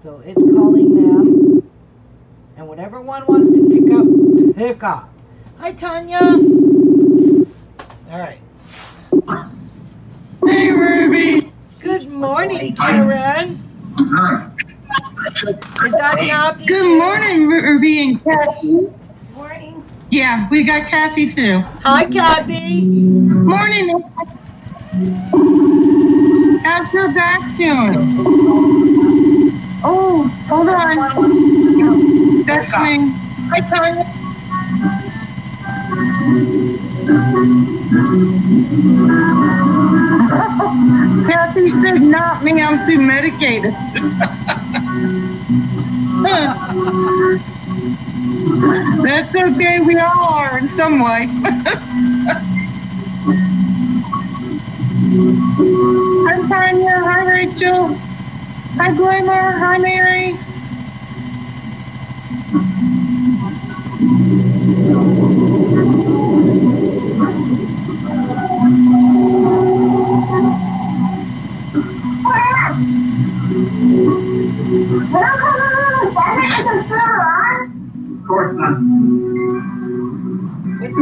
Speaker 1: So it's calling them. And whatever one wants to pick up. Hi, Tanya. All right.
Speaker 4: Hey, Ruby.
Speaker 1: Good morning, Karen. Is that Kathy?
Speaker 4: Good
Speaker 1: too?
Speaker 4: morning, Ruby and Kathy.
Speaker 2: Morning.
Speaker 4: Yeah, we got Kathy too.
Speaker 1: Hi, Kathy.
Speaker 4: Morning. How's your back doing? Oh, hold on. That's me. Hi, Tanya. Kathy said, not me, I'm too medicated. That's okay, we all are in some way. Hi, Tanya. Hi, Rachel. Hi, Glimmer. Hi, Mary. Of course not.
Speaker 1: What's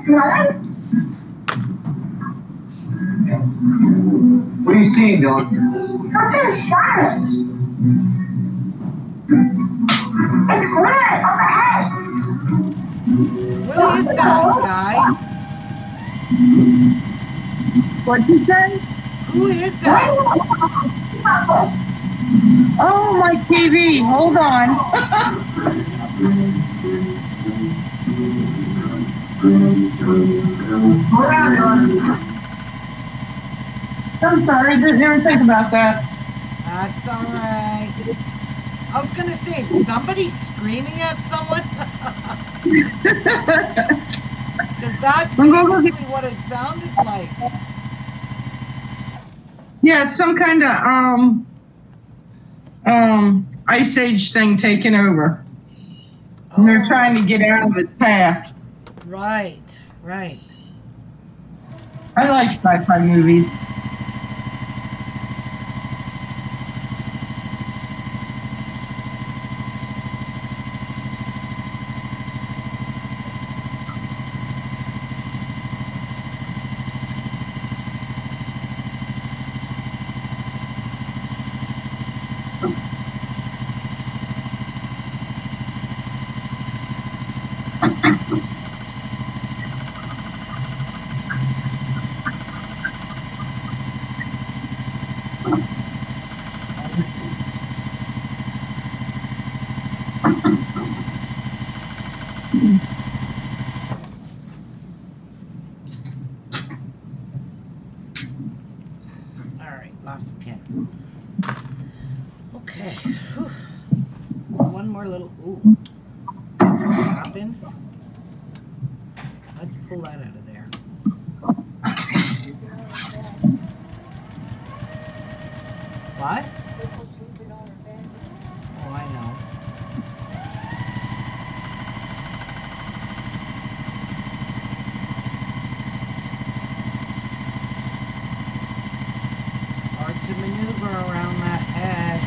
Speaker 1: that?
Speaker 4: What are you seeing, Dylan? Something shining. It's glitter overhead.
Speaker 1: What is that, guys?
Speaker 4: What'd you say?
Speaker 1: Who is that?
Speaker 4: Oh, my TV. Hold on. I'm sorry, didn't even think about that.
Speaker 1: That's all right. I was gonna say, somebody's screaming at someone. Because that's basically what it sounded like.
Speaker 4: Yeah, it's some kind of ice age thing taking over. And they're trying to get out of its path.
Speaker 1: Right, right.
Speaker 4: I like sci-fi movies.
Speaker 1: All right, last pin. Okay. Whew. One more little. Ooh. That's what happens. Let's pull that out of there. What? Oh, I know. Hard to maneuver around that edge.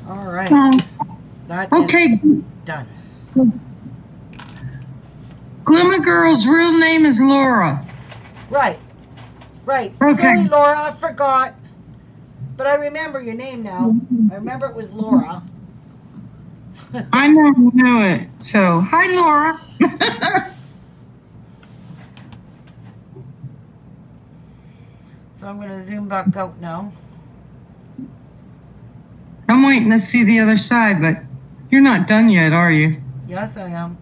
Speaker 1: All right. That
Speaker 4: Okay.
Speaker 1: is done.
Speaker 4: Glimmer Girl's real name is Laura.
Speaker 1: Right. Right.
Speaker 4: Okay.
Speaker 1: Sorry, Laura, I forgot. But I remember your name now. I remember it was Laura.
Speaker 4: I never knew it. So, hi, Laura.
Speaker 1: So I'm going to zoom back out now.
Speaker 4: I'm waiting to see the other side, but you're not done yet, are you?
Speaker 1: Yes, I am.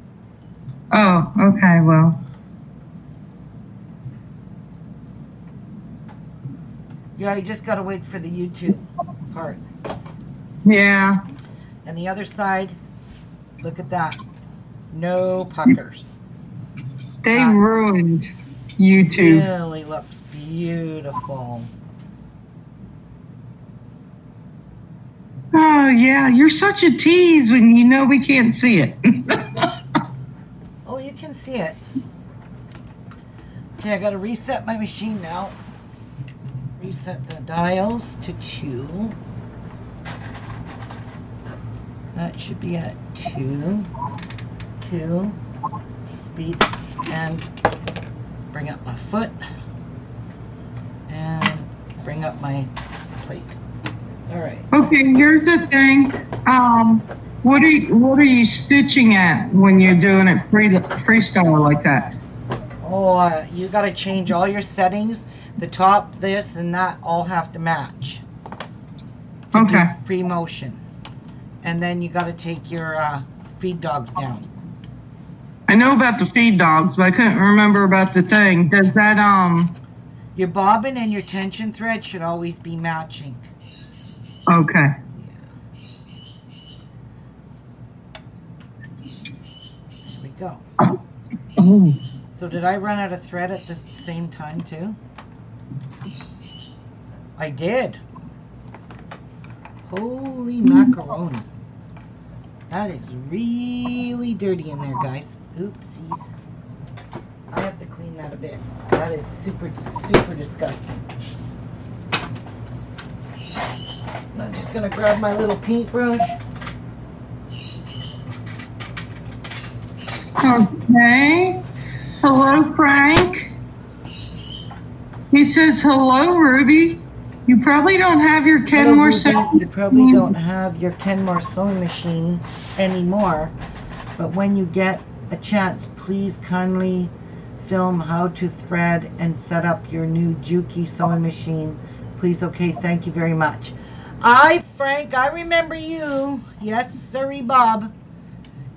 Speaker 4: Oh, okay, well.
Speaker 1: Yeah, you just got to wait for the YouTube part.
Speaker 4: Yeah.
Speaker 1: And the other side, look at that. No puckers.
Speaker 4: They
Speaker 1: That
Speaker 4: ruined YouTube.
Speaker 1: really looks beautiful.
Speaker 4: Oh, yeah. You're such a tease when you know we can't see it.
Speaker 1: Oh, you can see it. Okay, I got to reset my machine now. Reset the dials to 2. That should be at 2. 2. Speed. And bring up my foot. And bring up my plate. All right.
Speaker 4: Okay, here's the thing. What are you stitching at when you're doing it freestyle like that?
Speaker 1: Oh, you got to change all your settings. The top, this, and that all have to match. To do free motion. And then you got to take your feed dogs down.
Speaker 4: I know about the feed dogs, but I couldn't remember about the thing. Does that
Speaker 1: Your bobbin and your tension thread should always be matching.
Speaker 4: Okay.
Speaker 1: There we go.
Speaker 4: Oh.
Speaker 1: So did I run out of thread at the same time too? I did. Holy macaroni. That is really dirty in there, guys. Oopsies. I have to clean that a bit. That is super, super disgusting. I'm just going to grab my little paintbrush.
Speaker 4: Okay. Hello, Frank. He says, hello, Ruby. You probably don't have your Kenmore sewing.
Speaker 1: You probably don't have your Kenmore sewing machine anymore, but when you get a chance, please kindly film how to thread and set up your new Juki sewing machine. Please, okay, thank you very much. Frank, I remember you. Yes, sirree, Bob.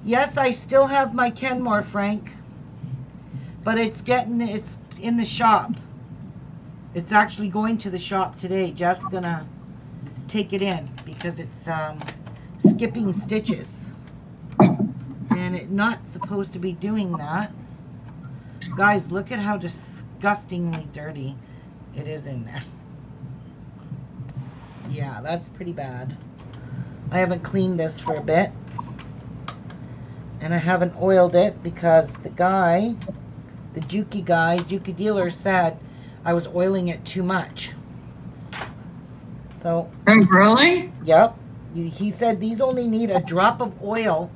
Speaker 1: Yes, I still have my Kenmore, Frank, but it's in the shop. It's actually going to the shop today. Jeff's gonna take it in because it's skipping stitches. And it's not supposed to be doing that. Guys, look at how disgustingly dirty it is in there. Yeah, that's pretty bad. I haven't cleaned this for a bit. And I haven't oiled it because the guy, the Juki dealer said I was oiling it too much. So.
Speaker 4: Oh, really?
Speaker 1: Yep. He said these only need a drop of oil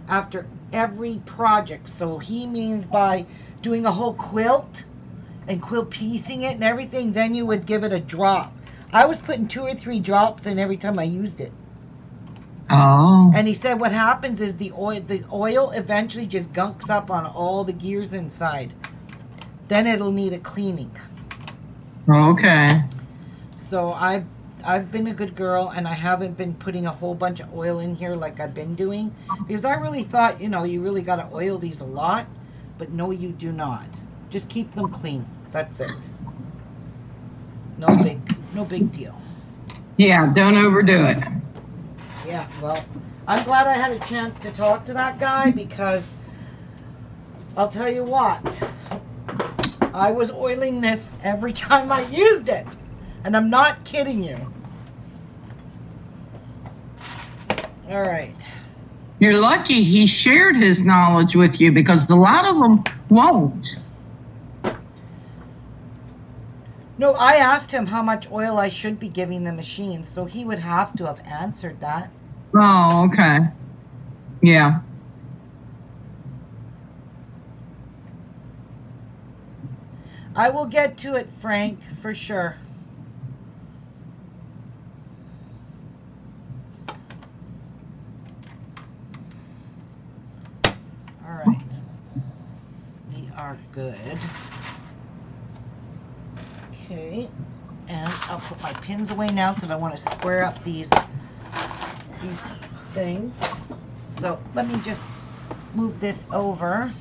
Speaker 1: after every project. So he means by doing a whole quilt and quilt piecing it and everything, then you would give it a drop. I was putting 2 or 3 drops in every time I used it.
Speaker 4: Oh.
Speaker 1: And he said what happens is the oil eventually just gunks up on all the gears inside. Then it'll need a cleaning.
Speaker 4: Okay.
Speaker 1: So I've been a good girl and I haven't been putting a whole bunch of oil in here like I've been doing because I really thought, you really got to oil these a lot, but no, you do not. Just keep them clean. That's it. No big deal.
Speaker 4: Yeah, don't overdo it.
Speaker 1: Yeah, well, I'm glad I had a chance to talk to that guy because I'll tell you what, I was oiling this every time I used it. And I'm not kidding you. All right.
Speaker 4: You're lucky he shared his knowledge with you because a lot of them won't.
Speaker 1: No, I asked him how much oil I should be giving the machine, so he would have to have answered that.
Speaker 4: Oh, okay. Yeah.
Speaker 1: I will get to it, Frank, for sure. All right. We are good. Okay. And I'll put my pins away now because I want to square up these things. So let me just move this over.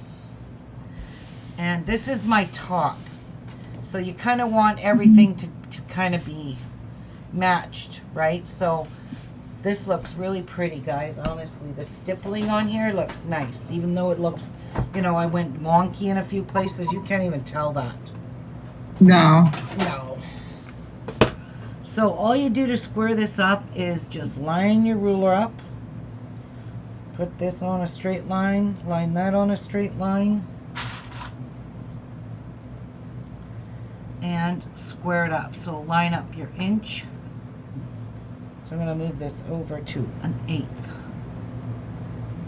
Speaker 1: And this is my top. So you kind of want everything to kind of be matched, right? So this looks really pretty, guys. Honestly, the stippling on here looks nice. Even though it looks, you know, I went wonky in a few places. You can't even tell that.
Speaker 4: No.
Speaker 1: No. So all you do to square this up is just line your ruler up. Put this on a straight line. Line that on a straight line. And square it up. So line up your inch. So I'm going to move this over to 1/8.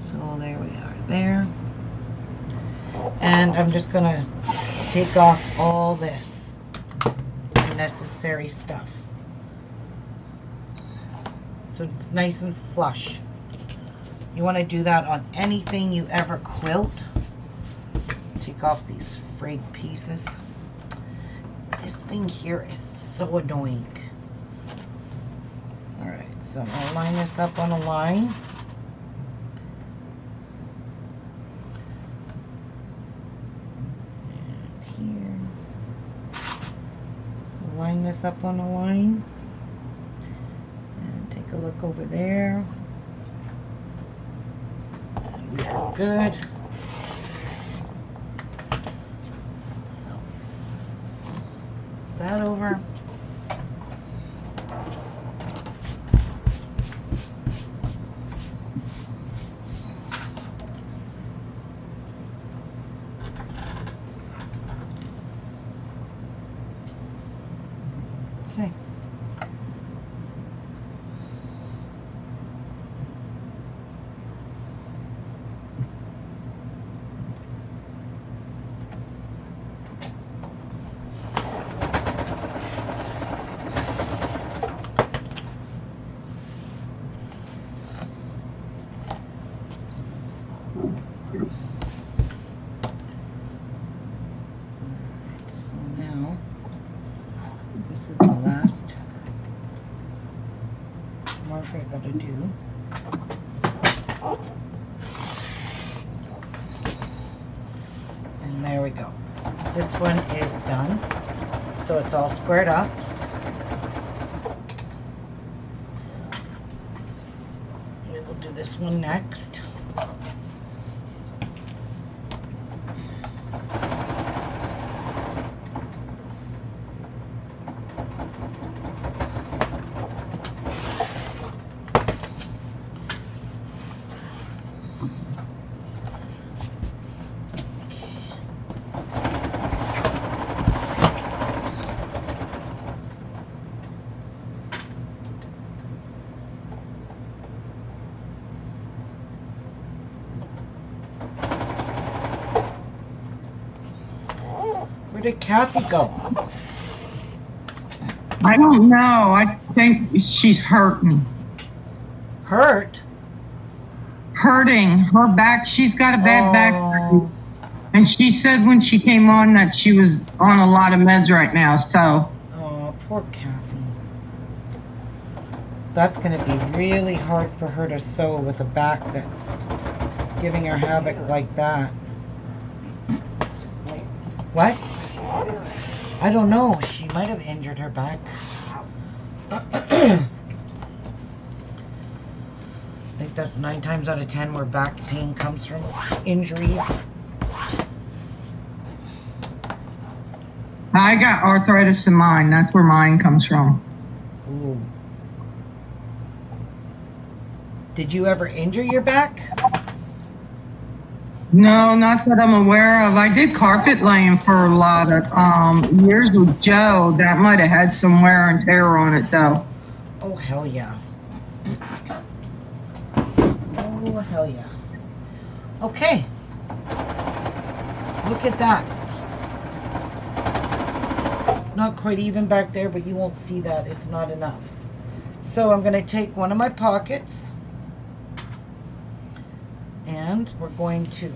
Speaker 1: So there we are there. And I'm just going to take off all this unnecessary stuff. So it's nice and flush. You want to do that on anything you ever quilt. Take off these frayed pieces. This thing here is so annoying. Alright, so I'll line this up on a line. And here. So line this up on a line. And take a look over there. And we are good. That over. Okay. This is the last mark I gotta do. And there we go. This one is done. So it's all squared up. We will do this one next. Where did Kathy go?
Speaker 4: I don't know. I think she's hurting.
Speaker 1: Hurt?
Speaker 4: Hurting. Her back. She's got a bad back.
Speaker 1: Oh.
Speaker 4: And she said when she came on that she was on a lot of meds right now. So.
Speaker 1: Oh, poor Kathy. That's going to be really hard for her to sew with a back that's giving her havoc like that. What? I don't know. She might have injured her back. I think that's 9 times out of 10 where back pain comes from injuries.
Speaker 4: I got arthritis in mine. That's where mine comes from.
Speaker 1: Ooh. Did you ever injure your back?
Speaker 4: No, not that I'm aware of. I did carpet laying for a lot of years with Joe. That might have had some wear and tear on it, though.
Speaker 1: Oh, hell yeah. Oh, hell yeah. Okay. Look at that. It's not quite even back there, but you won't see that. It's not enough. So I'm going to take one of my pockets. And we're going to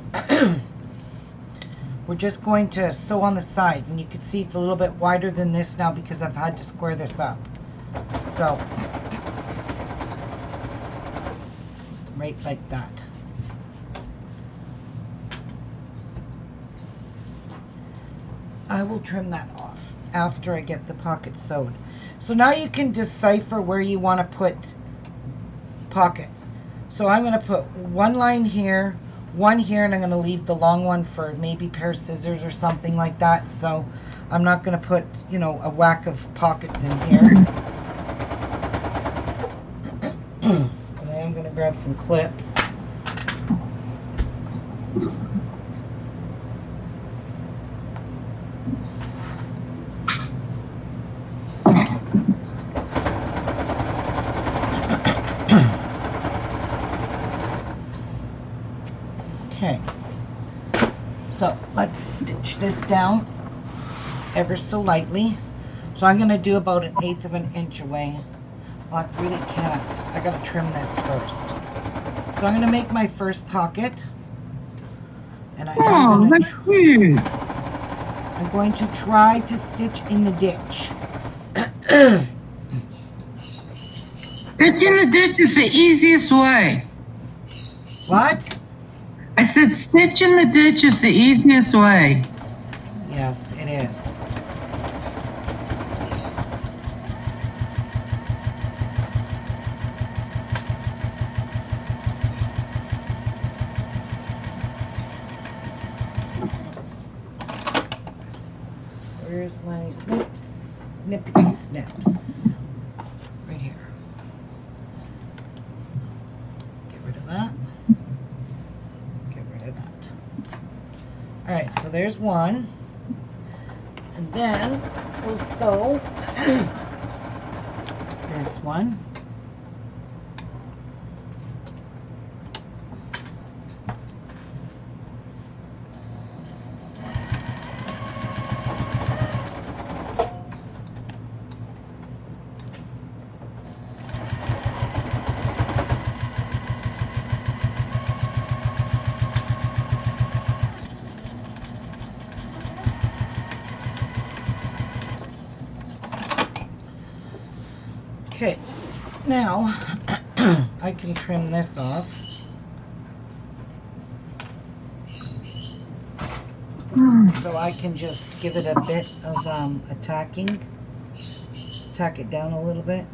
Speaker 1: we're just going to sew on the sides, and you can see it's a little bit wider than this now because I've had to square this up. So, right like that. I will trim that off after I get the pocket sewed. So now you can decipher where you want to put pockets. So I'm going to put one line here, one here, and I'm going to leave the long one for maybe a pair of scissors or something like that. So I'm not going to put, you know, a whack of pockets in here. So then I'm going to grab some clips. Okay, so let's stitch this down ever so lightly. So I'm going to do about 1/8 of an inch away. Well, I really can't. I got to trim this first. So I'm going to make my first pocket. And I'm going to try to stitch in the ditch.
Speaker 4: Stitch in the ditch is the easiest way.
Speaker 1: What?
Speaker 4: I said stitch in the ditch is the easiest way.
Speaker 1: Yes, it is. Where's my snips? Nippity snips. Right here. Get rid of that. Get rid of that. Alright, so there's one. And then we'll sew this one. Okay, now I can trim this off. So I can just give it a bit of attacking. Tack it down a little bit.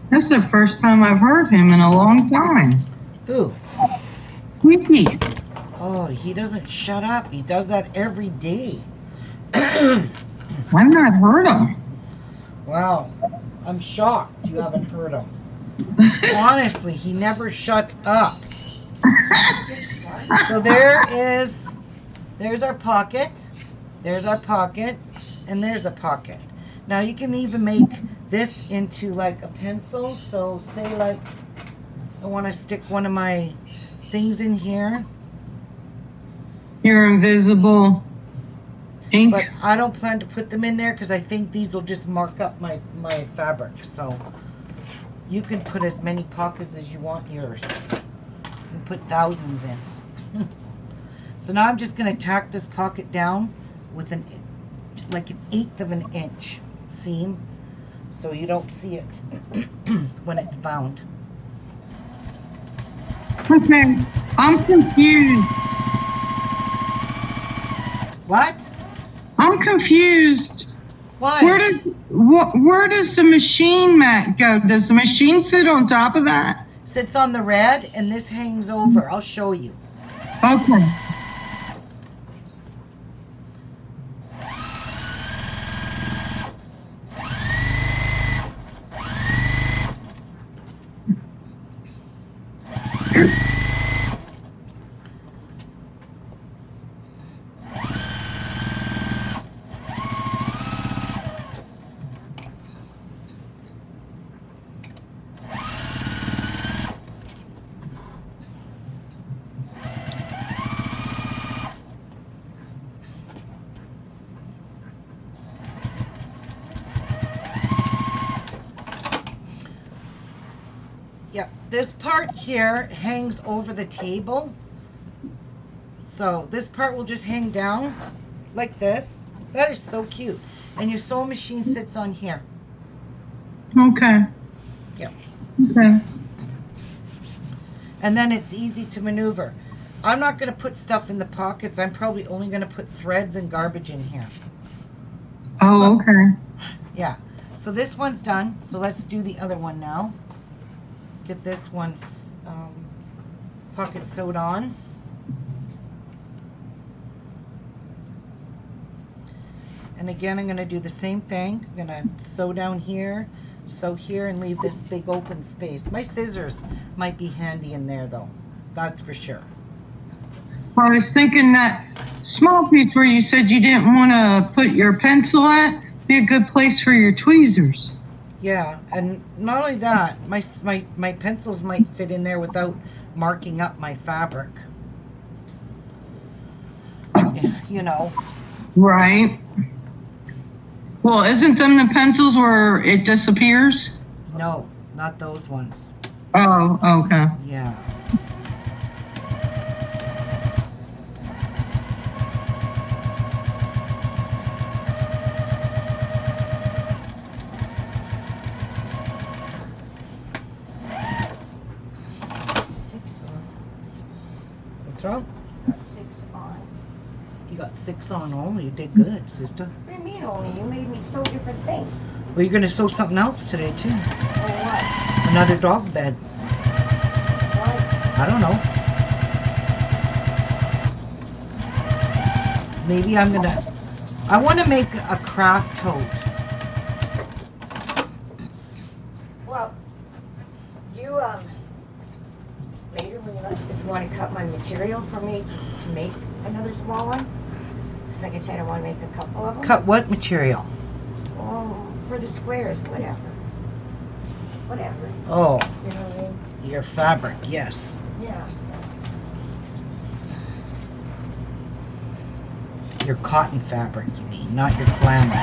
Speaker 4: This is the first time I've heard him in a long time.
Speaker 1: Who?
Speaker 4: Mickey.
Speaker 1: Oh, he doesn't shut up. He does that every day.
Speaker 4: I've not heard him.
Speaker 1: Wow. I'm shocked you haven't heard him. Honestly, he never shuts up. So there's our pocket. There's our pocket. And there's a pocket. Now you can even make this into like a pencil. So say like I want to stick one of my things in here.
Speaker 4: Your invisible ink.
Speaker 1: But I don't plan to put them in there because I think these will just mark up my fabric. So you can put as many pockets as you want yours. You can put thousands in. So now I'm just going to tack this pocket down with like an 1/8 of an inch seam so you don't see it when it's bound.
Speaker 4: Okay, I'm confused.
Speaker 1: What?
Speaker 4: I'm confused.
Speaker 1: Why?
Speaker 4: Where does the machine mat go? Does the machine sit on top of that?
Speaker 1: Sits on the red and this hangs over. I'll show you.
Speaker 4: Okay.
Speaker 1: This part here hangs over the table. So this part will just hang down like this. That is so cute. And your sewing machine sits on here.
Speaker 4: Okay.
Speaker 1: Yep.
Speaker 4: Okay.
Speaker 1: And then it's easy to maneuver. I'm not going to put stuff in the pockets. I'm probably only going to put threads and garbage in here.
Speaker 4: Oh, okay.
Speaker 1: Yeah. So this one's done. So let's do the other one now. Get this one's pocket sewed on. And again, I'm going to do the same thing. I'm going to sew down here, sew here, and leave this big open space. My scissors might be handy in there, though. That's for sure.
Speaker 4: I was thinking that small piece where you said you didn't want to put your pencil at be a good place for your tweezers.
Speaker 1: Yeah, and not only that, my pencils might fit in there without marking up my fabric. You know.
Speaker 4: Right. Well, isn't them the pencils where it disappears?
Speaker 1: No, not those ones.
Speaker 4: Oh, okay.
Speaker 1: Yeah. What's wrong?
Speaker 2: 6 on.
Speaker 1: You got 6 on. Oh, you did good, sister.
Speaker 2: What do you mean only? You made me sew different things.
Speaker 1: Well, you're going to sew something else today, too.
Speaker 2: Or what?
Speaker 1: Another dog bed.
Speaker 2: What?
Speaker 1: I don't know. Maybe I'm going to... I want to make a craft tote.
Speaker 2: Well, you, later when you want to cut my material for me to make another small one? 'Cause like I said, I want to make a couple of them.
Speaker 1: Cut what material?
Speaker 2: Oh, for the squares, whatever. Whatever.
Speaker 1: Oh,
Speaker 2: You know what I mean?
Speaker 1: your fabric, yes.
Speaker 2: Yeah.
Speaker 1: Your cotton fabric, you mean, not your flannel.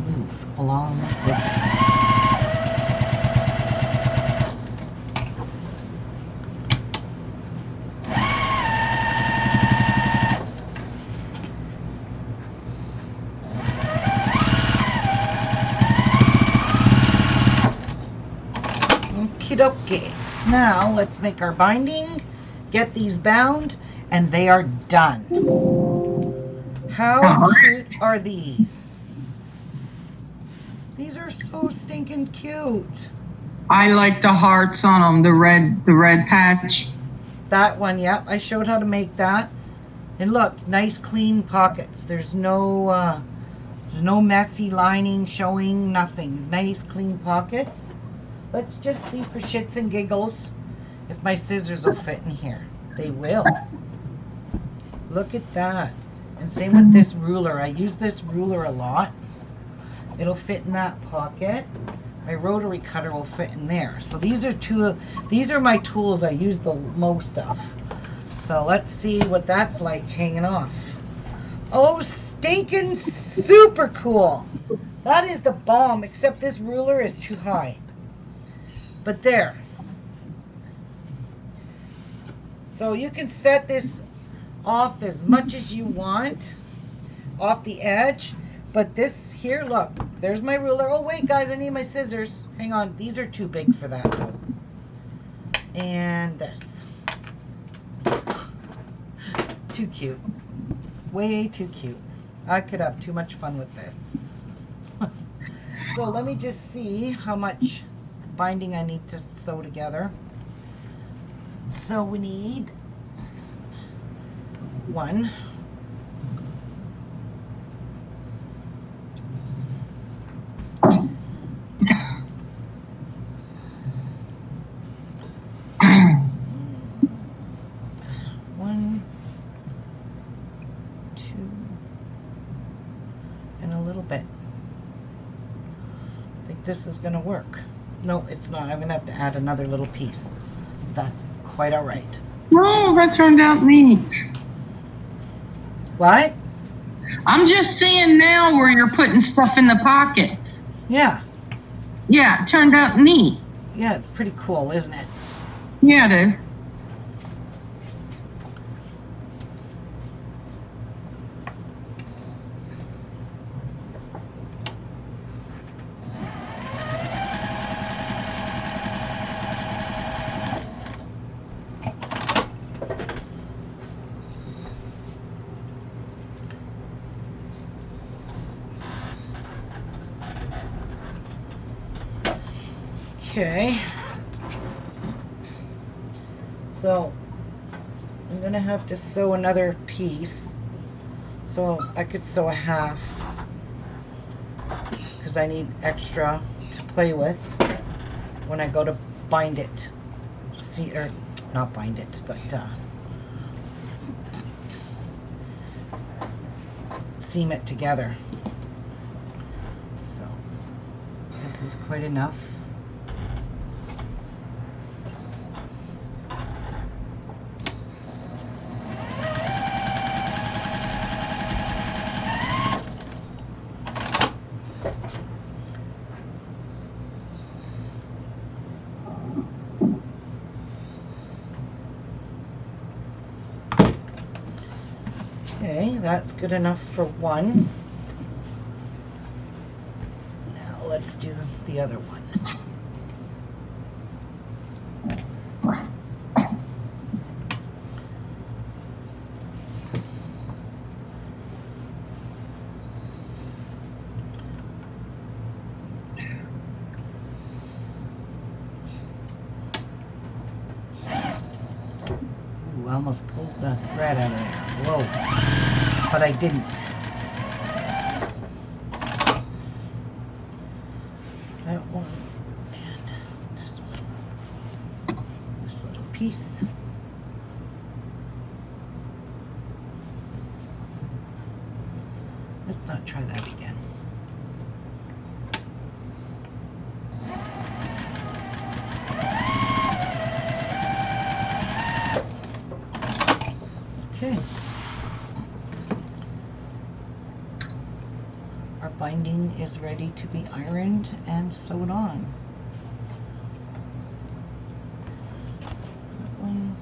Speaker 1: Move along with it. Okie dokie. Now let's make our binding, get these bound, and they are done. How cute are these? These are so stinking cute.
Speaker 4: I like the hearts on them, the red patch.
Speaker 1: That one, yep. I showed how to make that. And look, nice clean pockets. There's no messy lining showing, nothing. Nice clean pockets. Let's just see for shits and giggles if my scissors will fit in here. They will. Look at that. And same with this ruler. I use this ruler a lot. It'll fit in that pocket. My rotary cutter will fit in there. So these are my tools I use the most of. So let's see what that's like hanging off. Oh, stinking super cool. That is the bomb, except this ruler is too high. But there. So you can set this off as much as you want off the edge. But this here, look, there's my ruler. Oh, wait, guys, I need my scissors. Hang on. These are too big for that, though. And this. Too cute. Way too cute. I could have too much fun with this. So let me just see how much binding I need to sew together. So we need 1. this is gonna work. No, it's not. I'm gonna have to add another little piece. That's quite all right.
Speaker 4: Oh, that turned out neat.
Speaker 1: What?
Speaker 4: I'm just seeing now where you're putting stuff in the pockets.
Speaker 1: Yeah.
Speaker 4: Yeah, it turned out neat.
Speaker 1: Yeah, it's pretty cool, isn't it?
Speaker 4: Yeah, it is.
Speaker 1: Okay. So I'm gonna have to sew another piece. So I could sew a half because I need extra to play with when I go to bind it. See, or not bind it, but seam it together. So this is quite enough. Okay, that's good enough for one. Now let's do the other one. Ooh, I almost pulled the thread out of there. Whoa. But I didn't. That one and this one. This little piece. Let's not try that again. Okay. Our binding is ready to be ironed and sewed on. That one.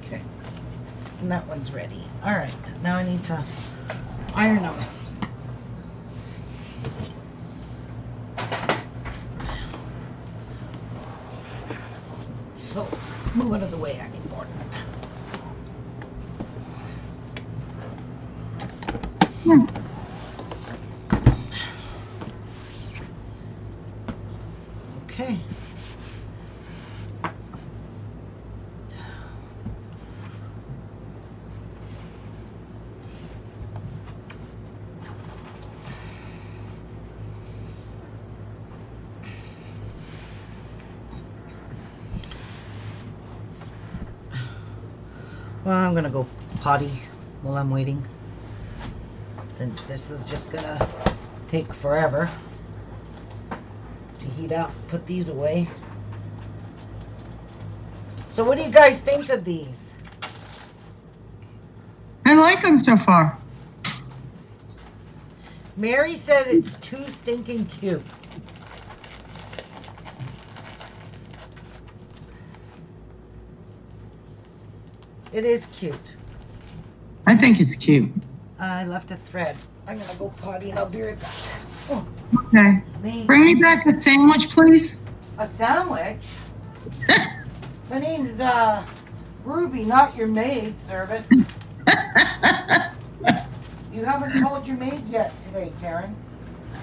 Speaker 1: Okay. And that one's ready. All right, now I need to iron them. So, move out of the way, I need more. Okay. Well, I'm gonna go potty while I'm waiting, since this is just gonna take forever to heat up. Put these away. So what do you guys think of these?
Speaker 4: I like them so far.
Speaker 1: Mary said it's too stinking cute. It is cute.
Speaker 4: I think it's cute.
Speaker 1: I left a thread. I'm gonna go potty and I'll be right back. Oh,
Speaker 4: Okay.
Speaker 1: me.
Speaker 4: Bring me back a sandwich, please.
Speaker 1: A sandwich? My name's Ruby, not your maid service. You haven't called your maid yet today, Karen.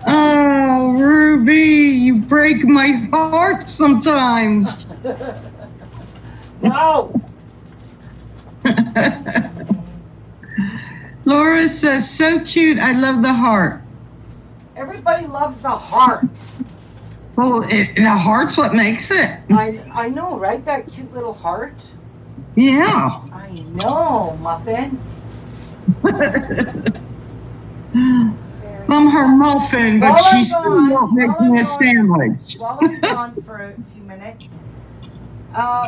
Speaker 4: Oh, Ruby, you break my heart sometimes.
Speaker 1: Wow.
Speaker 4: Laura says, so cute. I love the heart.
Speaker 1: Everybody loves the heart.
Speaker 4: Well, the heart's what makes it.
Speaker 1: I know, right? That cute little heart.
Speaker 4: Yeah.
Speaker 1: I know, Muffin.
Speaker 4: I'm her muffin, but
Speaker 1: While I'm
Speaker 4: she's still not making a sandwich.
Speaker 1: While I'm gone for a few minutes,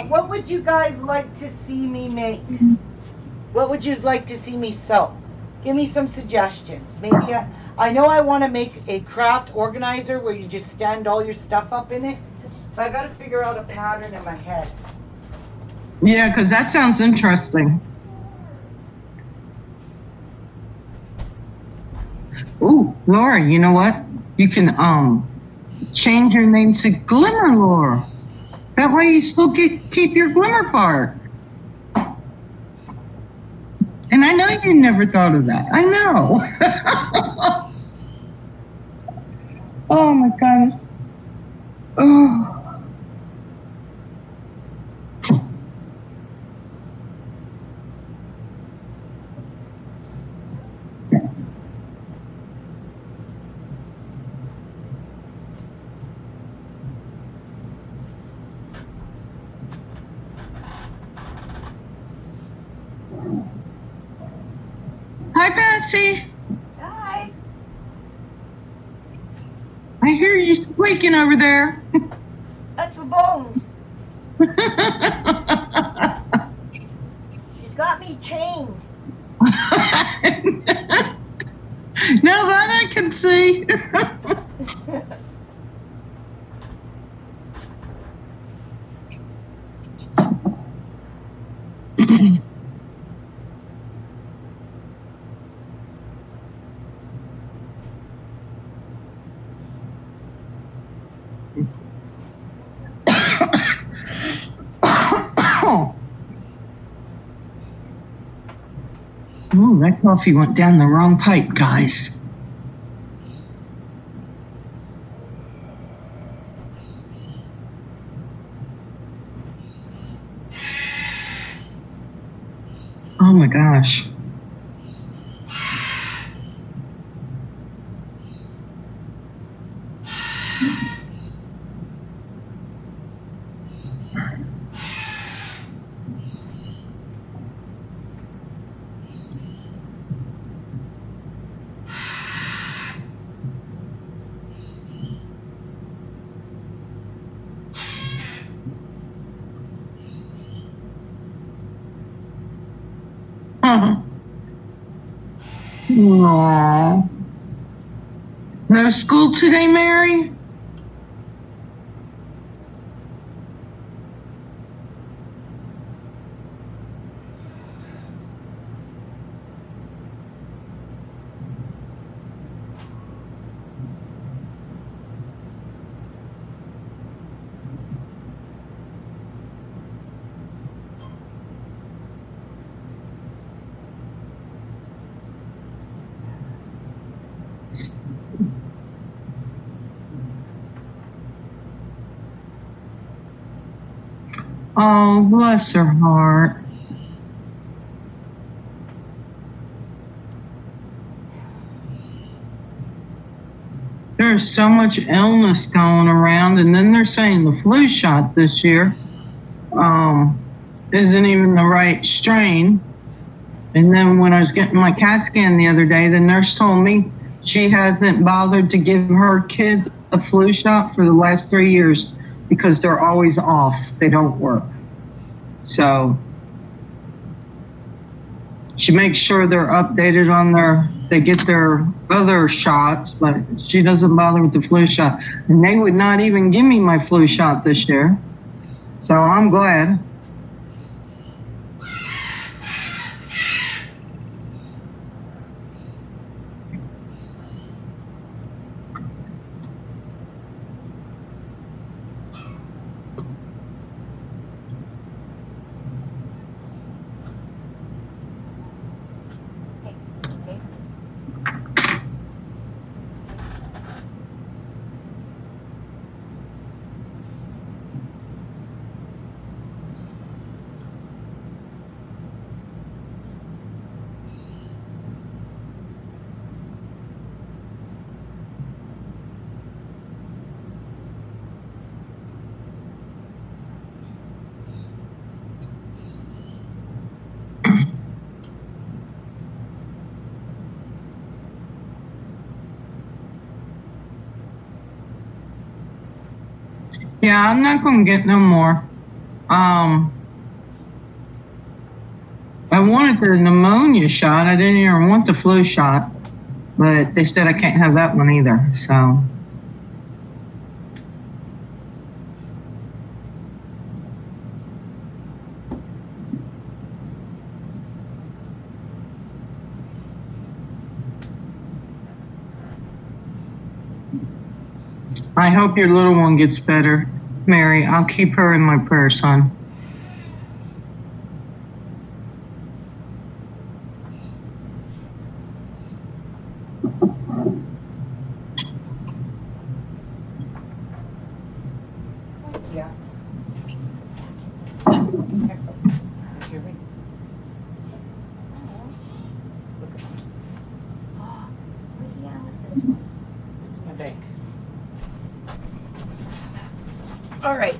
Speaker 1: what would you guys like to see me make? What would you like to see me sew? Give me some suggestions. Maybe I know I want to make a craft organizer where you just stand all your stuff up in it, but I got to figure out a pattern in my head.
Speaker 4: Yeah, because that sounds interesting. Ooh, Laura, you know what? You can change your name to Glimmer Laura. That way you still keep your glimmer part. And I know you never thought of that. I know. Oh my goodness. Oh. Hi, Patsy.
Speaker 2: Hi.
Speaker 4: I hear you squeaking over there.
Speaker 2: That's for Bones. She's got me chained.
Speaker 4: Now that I can see. Ooh, that coffee went down the wrong pipe, guys. Oh my gosh. Aww. No school today, Mary? Oh, bless her heart. There's so much illness going around, and then they're saying the flu shot this year isn't even the right strain. And then when I was getting my CAT scan the other day, the nurse told me she hasn't bothered to give her kids a flu shot for the last 3 years because they're always off. They don't work. So she makes sure they're updated on they get their other shots, but she doesn't bother with the flu shot. And they would not even give me my flu shot this year. So I'm glad. Yeah, I'm not going to get no more. I wanted the pneumonia shot. I didn't even want the flu shot, but they said I can't have that one either. So, I hope your little one gets better, Mary. I'll keep her in my prayers, son.
Speaker 1: Yeah. Hear me? Look at this.
Speaker 2: Oh, where's the amethyst one?
Speaker 1: It's in my bag. All right.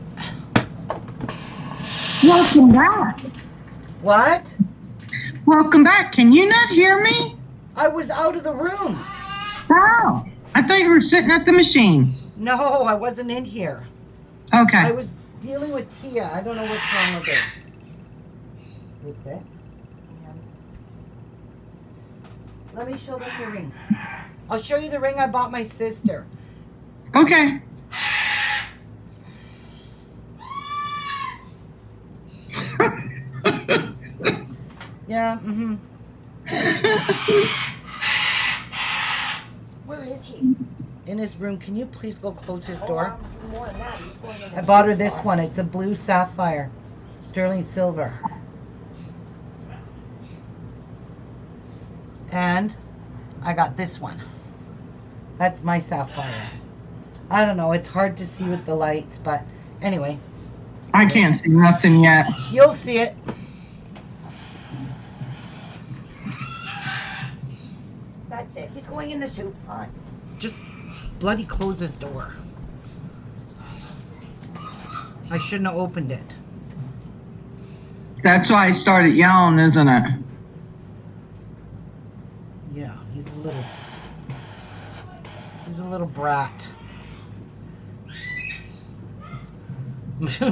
Speaker 4: Welcome back.
Speaker 1: What?
Speaker 4: Welcome back. Can you not hear me?
Speaker 1: I was out of the room.
Speaker 4: Wow. I thought you were sitting at the machine.
Speaker 1: No, I wasn't in here. I
Speaker 4: Okay.
Speaker 1: was dealing with Tia. I don't know what's wrong with her. With that? Let me show them the ring. I'll show you the ring I bought my sister.
Speaker 4: Okay.
Speaker 1: Yeah,
Speaker 2: Where is he?
Speaker 1: in his room. Can you please go close his
Speaker 2: Oh,
Speaker 1: door?
Speaker 2: more than that. He's going in the
Speaker 1: I bought her
Speaker 2: soup
Speaker 1: this
Speaker 2: pot.
Speaker 1: one. It's a blue sapphire, sterling silver. And I got this one. That's my sapphire. I don't know. It's hard to see with the lights, but anyway,
Speaker 4: I can't see nothing yet.
Speaker 1: you'll see it.
Speaker 2: That's it. He's going in the soup pot.
Speaker 1: Just bloody close his door. I shouldn't have opened it.
Speaker 4: That's why I started yelling, isn't it?
Speaker 1: Yeah, he's a little brat.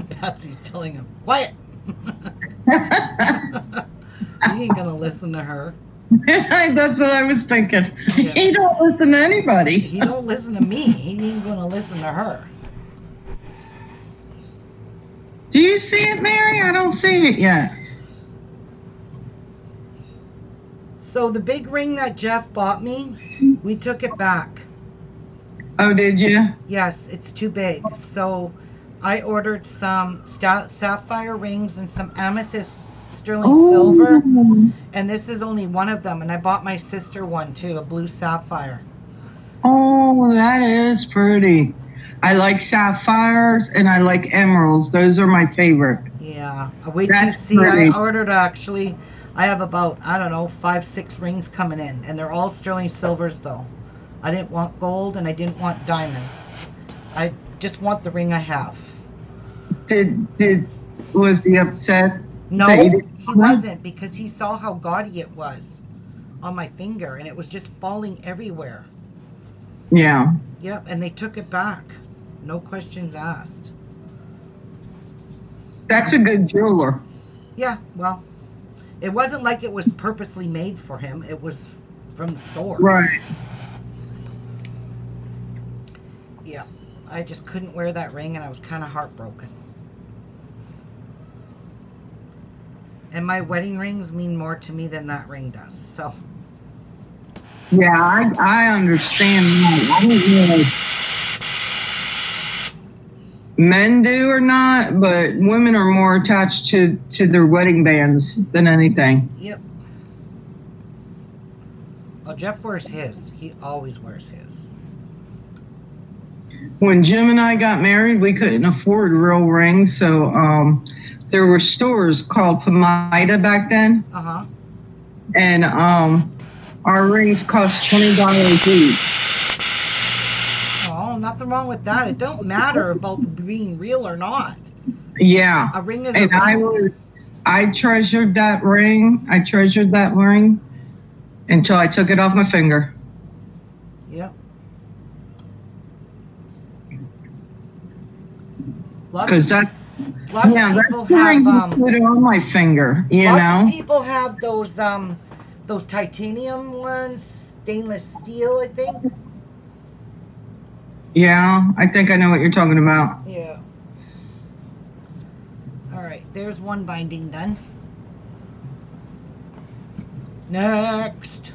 Speaker 1: Patsy's telling him, quiet. He ain't gonna listen to her.
Speaker 4: That's what I was thinking.
Speaker 1: Yeah.
Speaker 4: He don't listen to anybody.
Speaker 1: He don't listen to me. He ain't gonna listen to her.
Speaker 4: Do you see it, Mary? I don't see it yet.
Speaker 1: So the big ring that Jeff bought me, we took it back.
Speaker 4: Oh, did you?
Speaker 1: Yes, it's too big. So I ordered some sapphire rings and some amethyst sterling silver. And this is only one of them. And I bought my sister one too, a blue sapphire.
Speaker 4: Oh, that is pretty. I like sapphires and I like emeralds. Those are my favorite.
Speaker 1: Yeah. Wait till you
Speaker 4: That's
Speaker 1: see.
Speaker 4: pretty.
Speaker 1: I ordered actually, I have about, I don't know, 5-6 rings coming in. And they're all sterling silvers though. I didn't want gold and I didn't want diamonds. I just want the ring I have.
Speaker 4: Was he upset?
Speaker 1: No,
Speaker 4: that you
Speaker 1: he
Speaker 4: didn't want
Speaker 1: wasn't, because he saw how gaudy it was on my finger and it was just falling everywhere.
Speaker 4: Yeah.
Speaker 1: Yep, and they took it back. No questions asked.
Speaker 4: That's a good jeweler.
Speaker 1: Yeah, well, it wasn't like it was purposely made for him. It was from the store.
Speaker 4: Right.
Speaker 1: Yeah, I just couldn't wear that ring and I was kind of heartbroken. And my wedding rings mean more to me than that ring does. So,
Speaker 4: Yeah, I understand that. I don't know if men do or not, but women are more attached to their wedding bands than anything.
Speaker 1: yep. Oh, Jeff wears his. He always wears his.
Speaker 4: When Jim and I got married, we couldn't afford real rings, so there were stores called Pomida back then,
Speaker 1: Uh-huh.
Speaker 4: and our rings cost $20 each.
Speaker 1: Oh, nothing wrong with that. It don't matter about being real or not.
Speaker 4: Yeah,
Speaker 1: A ring is
Speaker 4: and
Speaker 1: a ring.
Speaker 4: I treasured that ring. I treasured that ring until I took it off my finger.
Speaker 1: Yep. Lots
Speaker 4: Because
Speaker 1: of,
Speaker 4: that,
Speaker 1: lots of
Speaker 4: yeah, that's
Speaker 1: people
Speaker 4: the ring
Speaker 1: have
Speaker 4: I put on my finger, you
Speaker 1: lots
Speaker 4: know?
Speaker 1: of people have those titanium ones, stainless steel, I think.
Speaker 4: Yeah, I think I know what you're talking about.
Speaker 1: Yeah. All right, there's one binding done. Next.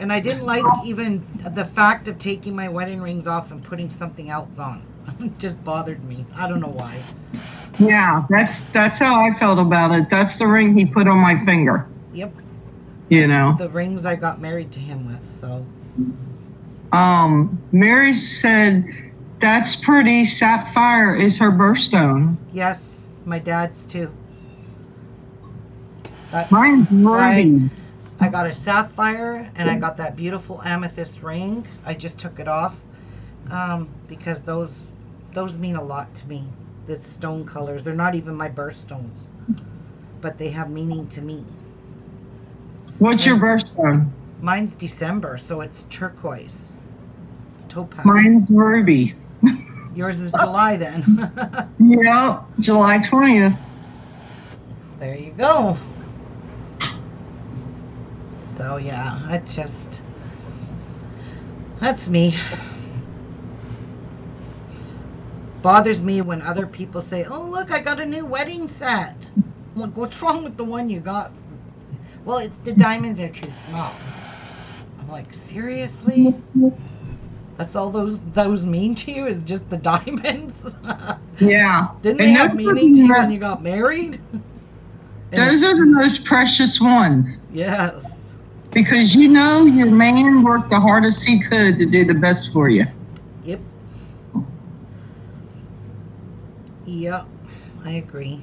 Speaker 1: And I didn't like even the fact of taking my wedding rings off and putting something else on. It just bothered me. I don't know why.
Speaker 4: Yeah, that's how I felt about it. That's the ring he put on my finger,
Speaker 1: Yep.
Speaker 4: you know?
Speaker 1: The rings I got married to him with, so.
Speaker 4: Mary said that's pretty. Sapphire is her birthstone.
Speaker 1: Yes, my dad's too. That's
Speaker 4: Mine's
Speaker 1: why
Speaker 4: ruby.
Speaker 1: I got a sapphire and I got that beautiful amethyst ring. I just took it off because those mean a lot to me. The stone colors, they're not even my birthstones, but they have meaning to me.
Speaker 4: What's your birthstone?
Speaker 1: Mine's December, so it's turquoise. Topaz.
Speaker 4: Mine's ruby.
Speaker 1: Yours is July then.
Speaker 4: Yep, July 20th.
Speaker 1: There you go. So yeah, that's me. Bothers me when other people say, "Oh look, I got a new wedding set." I'm like, what's wrong with the one you got? Well, the diamonds are too small. I'm like, seriously? That's all those mean to you is just the diamonds?
Speaker 4: Yeah.
Speaker 1: Didn't they have meaning to you when you got married?
Speaker 4: Those are the most precious ones.
Speaker 1: Yes.
Speaker 4: Because you know your man worked the hardest he could to do the best for you.
Speaker 1: Yep. Yep. I agree.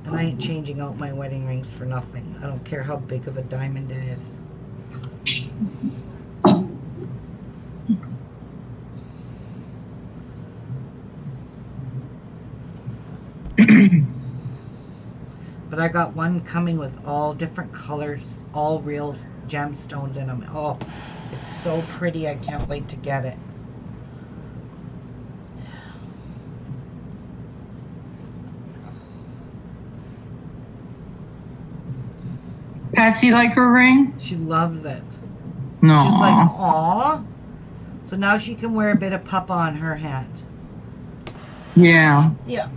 Speaker 1: And I ain't changing out my wedding rings for nothing. I don't care how big of a diamond it is. But I got one coming with all different colors, all real gemstones in them. Oh, it's so pretty. I can't wait to get it.
Speaker 4: Patsy like her ring?
Speaker 1: She loves it.
Speaker 4: No.
Speaker 1: She's like, aw. So now she can wear a bit of papa on her hand.
Speaker 4: Yeah.
Speaker 1: Yeah.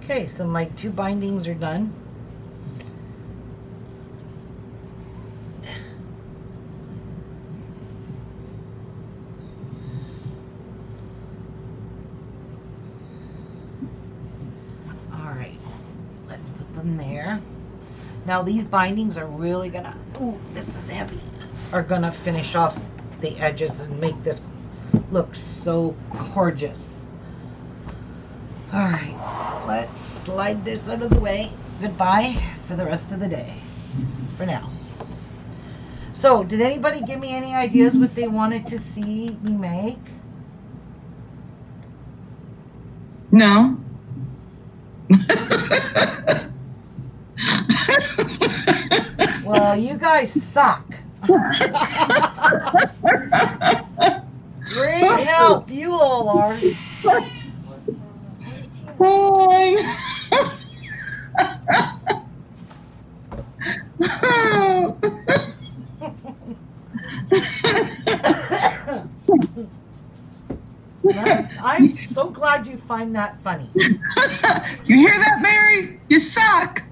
Speaker 1: Okay, so my 2 bindings are done. All right, let's put them there. Now these bindings are really gonna, ooh, this is heavy, are gonna finish off the edges and make this look so gorgeous. All right, let's slide this out of the way. Goodbye for the rest of the day, for now. So, did anybody give me any ideas what they wanted to see me make?
Speaker 4: No.
Speaker 1: Well, you guys suck. Great help, you all are. I'm so glad you find that funny.
Speaker 4: You hear that, Mary? You suck.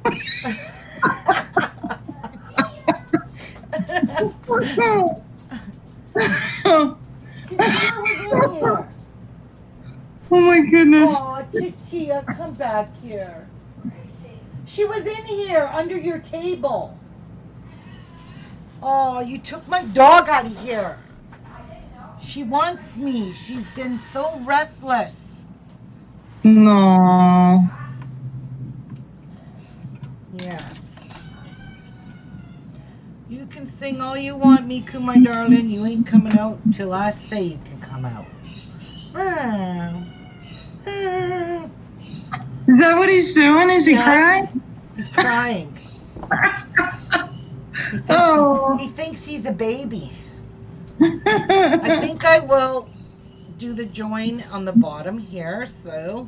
Speaker 1: Tatia was in here.
Speaker 4: Oh my goodness.
Speaker 1: Oh, Tatia, come back here. She was in here under your table. Oh, you took my dog out of here. She wants me. She's been so restless.
Speaker 4: No.
Speaker 1: Yes. You can sing all you want, Miku, my darling. You ain't coming out till I say you can come out.
Speaker 4: Is that what he's doing? Is he
Speaker 1: Yes.
Speaker 4: crying?
Speaker 1: He's crying.
Speaker 4: Oh.
Speaker 1: He thinks he's a baby. I think I will do the join on the bottom here. So,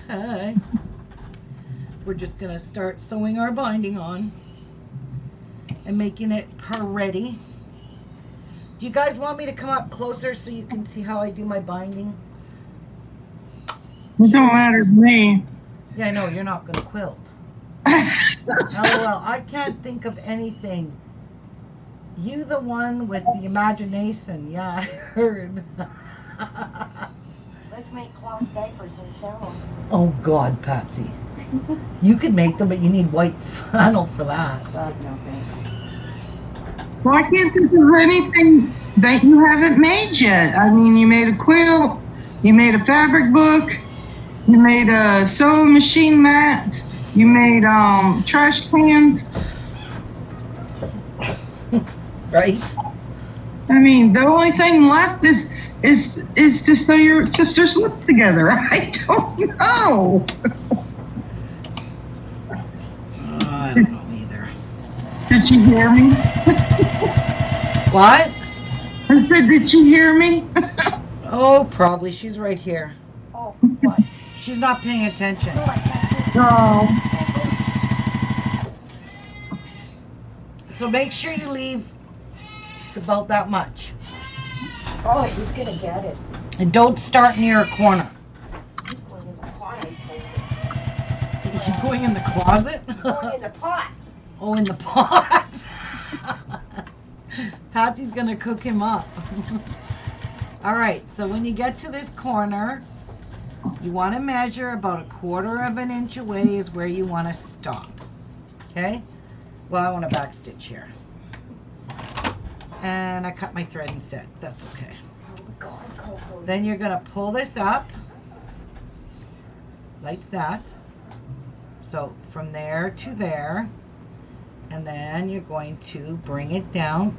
Speaker 1: hi. We're just gonna start sewing our binding on and making it ready. Do you guys want me to come up closer so you can see how I do my binding?
Speaker 4: It don't matter to me.
Speaker 1: Yeah, I know you're not gonna quilt. LOL, I can't think of anything. You the one with the imagination. Yeah, I heard.
Speaker 2: Let's make cloth diapers and sell them.
Speaker 1: Oh God, Patsy. You could make them, but you need white flannel for that.
Speaker 2: God, no thanks.
Speaker 4: Well, I can't think of anything that you haven't made yet. I mean, you made a quilt, you made a fabric book, you made a sewing machine mats, you made trash cans.
Speaker 1: Right?
Speaker 4: I mean, the only thing left is to sew your sister's lips together. I don't know.
Speaker 1: I don't know either.
Speaker 4: Did she hear me?
Speaker 1: What?
Speaker 4: I said, did she hear me?
Speaker 1: Oh, probably. She's right here.
Speaker 2: Oh, what?
Speaker 1: She's not paying attention.
Speaker 2: No, I can't do
Speaker 4: No.
Speaker 1: So make sure you leave about that much.
Speaker 2: Oh, he's gonna get it.
Speaker 1: And don't start near a corner.
Speaker 2: He's going in the pot, I told him.
Speaker 1: He's going in the closet?
Speaker 2: Going in the pot.
Speaker 1: Oh, in the pot. Patsy's gonna cook him up. All right, so when you get to this corner, you want to measure about 1/4 of an inch away is where you want to stop. Okay? Well, I want to back stitch here. And I cut my thread instead. That's okay.
Speaker 2: Oh, God, Coco.
Speaker 1: Then you're gonna pull this up like that. So from there to there. And then you're going to bring it down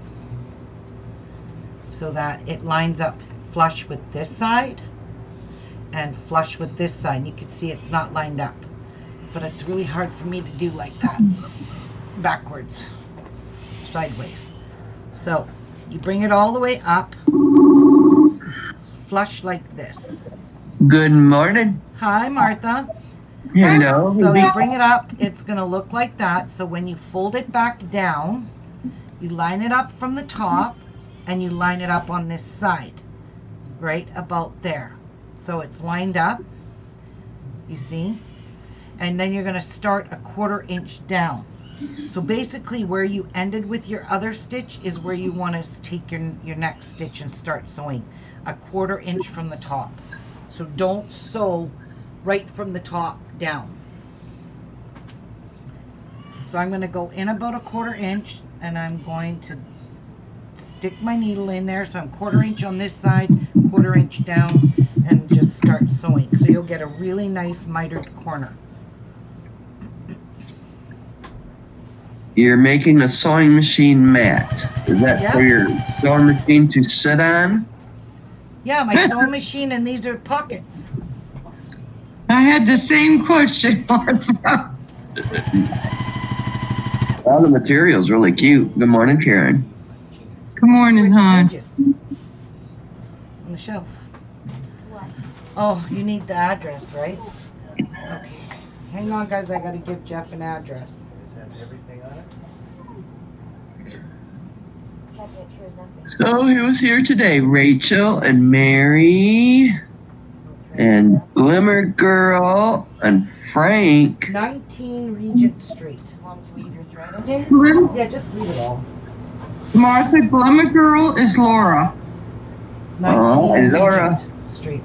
Speaker 1: so that it lines up flush with this side and flush with this side. And you can see it's not lined up, but it's really hard for me to do like that, backwards, sideways. So you bring it all the way up, flush like this.
Speaker 5: Good morning.
Speaker 1: Hi, Martha.
Speaker 5: Hello.
Speaker 1: So you bring it up, it's going to look like that. So when you fold it back down, you line it up from the top and you line it up on this side, right about there. So it's lined up, you see? And then you're going to start 1/4 inch down. So basically where you ended with your other stitch is where you want to take your next stitch and start sewing 1/4 inch from the top. So don't sew right from the top down. So I'm going to go in about 1/4 inch and I'm going to stick my needle in there. So I'm 1/4 inch on this side, 1/4 inch down, and just start sewing. So you'll get a really nice mitered corner.
Speaker 5: You're making a sewing machine mat. Is that
Speaker 1: Yeah.
Speaker 5: for your sewing machine to sit on?
Speaker 1: Yeah, my sewing machine, and these are pockets.
Speaker 4: I had the same question, Martha.
Speaker 5: All the material's really cute. Good morning, Karen.
Speaker 4: Good morning, hon.
Speaker 1: Where'd you? On the shelf.
Speaker 2: What?
Speaker 1: Oh, you need the address, right? Okay. Hang on, guys. I got to give Jeff an address.
Speaker 2: Can't get sure nothing.
Speaker 5: So who's here today? Rachel and Mary and Glimmer Girl and Frank.
Speaker 1: 19 Regent Street.
Speaker 2: Want to leave your thread in there?
Speaker 1: Yeah, just leave it all.
Speaker 4: Martha, Glimmer Girl is Laura.
Speaker 1: 19
Speaker 5: hi, Laura.
Speaker 1: Regent Street.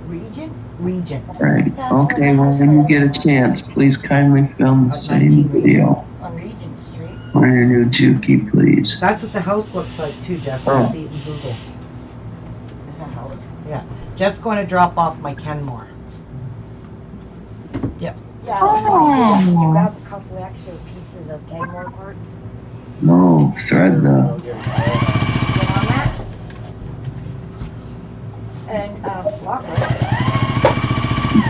Speaker 2: Regent?
Speaker 1: Regent.
Speaker 5: Right. Okay, well, when you get a chance, please kindly film the same video
Speaker 2: On Regent Street.
Speaker 5: on your new Juki, please.
Speaker 1: That's what the house looks like too, Jeff.
Speaker 5: Oh.
Speaker 1: You'll see it in Google.
Speaker 2: Is that how it's?
Speaker 1: Jeff's going to drop off my Kenmore.
Speaker 2: Yeah.
Speaker 4: Oh.
Speaker 2: You grab a couple extra pieces of Kenmore parts.
Speaker 5: No, thread the.
Speaker 2: Get on that. And, Walker,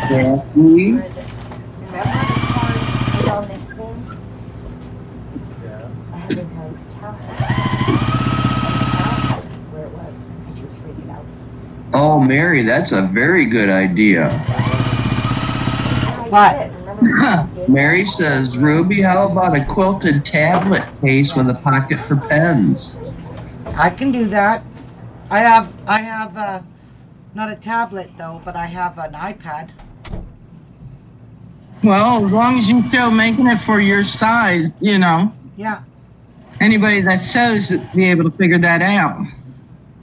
Speaker 5: Jackie.
Speaker 2: where is it? Remember the card put on this thing?
Speaker 3: Yeah.
Speaker 2: I have a
Speaker 5: Mary, that's a very good idea.
Speaker 1: What?
Speaker 5: Mary says, Ruby, how about a quilted tablet case with a pocket for pens?
Speaker 1: I can do that. I have not a tablet though, but I have an iPad.
Speaker 4: Well, as long as you still making it for your size, you know.
Speaker 1: Yeah.
Speaker 4: Anybody that sews would be able to figure that out.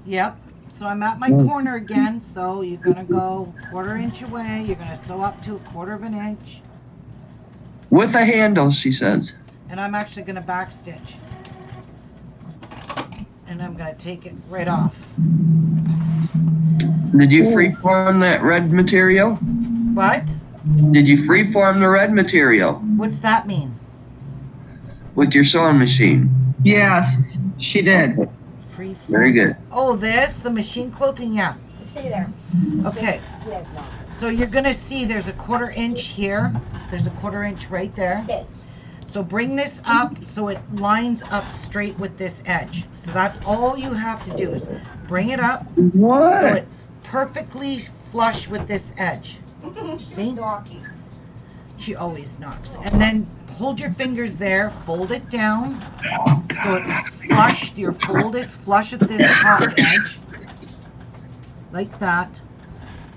Speaker 1: Yep. So I'm at my corner again. So you're gonna go 1/4 inch away. You're gonna sew up to 1/4 inch.
Speaker 5: With a handle, she says.
Speaker 1: And I'm actually gonna back stitch. And I'm gonna take it right off.
Speaker 5: Did you freeform that red material?
Speaker 1: What?
Speaker 5: Did you freeform the red material
Speaker 1: What's that mean?
Speaker 5: with your sewing machine?
Speaker 4: Yes, she did.
Speaker 1: Free.
Speaker 5: Very good.
Speaker 1: Oh, the machine quilting, yeah.
Speaker 2: Stay there.
Speaker 1: Okay.
Speaker 2: Yes, Mom.
Speaker 1: So you're gonna see there's a 1/4 inch here. There's a 1/4 inch right there.
Speaker 2: Yes.
Speaker 1: So bring this up so it lines up straight with this edge. So that's all you have to do is bring it up so
Speaker 5: What?
Speaker 1: it's perfectly flush with this edge. See?
Speaker 2: Donkey.
Speaker 1: She always knocks. And then hold your fingers there, fold it down so it's flush. Your fold is flush at this top edge. Like that.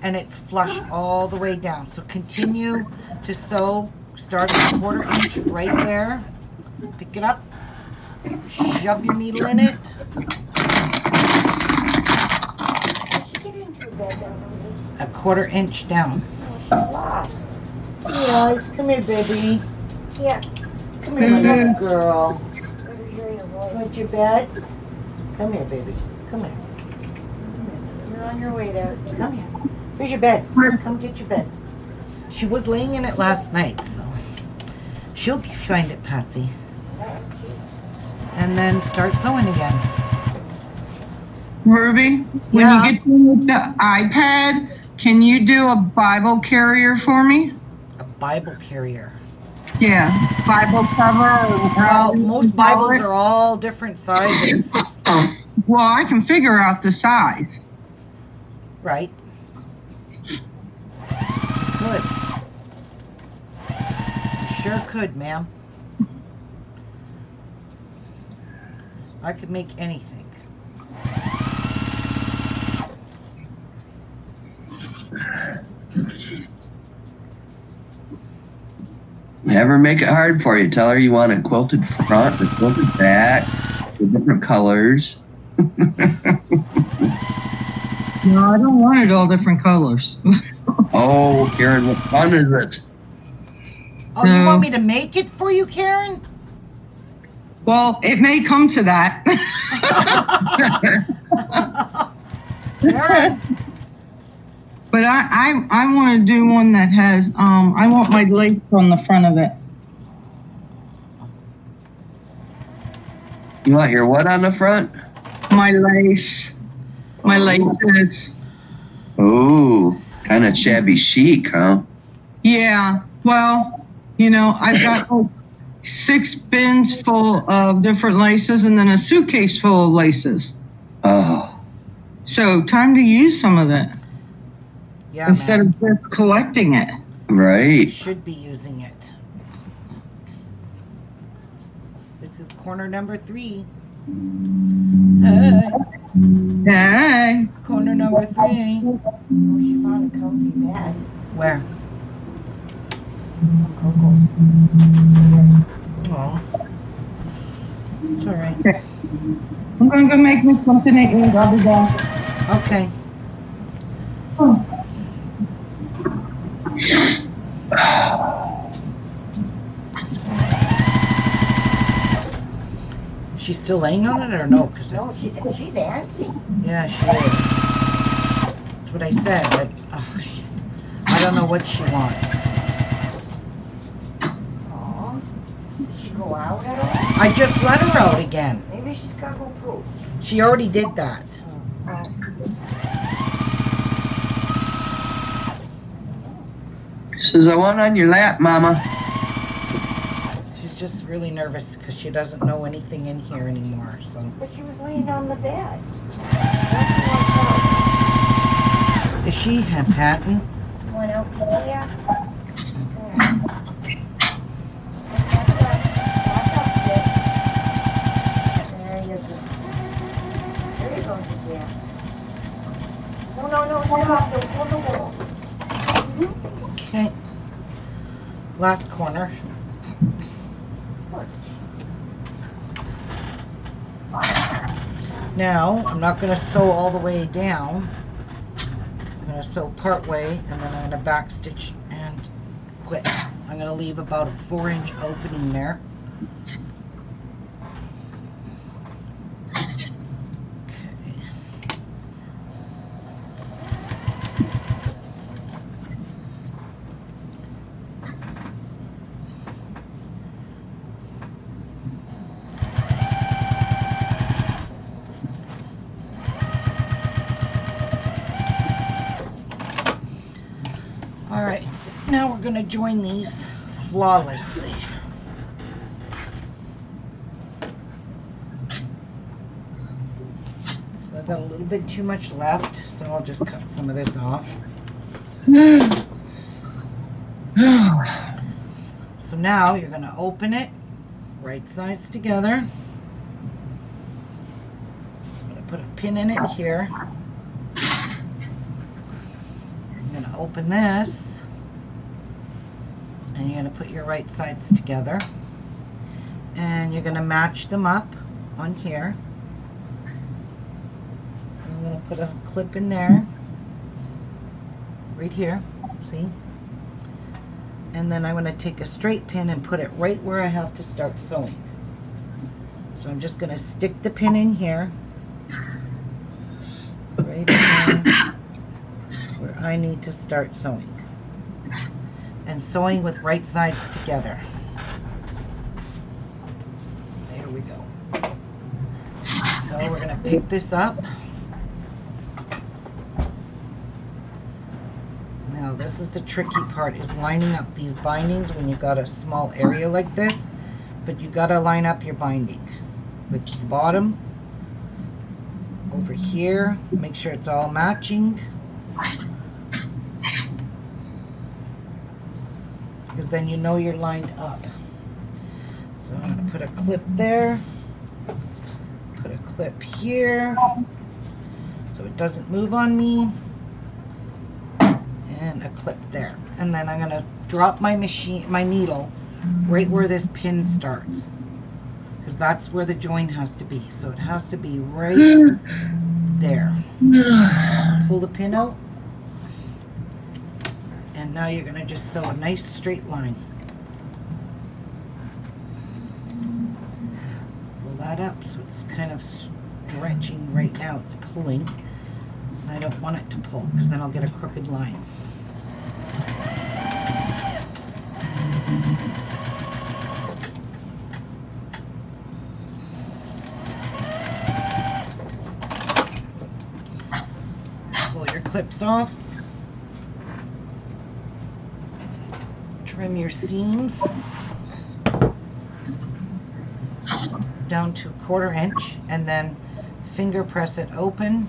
Speaker 1: And it's flush all the way down. So continue to sew. Start at 1/4 inch right there. Pick it up. Shove your needle in it.
Speaker 2: Did she get into bed then, Ruby?
Speaker 1: A 1/4 inch down.
Speaker 2: Oh, she's lost.
Speaker 1: Yes, come here, baby.
Speaker 2: Yeah.
Speaker 1: Come here, my little girl.
Speaker 2: Let her hear your voice.
Speaker 1: Want your bed? Come here, baby. Come here.
Speaker 2: You're on your way there.
Speaker 1: Come here. Here's your bed. Come get your bed. She was laying in it last night, so she'll find it, Patsy. And then start sewing again.
Speaker 4: Ruby, when
Speaker 1: Yeah.
Speaker 4: you get done with the iPad, can you do a Bible carrier for me?
Speaker 1: A Bible carrier.
Speaker 4: Yeah, Bible cover.
Speaker 1: Well, most Bibles are all different sizes.
Speaker 4: Well, I can figure out the size.
Speaker 1: Right. Good. Sure could, ma'am. I could make anything.
Speaker 5: Never make it hard for you. Tell her you want a quilted front, a quilted back, with different colors.
Speaker 4: No, I don't want it all different colors.
Speaker 5: Oh, Karen, what fun is it?
Speaker 1: Oh, you
Speaker 4: No.
Speaker 1: want me to make it for you, Karen?
Speaker 4: Well, it may come to that.
Speaker 1: Karen?
Speaker 4: But I want to do one that has, I want my lace on the front of it.
Speaker 5: You want your what on the front?
Speaker 4: My lace. My laces.
Speaker 5: Ooh, kind of shabby chic, huh?
Speaker 4: Yeah, well, you know, I've got like 6 bins full of different laces and then a suitcase full of laces.
Speaker 5: Oh,
Speaker 4: So time to use some of that
Speaker 1: Yeah,
Speaker 4: instead
Speaker 1: man.
Speaker 4: of just collecting it.
Speaker 1: You
Speaker 5: right.
Speaker 1: should be using it. This is corner number 3. Hey,
Speaker 4: Hey,
Speaker 1: corner number 3.
Speaker 2: Oh, she found a comfy bed.
Speaker 1: Where?
Speaker 2: Coco's.
Speaker 1: Oh. It's all right.
Speaker 4: I'm going to go make me something to eat. I'll be back.
Speaker 1: Okay. She's still laying on it or no? 'Cause
Speaker 2: No, she's antsy.
Speaker 1: yeah, she is. That's what I said. Like, oh, shit. I don't know what she wants.
Speaker 2: Aw. Did she go out at all?
Speaker 1: I just let her out again.
Speaker 2: Maybe she's got to go poop.
Speaker 1: She already did that.
Speaker 2: Oh.
Speaker 5: She says, I want on your lap, Mama.
Speaker 1: She's just really nervous because she doesn't know anything in here anymore. So
Speaker 2: But she was laying on the bed. That's what I
Speaker 1: she had patent.
Speaker 2: One out there. There you go. There you go, yeah. No, stop. Don't pull the wall.
Speaker 1: Okay. Last corner. Now, I'm not going to sew all the way down. I'm going to sew part way, and then I'm going to back stitch and quit. I'm going to leave about a 4-inch opening there. Alright, now we're going to join these flawlessly. So I've got a little bit too much left, so I'll just cut some of this off. So now you're going to open it, right sides together. I'm going to put a pin in it here. I'm going to open this, and you're going to put your right sides together, and you're going to match them up on here. So I'm going to put a clip in there, right here, see? And then I'm going to take a straight pin and put it right where I have to start sewing. So I'm just going to stick the pin in here, right in there, where I need to start sewing. And sewing with right sides together. There we go. So we're going to pick this up. Now this is the tricky part, is lining up these bindings when you've got a small area like this. But you got to line up your binding with the bottom over here. Make sure it's all matching, because then you know you're lined up. So I'm going to put a clip there, put a clip here so it doesn't move on me, and a clip there. And then I'm going to drop my needle right where this pin starts, because that's where the join has to be. So it has to be right there. Pull the pin out, and now you're going to just sew a nice straight line. Pull that up so it's kind of stretching right now. It's pulling. I don't want it to pull, because then I'll get a crooked line. Pull your clips off. Trim your seams down to 1/4 inch, and then finger press it open.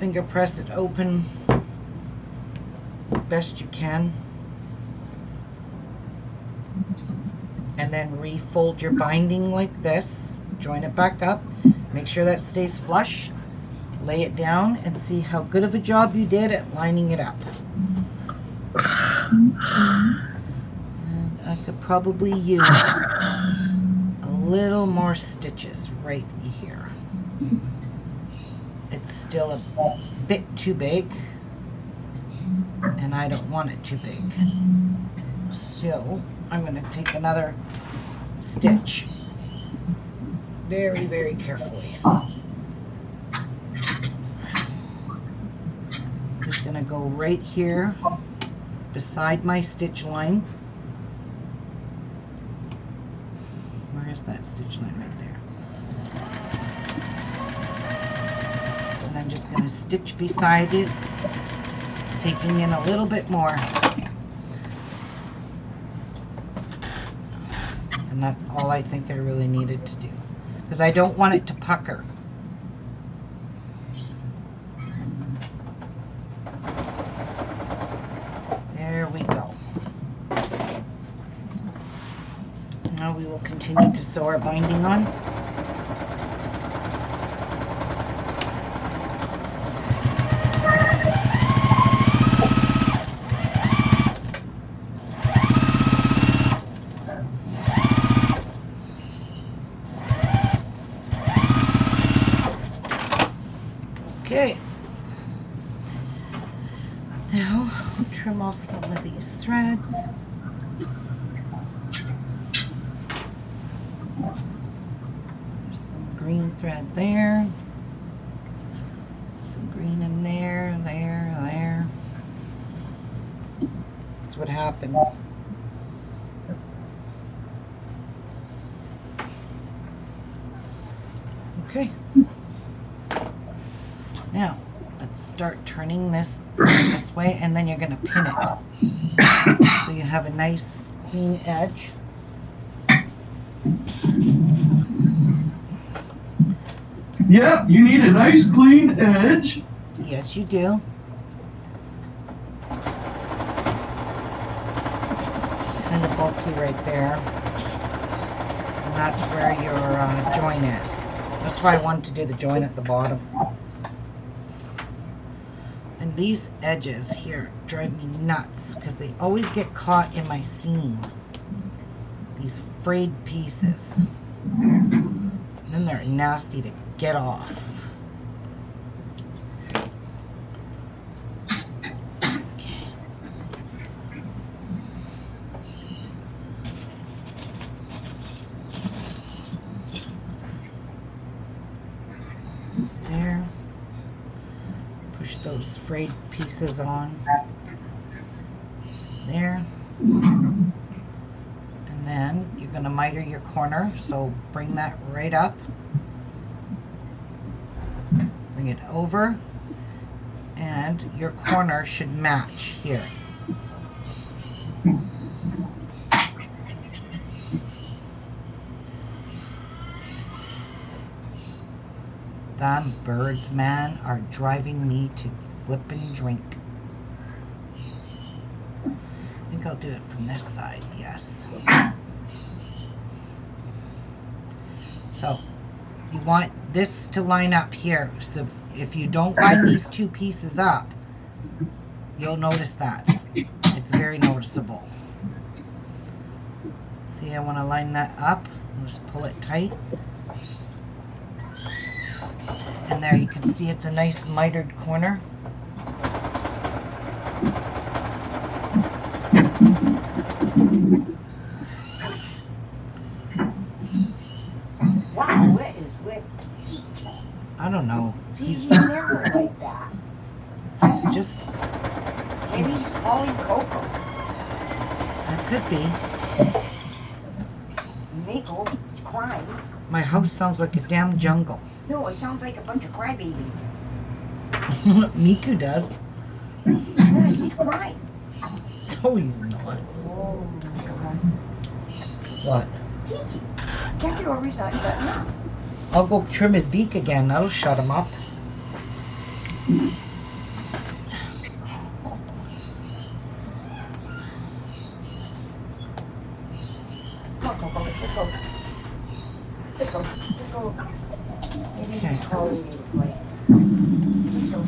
Speaker 1: Finger press it open best you can, and then refold your binding like this. Join it back up. Make sure that stays flush. Lay it down and see how good of a job you did at lining it up. And I could probably use a little more stitches right here. It's still a bit too big, and I don't want it too big. So I'm going to take another stitch very, very carefully. Just going to go right here beside my stitch line. Where is that stitch line? Right there. And I'm just going to stitch beside it, taking in a little bit more. And that's all I think I really needed to do, because I don't want it to pucker. Now we will continue to sew our binding on. Okay. Now trim off some of these threads. There's some green thread there. Some green in there, there. That's what happens. Okay. Now, let's start turning this way, and then you're going to pin it. So you have a nice clean edge.
Speaker 5: Yep, you need a nice clean edge.
Speaker 1: Yes, you do. Kind of bulky right there. And that's where your joint is. That's why I wanted to do the joint at the bottom. And these edges here drive me nuts because they always get caught in my seam. These frayed pieces. And then they're nasty to get off. There. Push those frayed pieces on. There. And then you're going to miter your corner, so bring that right up. Bring it over. And your corner should match here. Damn birds, man, are driving me to flip and drink. I think I'll do it from this side, yes. So, you want this to line up here. So if you don't line these two pieces up, you'll notice that. It's very noticeable. See, I want to line that up. I'll just pull it tight. And there you can see it's a nice mitered corner.
Speaker 2: Wow, what is with Pete?
Speaker 1: I don't know.
Speaker 2: He's never like that.
Speaker 1: He's just,
Speaker 2: Maybe he's calling Coco.
Speaker 1: it could be.
Speaker 2: Mako is crying.
Speaker 1: My house sounds like a damn jungle.
Speaker 2: No, it sounds like a bunch of crybabies.
Speaker 1: Miku does.
Speaker 2: Yeah, he's crying.
Speaker 1: No, he's not.
Speaker 2: Oh my god.
Speaker 1: What?
Speaker 2: Kiki, can't get over he's not shutting up.
Speaker 1: I'll go trim his beak again. That'll shut him up.
Speaker 2: Come on, Coco, let's go. Let's go. Let's go. Maybe
Speaker 1: Okay.
Speaker 2: he's calling you to play. Let's go.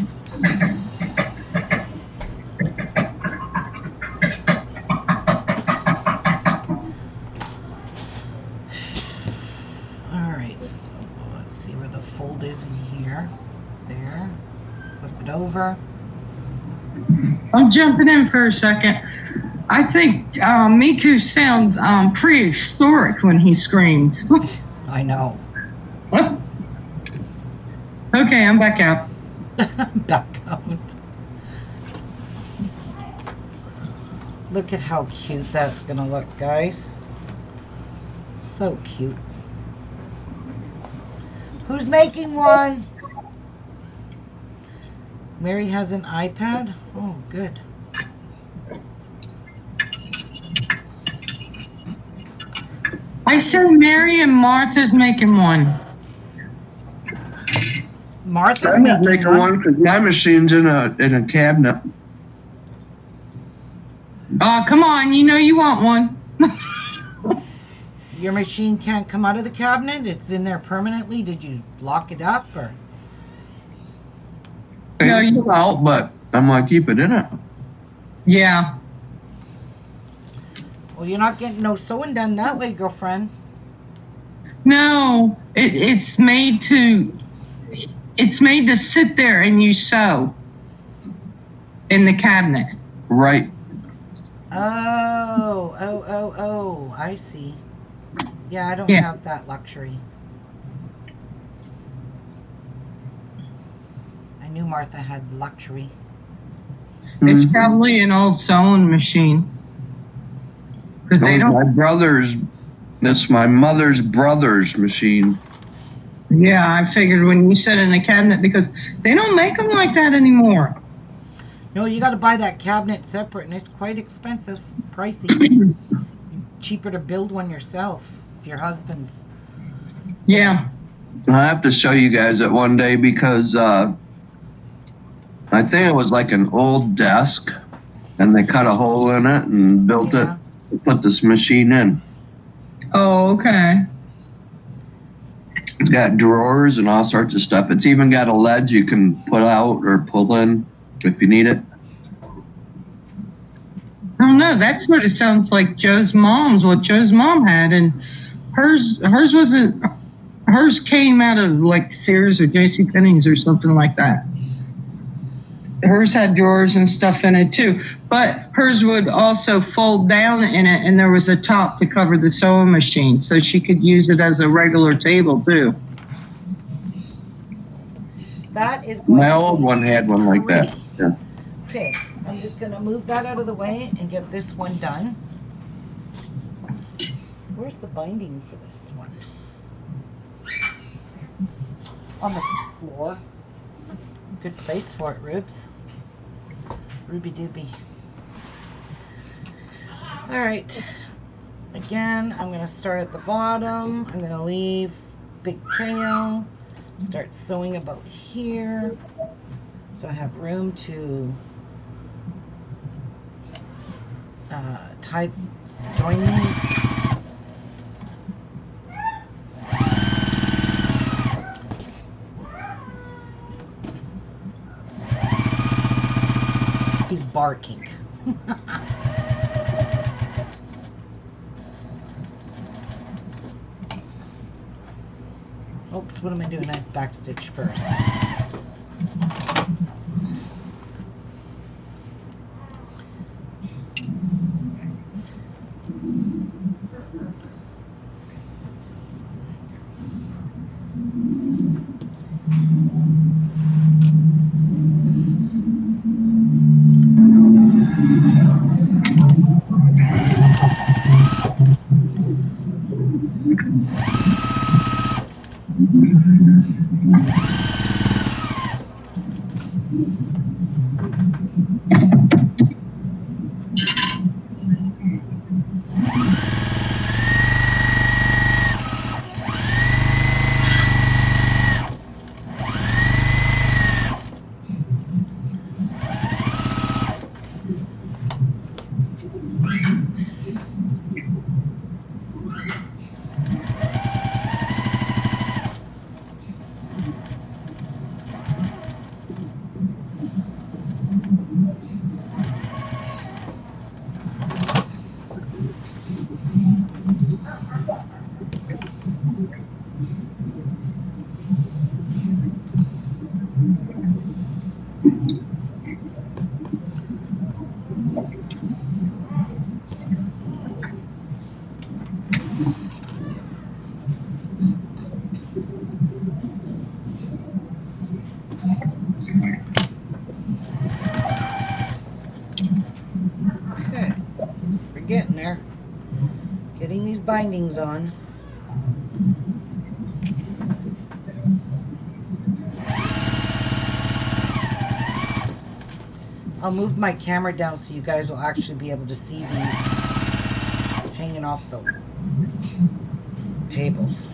Speaker 1: Alright, so let's see where the fold is here. There. Flip it over.
Speaker 4: I'm jumping in for a second. I think Miku sounds prehistoric when he screams.
Speaker 1: I know.
Speaker 4: Okay, I'm back out.
Speaker 1: Back out. Look at how cute that's gonna look, guys. So cute. Who's making one? Mary has an iPad? Oh, good.
Speaker 4: I said Mary and Martha's making one.
Speaker 1: Martha's
Speaker 5: I'm not
Speaker 1: making
Speaker 5: making one because my machine's in a cabinet.
Speaker 4: Oh, come on, you know you want one.
Speaker 1: Your machine can't come out of the cabinet? It's in there permanently? Did you lock it up or?
Speaker 4: No,
Speaker 5: It's
Speaker 4: you-
Speaker 5: out, but I'm gonna keep it in it.
Speaker 4: Yeah.
Speaker 1: Well, you're not getting no sewing done that way, girlfriend.
Speaker 4: No, it's made to sit there and you sew in the cabinet.
Speaker 5: Right.
Speaker 1: Oh, I see. Yeah, I don't
Speaker 4: Yeah.
Speaker 1: have that luxury. I knew Martha had luxury.
Speaker 4: It's
Speaker 5: Mhm.
Speaker 4: probably an old sewing machine. Because they
Speaker 5: That was
Speaker 4: don't.
Speaker 5: my brother's. That's my mother's brother's machine.
Speaker 4: Yeah, I figured when you said in a cabinet because they don't make them like that anymore.
Speaker 1: No, you got to buy that cabinet separate, and it's quite expensive, pricey. Cheaper to build one yourself if your husband's.
Speaker 4: Yeah.
Speaker 5: I have to show you guys it one day because I think it was like an old desk, and they cut a hole in it and built
Speaker 1: Yeah.
Speaker 5: it to put this machine in.
Speaker 4: Oh, okay.
Speaker 5: It's got drawers and all sorts of stuff. It's even got a ledge you can pull out or pull in if you need it.
Speaker 4: I don't know. That sort of sounds like Joe's mom's. What Joe's mom had, and hers wasn't. Hers came out of like Sears or J.C. Penney's or something like that. Hers had drawers and stuff in it too, but hers would also fold down in it, and there was a top to cover the sewing machine, so she could use it as a regular table too.
Speaker 1: That is going
Speaker 5: My
Speaker 1: to
Speaker 5: old
Speaker 1: be
Speaker 5: one had one like that.
Speaker 1: pretty.
Speaker 5: Yeah.
Speaker 1: Okay, I'm just going to move that out of the way and get this one done. Where's the binding for this one? On the floor. Good place for it, Rubes. Ruby dooby. Alright. Again, I'm going to start at the bottom. I'm going to leave big tail. Start sewing about here. So I have room to join these. He's barking. Oops, what am I doing? I backstitch first. Okay, we're getting there. Getting these bindings on. I'll move my camera down so you guys will actually be able to see these hanging off the tables.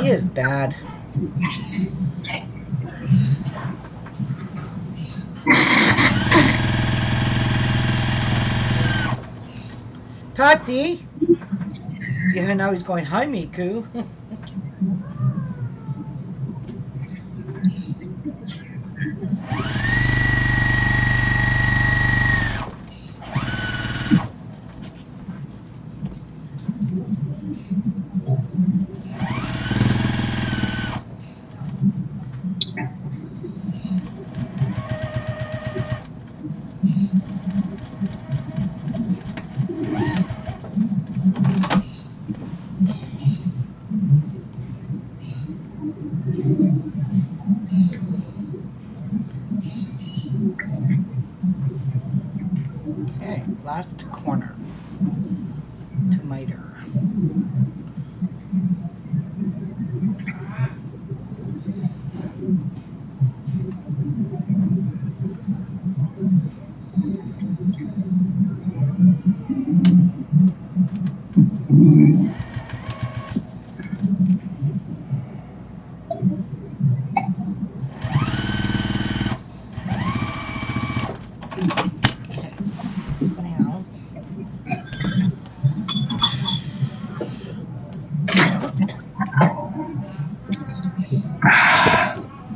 Speaker 1: He is bad. Patsy! Yeah, now he's going, hi, Miku. Okay, last corner to miter. Okay, now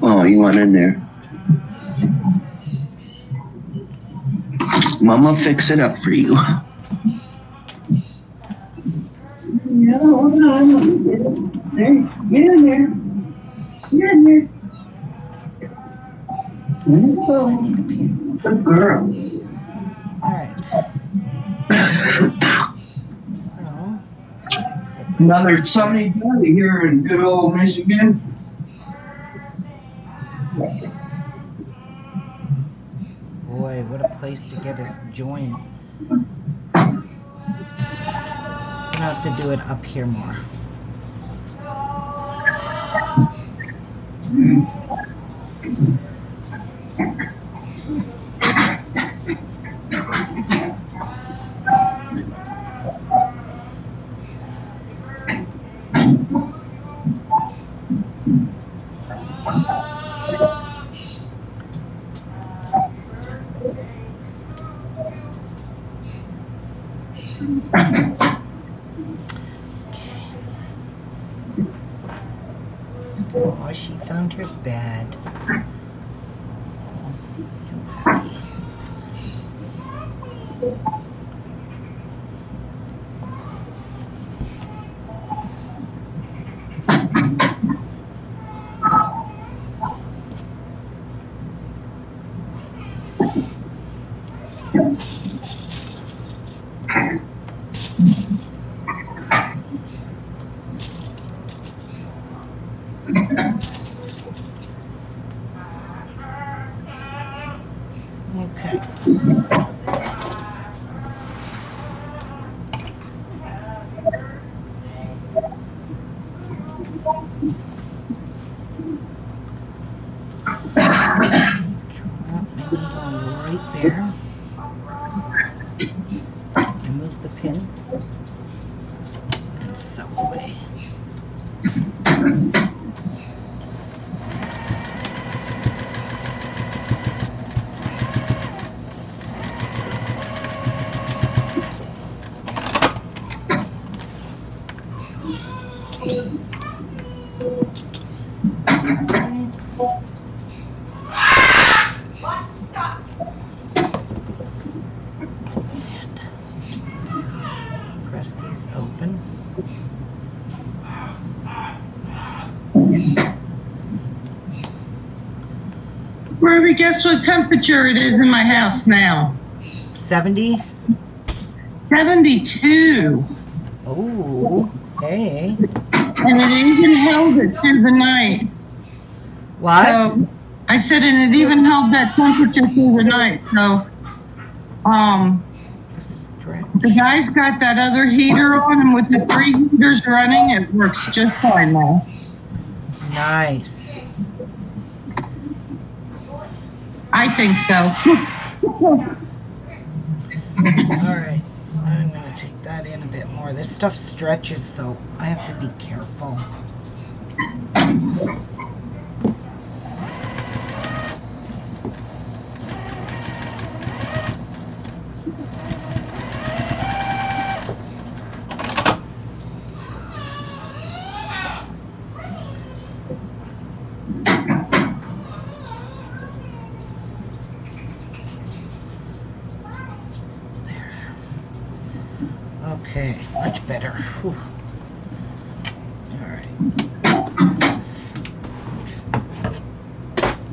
Speaker 5: Oh, you want in there? Mama fix it up for you.
Speaker 4: Yeah, hold on. Let me get it. There, get in there. Get in there. There you
Speaker 1: I need a
Speaker 4: go.
Speaker 1: pin.
Speaker 4: Good girl.
Speaker 1: All right. So,
Speaker 4: Another sunny day here in good old Michigan.
Speaker 1: boy, what a place to get his joint. I'm gonna have to do it up here more. Oh, she found her bed. Oh, so happy. Okay. Maybe go right there. Remove the pin and sew away. And press these open.
Speaker 4: Ruby, guess what temperature it is in my house now?
Speaker 1: 70.
Speaker 4: 72.
Speaker 1: Oh, hey.
Speaker 4: And it even held it through the night.
Speaker 1: What?
Speaker 4: So I said, and it even held that temperature through the night. So the guy's got that other heater on, and with the 3 heaters running, it works just fine now.
Speaker 1: Nice.
Speaker 4: I think so.
Speaker 1: All right. I'm going to take that in a bit more. This stuff stretches, so I have to be careful. Okay, much better. Whew. All right.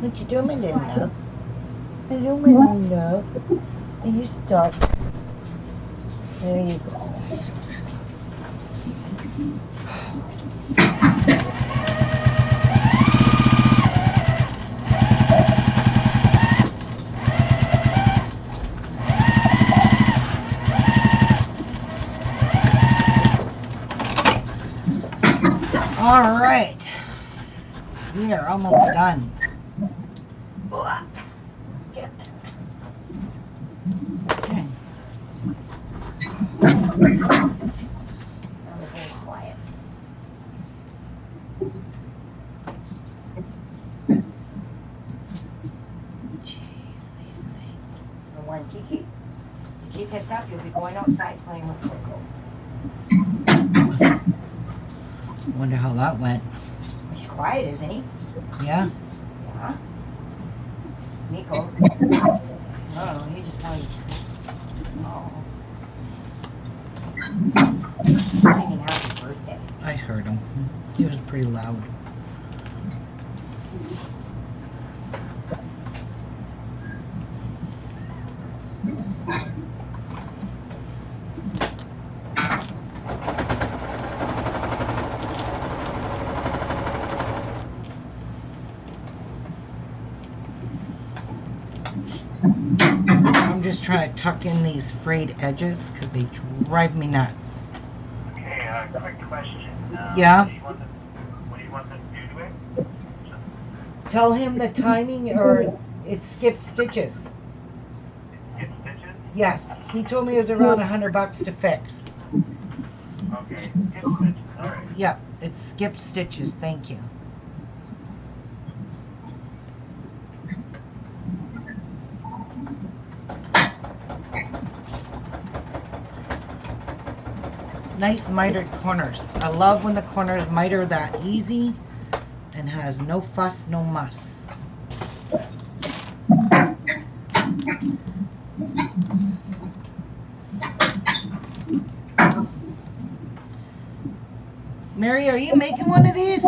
Speaker 1: What you doing, my little love? Hello, my little love. Are you stuck? There you go. All right. We are almost done. Okay.
Speaker 2: That was very quiet.
Speaker 1: Jeez, these things.
Speaker 2: And when you keep this up, you'll be going outside playing with Coco.
Speaker 1: Wonder how that went.
Speaker 2: He's quiet, isn't he?
Speaker 1: Yeah.
Speaker 2: Yeah. Nico. Oh, he just plays. Oh. Singing happy birthday.
Speaker 1: I heard him. He was pretty loud. I'm just trying to tuck in these frayed edges because they drive me nuts.
Speaker 3: Okay, quick question.
Speaker 1: Yeah?
Speaker 3: What do you want them to do to it?
Speaker 1: Tell him the timing or it skipped stitches.
Speaker 3: Get stitches?
Speaker 1: Yes, he told me it was around $100 to fix.
Speaker 3: Okay, get stitches. Alright.
Speaker 1: Yep, it skipped stitches. Thank you. Nice mitered corners. I love when the corners miter that easy and has no fuss, no muss. Mary, are you making one of these?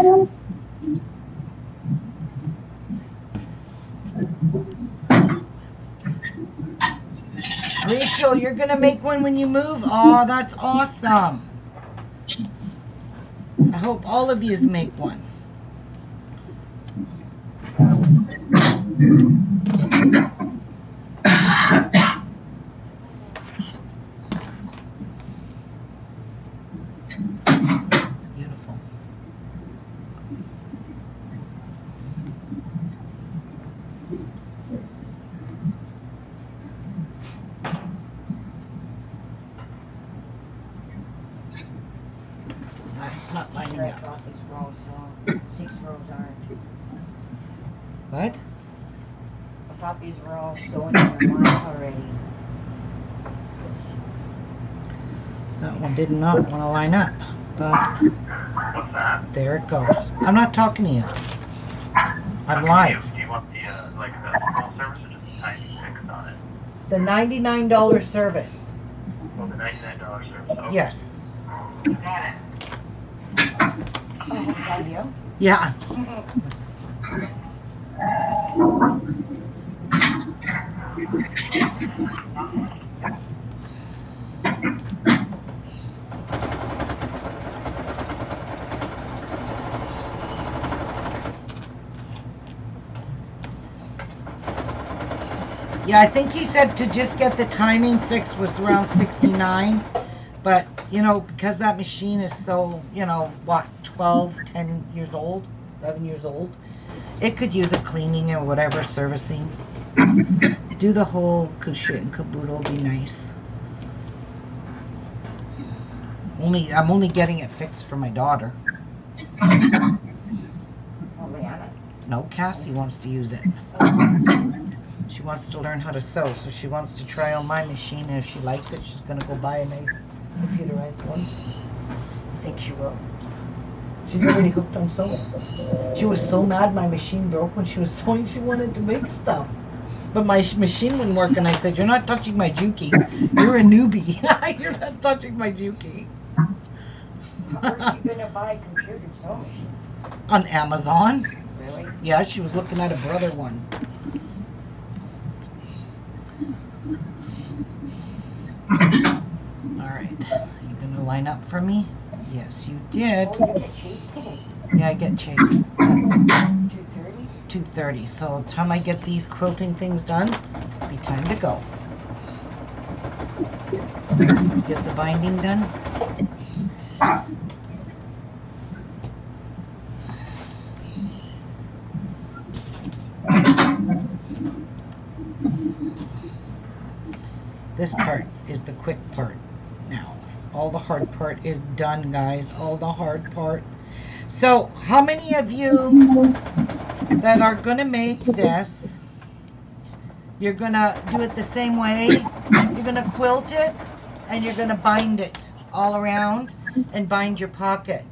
Speaker 1: Rachel, you're gonna make one when you move? Oh, that's awesome. I hope all of yous make one. Beautiful. That's not lining
Speaker 2: I
Speaker 1: up.
Speaker 2: thought these rows, so 6 rows aren't.
Speaker 1: What?
Speaker 2: I thought these were all sewn in their lines already.
Speaker 1: That one did not want to line up, but
Speaker 3: What's that?
Speaker 1: there it goes. I'm not talking to you. I'm live.
Speaker 3: Do you want the, like the full service or just a tiny fix on it?
Speaker 1: The $99 service.
Speaker 3: Well, the $99 service. Okay.
Speaker 1: Yes.
Speaker 3: Got it.
Speaker 2: Oh, is that you?
Speaker 1: Yeah. Yeah, I think he said to just get the timing fixed was around 69. But, you know, because that machine is so, you know, what, 10 years old, 11 years old, it could use a cleaning or whatever, servicing. Do the whole shit and caboodle be nice. I'm only getting it fixed for my daughter. No, Cassie wants to use it. She wants to learn how to sew, so she wants to try on my machine, and if she likes it, she's going to go buy a nice computerized one.
Speaker 2: I think she will.
Speaker 1: She's already hooked on sewing. She was so mad my machine broke when she was sewing, she wanted to make stuff. But my machine wouldn't work, and I said, "You're not touching my Juki. You're a newbie. You're not touching my Juki."
Speaker 2: Where's she gonna buy a computer sewing machine?
Speaker 1: On Amazon.
Speaker 2: Really?
Speaker 1: Yeah, she was looking at a brother one. Alright. You gonna line up for me? Yes, you did.
Speaker 2: Oh, you get Chase today?
Speaker 1: Yeah, I get Chase.
Speaker 2: 2:30?
Speaker 1: 2:30. So time I get these quilting things done, it'll be time to go. Get the binding done. This part is the quick part now. All the hard part is done, guys. All the hard part. So, how many of you that are going to make this, you're going to do it the same way? You're going to quilt it, and you're going to bind it all around and bind your pocket.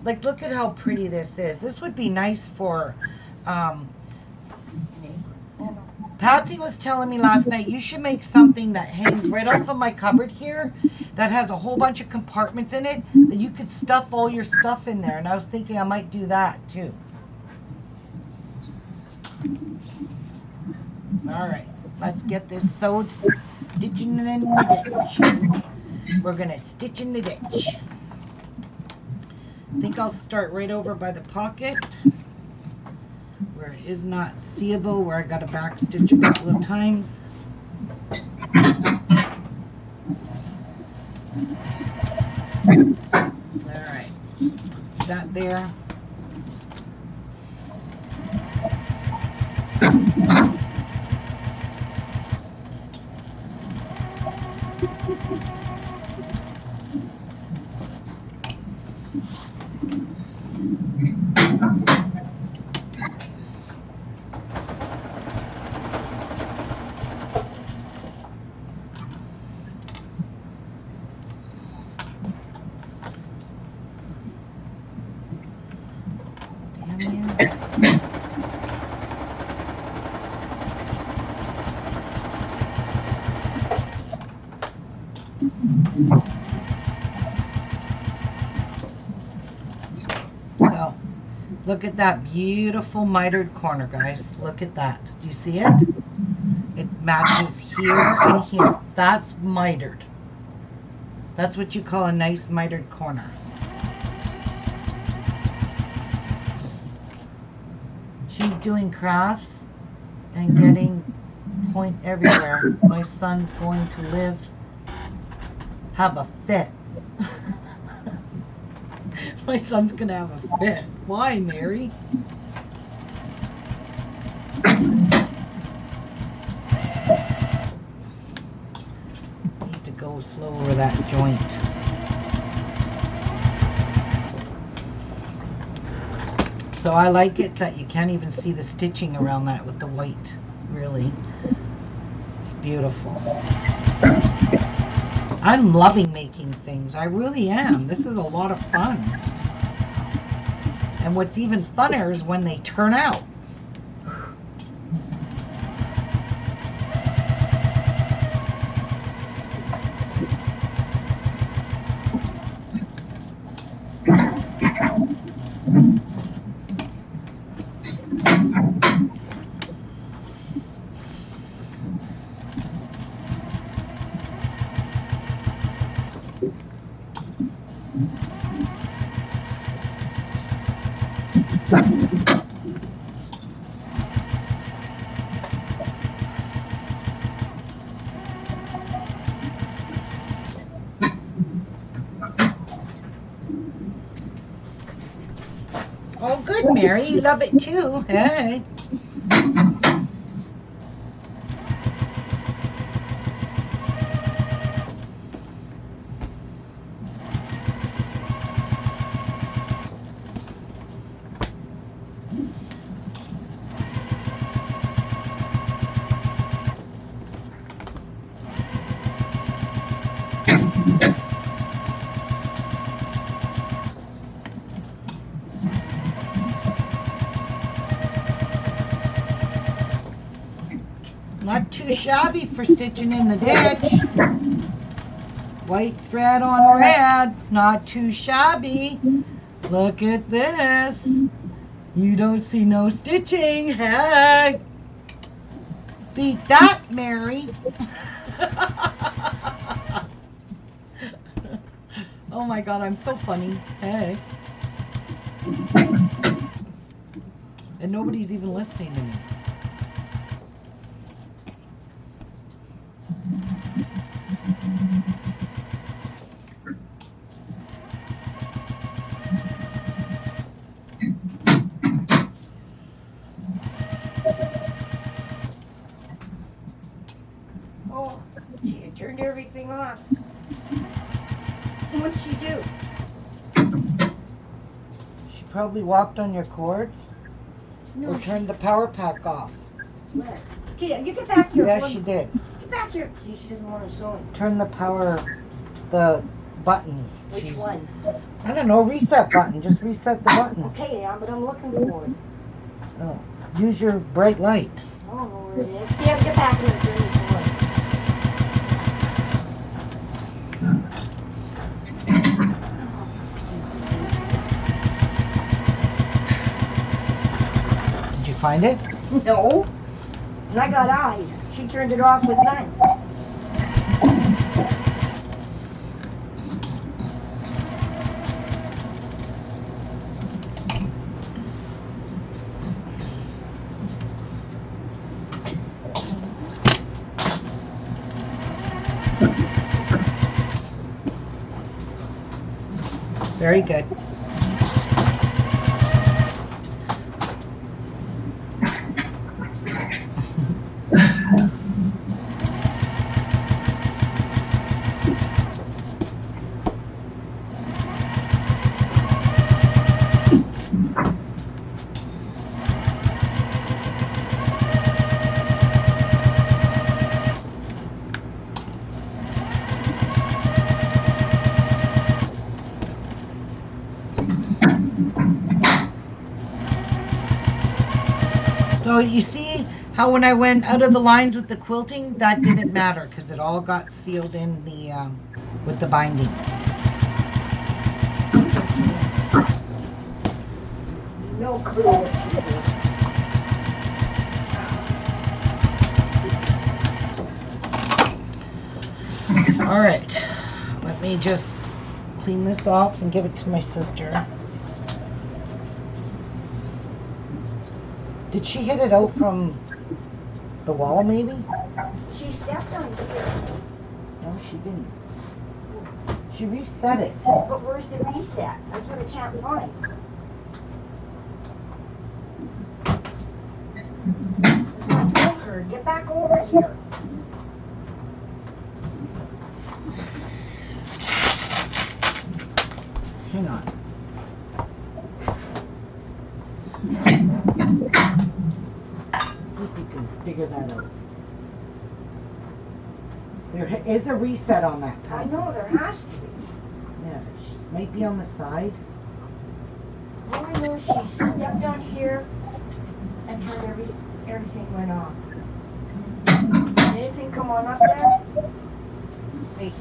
Speaker 1: Like, look at how pretty this is. This would be nice for... Patsy was telling me last night, you should make something that hangs right off of my cupboard here that has a whole bunch of compartments in it that you could stuff all your stuff in there. And I was thinking I might do that too. All right, let's get this sewed, stitching in the ditch. We're going to stitch in the ditch. I think I'll start right over by the pocket, where it is not seeable, where I got to back stitch a couple of times. Alright, put that there. So, look at that beautiful mitered corner, guys. Look at that. Do you see it? It matches here and here. That's mitered. That's what you call a nice mitered corner. She's doing crafts and getting point everywhere. My son's going to have a fit. My son's gonna have a fit. Why, Mary? Need to go slow over that joint. So I like it that you can't even see the stitching around that with the white. Really, it's beautiful. I'm loving making things. I really am. This is a lot of fun. And what's even funner is when they turn out. Oh, good, Mary. You love it too. Hey. too shabby for stitching in the ditch. White thread on red, not too shabby. Look at this. You don't see no stitching. Hey. Beat that, Mary. Oh my God, I'm so funny. Hey. And nobody's even listening to me.
Speaker 2: Oh, she had turned everything off. What'd she do?
Speaker 1: She probably walked on your cords
Speaker 2: No,
Speaker 1: or turned the power pack off.
Speaker 2: Where? Tia, you get back here.
Speaker 1: Yeah,
Speaker 2: boy.
Speaker 1: she did.
Speaker 2: Get back here. See, she doesn't want to sew.
Speaker 1: Turn the button.
Speaker 2: Which one?
Speaker 1: I don't know, reset button. Just reset the button.
Speaker 2: Okay, yeah, but I'm looking for it.
Speaker 1: Oh, use your bright light.
Speaker 2: I don't know where it is. Tia, get back here and turn it on.
Speaker 1: Did you find it?
Speaker 2: No. And I got eyes. She turned it off with none.
Speaker 1: Very good. So you see how when I went out of the lines with the quilting, that didn't matter because it all got sealed in the with the binding.
Speaker 2: No clue what she did.
Speaker 1: All right, let me just clean this off and give it to my sister. Did she hit it out from the wall, maybe?
Speaker 2: She stepped on here.
Speaker 1: No, she didn't. She reset it.
Speaker 2: But where's the reset? That's what I can't find. That's what I told her. Get back over here.
Speaker 1: Hang on. See if you can figure that out. There is a reset on that
Speaker 2: I
Speaker 1: pencil.
Speaker 2: know there has to be.
Speaker 1: Yeah, she might be on the side.
Speaker 2: All I know is she stepped on here and turned everything went off. Did anything come on up there? Wait.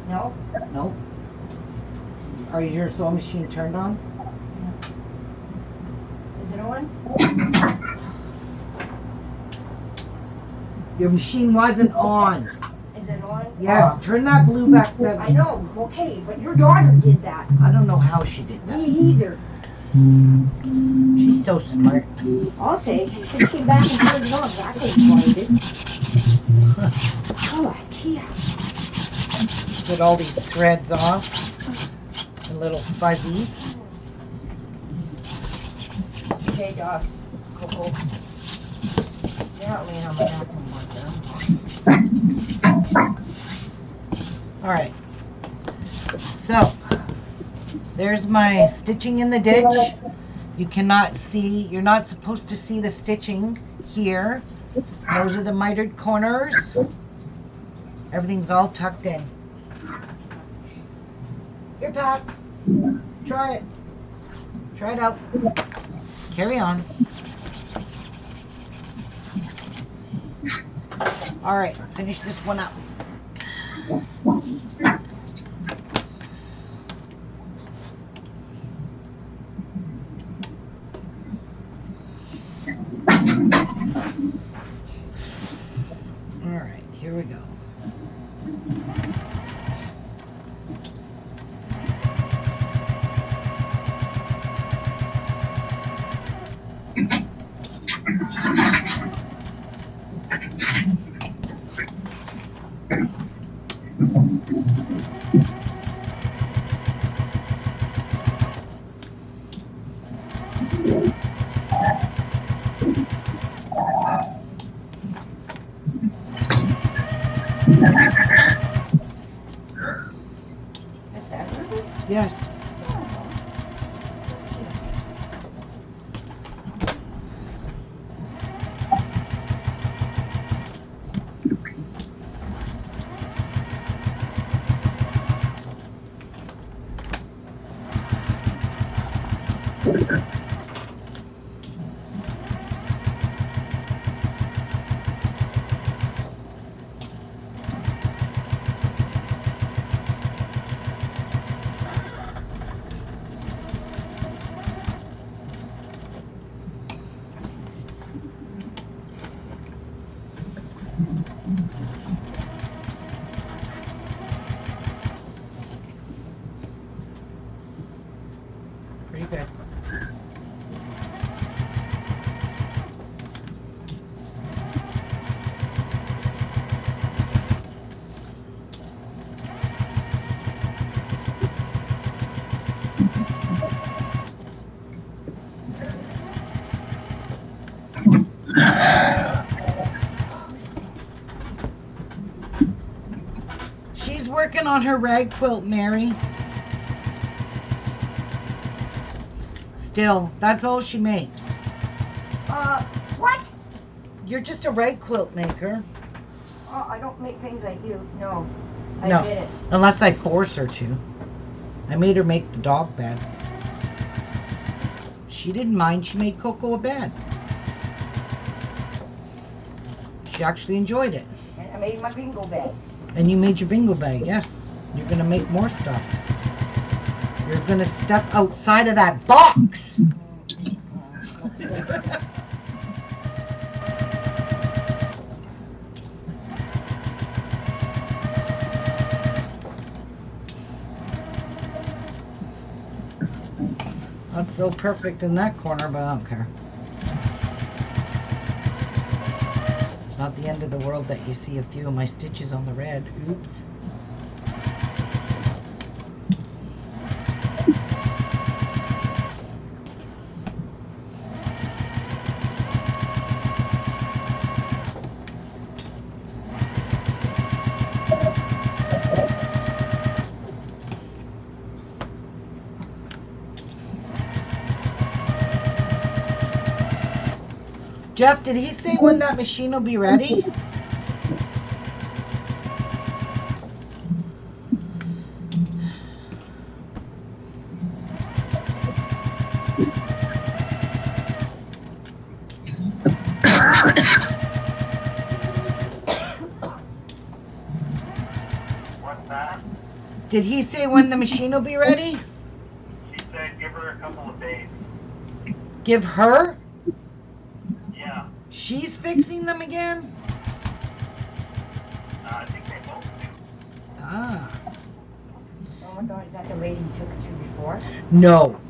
Speaker 2: No?
Speaker 1: Nope. Are your sewing machine turned on?
Speaker 2: Is it on?
Speaker 1: Your machine wasn't on.
Speaker 2: Is it on?
Speaker 1: Yes, turn that blue back.
Speaker 2: I know, okay, but your daughter did that.
Speaker 1: I don't know how she did
Speaker 2: Me
Speaker 1: that.
Speaker 2: either.
Speaker 1: She's so smart.
Speaker 2: I'll say she should have came back and turned it on, but I couldn't find it. Oh, Tia.
Speaker 1: Get all these threads off. The little fuzzies.
Speaker 2: Okay, dog. Coco. You're not laying on my back anymore, girl.
Speaker 1: All right. So, there's my stitching in the ditch. You cannot see, you're not supposed to see the stitching here. Those are the mitered corners. Everything's all tucked in. Here, Pats. Try it. Try it out. Carry on. All right, finish this one up. All right, here we go.
Speaker 2: Is that Ruby?
Speaker 1: Yes. Pretty good. She's working on her rag quilt, Mary. Still, that's all she makes.
Speaker 2: What?
Speaker 1: You're just a rag quilt maker.
Speaker 2: Oh, I don't make things like you. No.
Speaker 1: No.
Speaker 2: I did it.
Speaker 1: Unless I force her to. I made her make the dog bed. She didn't mind. She made Coco a bed. She actually enjoyed it.
Speaker 2: And I made my bingo bag.
Speaker 1: And you made your bingo bag, yes. You're going to make more stuff. You're going to step outside of that box. That's so perfect in that corner, but I don't care. It's not the end of the world that you see a few of my stitches on the red. Oops. Jeff, did he say when that machine will be ready?
Speaker 3: What's that?
Speaker 1: Did he say when the machine will be ready?
Speaker 3: She said give her a couple of days.
Speaker 1: Give her?
Speaker 3: Yeah.
Speaker 1: She's fixing them again?
Speaker 3: I think they both do.
Speaker 1: Ah.
Speaker 2: Oh my God, is that the lady you took it to before?
Speaker 1: No.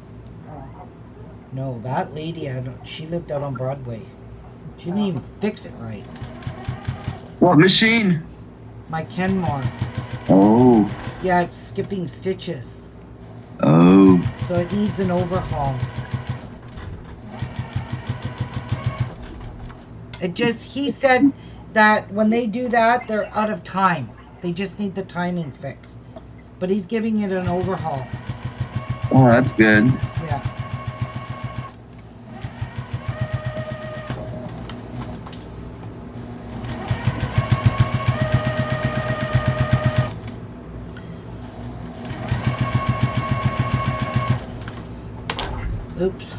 Speaker 2: Oh.
Speaker 1: No, that lady, she lived out on Broadway. She didn't even fix it right.
Speaker 5: What machine?
Speaker 1: My Kenmore.
Speaker 5: Oh.
Speaker 1: Yeah, it's skipping stitches.
Speaker 5: Oh.
Speaker 1: So it needs an overhaul. He said that when they do that, they're out of time. They just need the timing fixed. But he's giving it an overhaul.
Speaker 5: Oh, that's good.
Speaker 1: Yeah. Oops.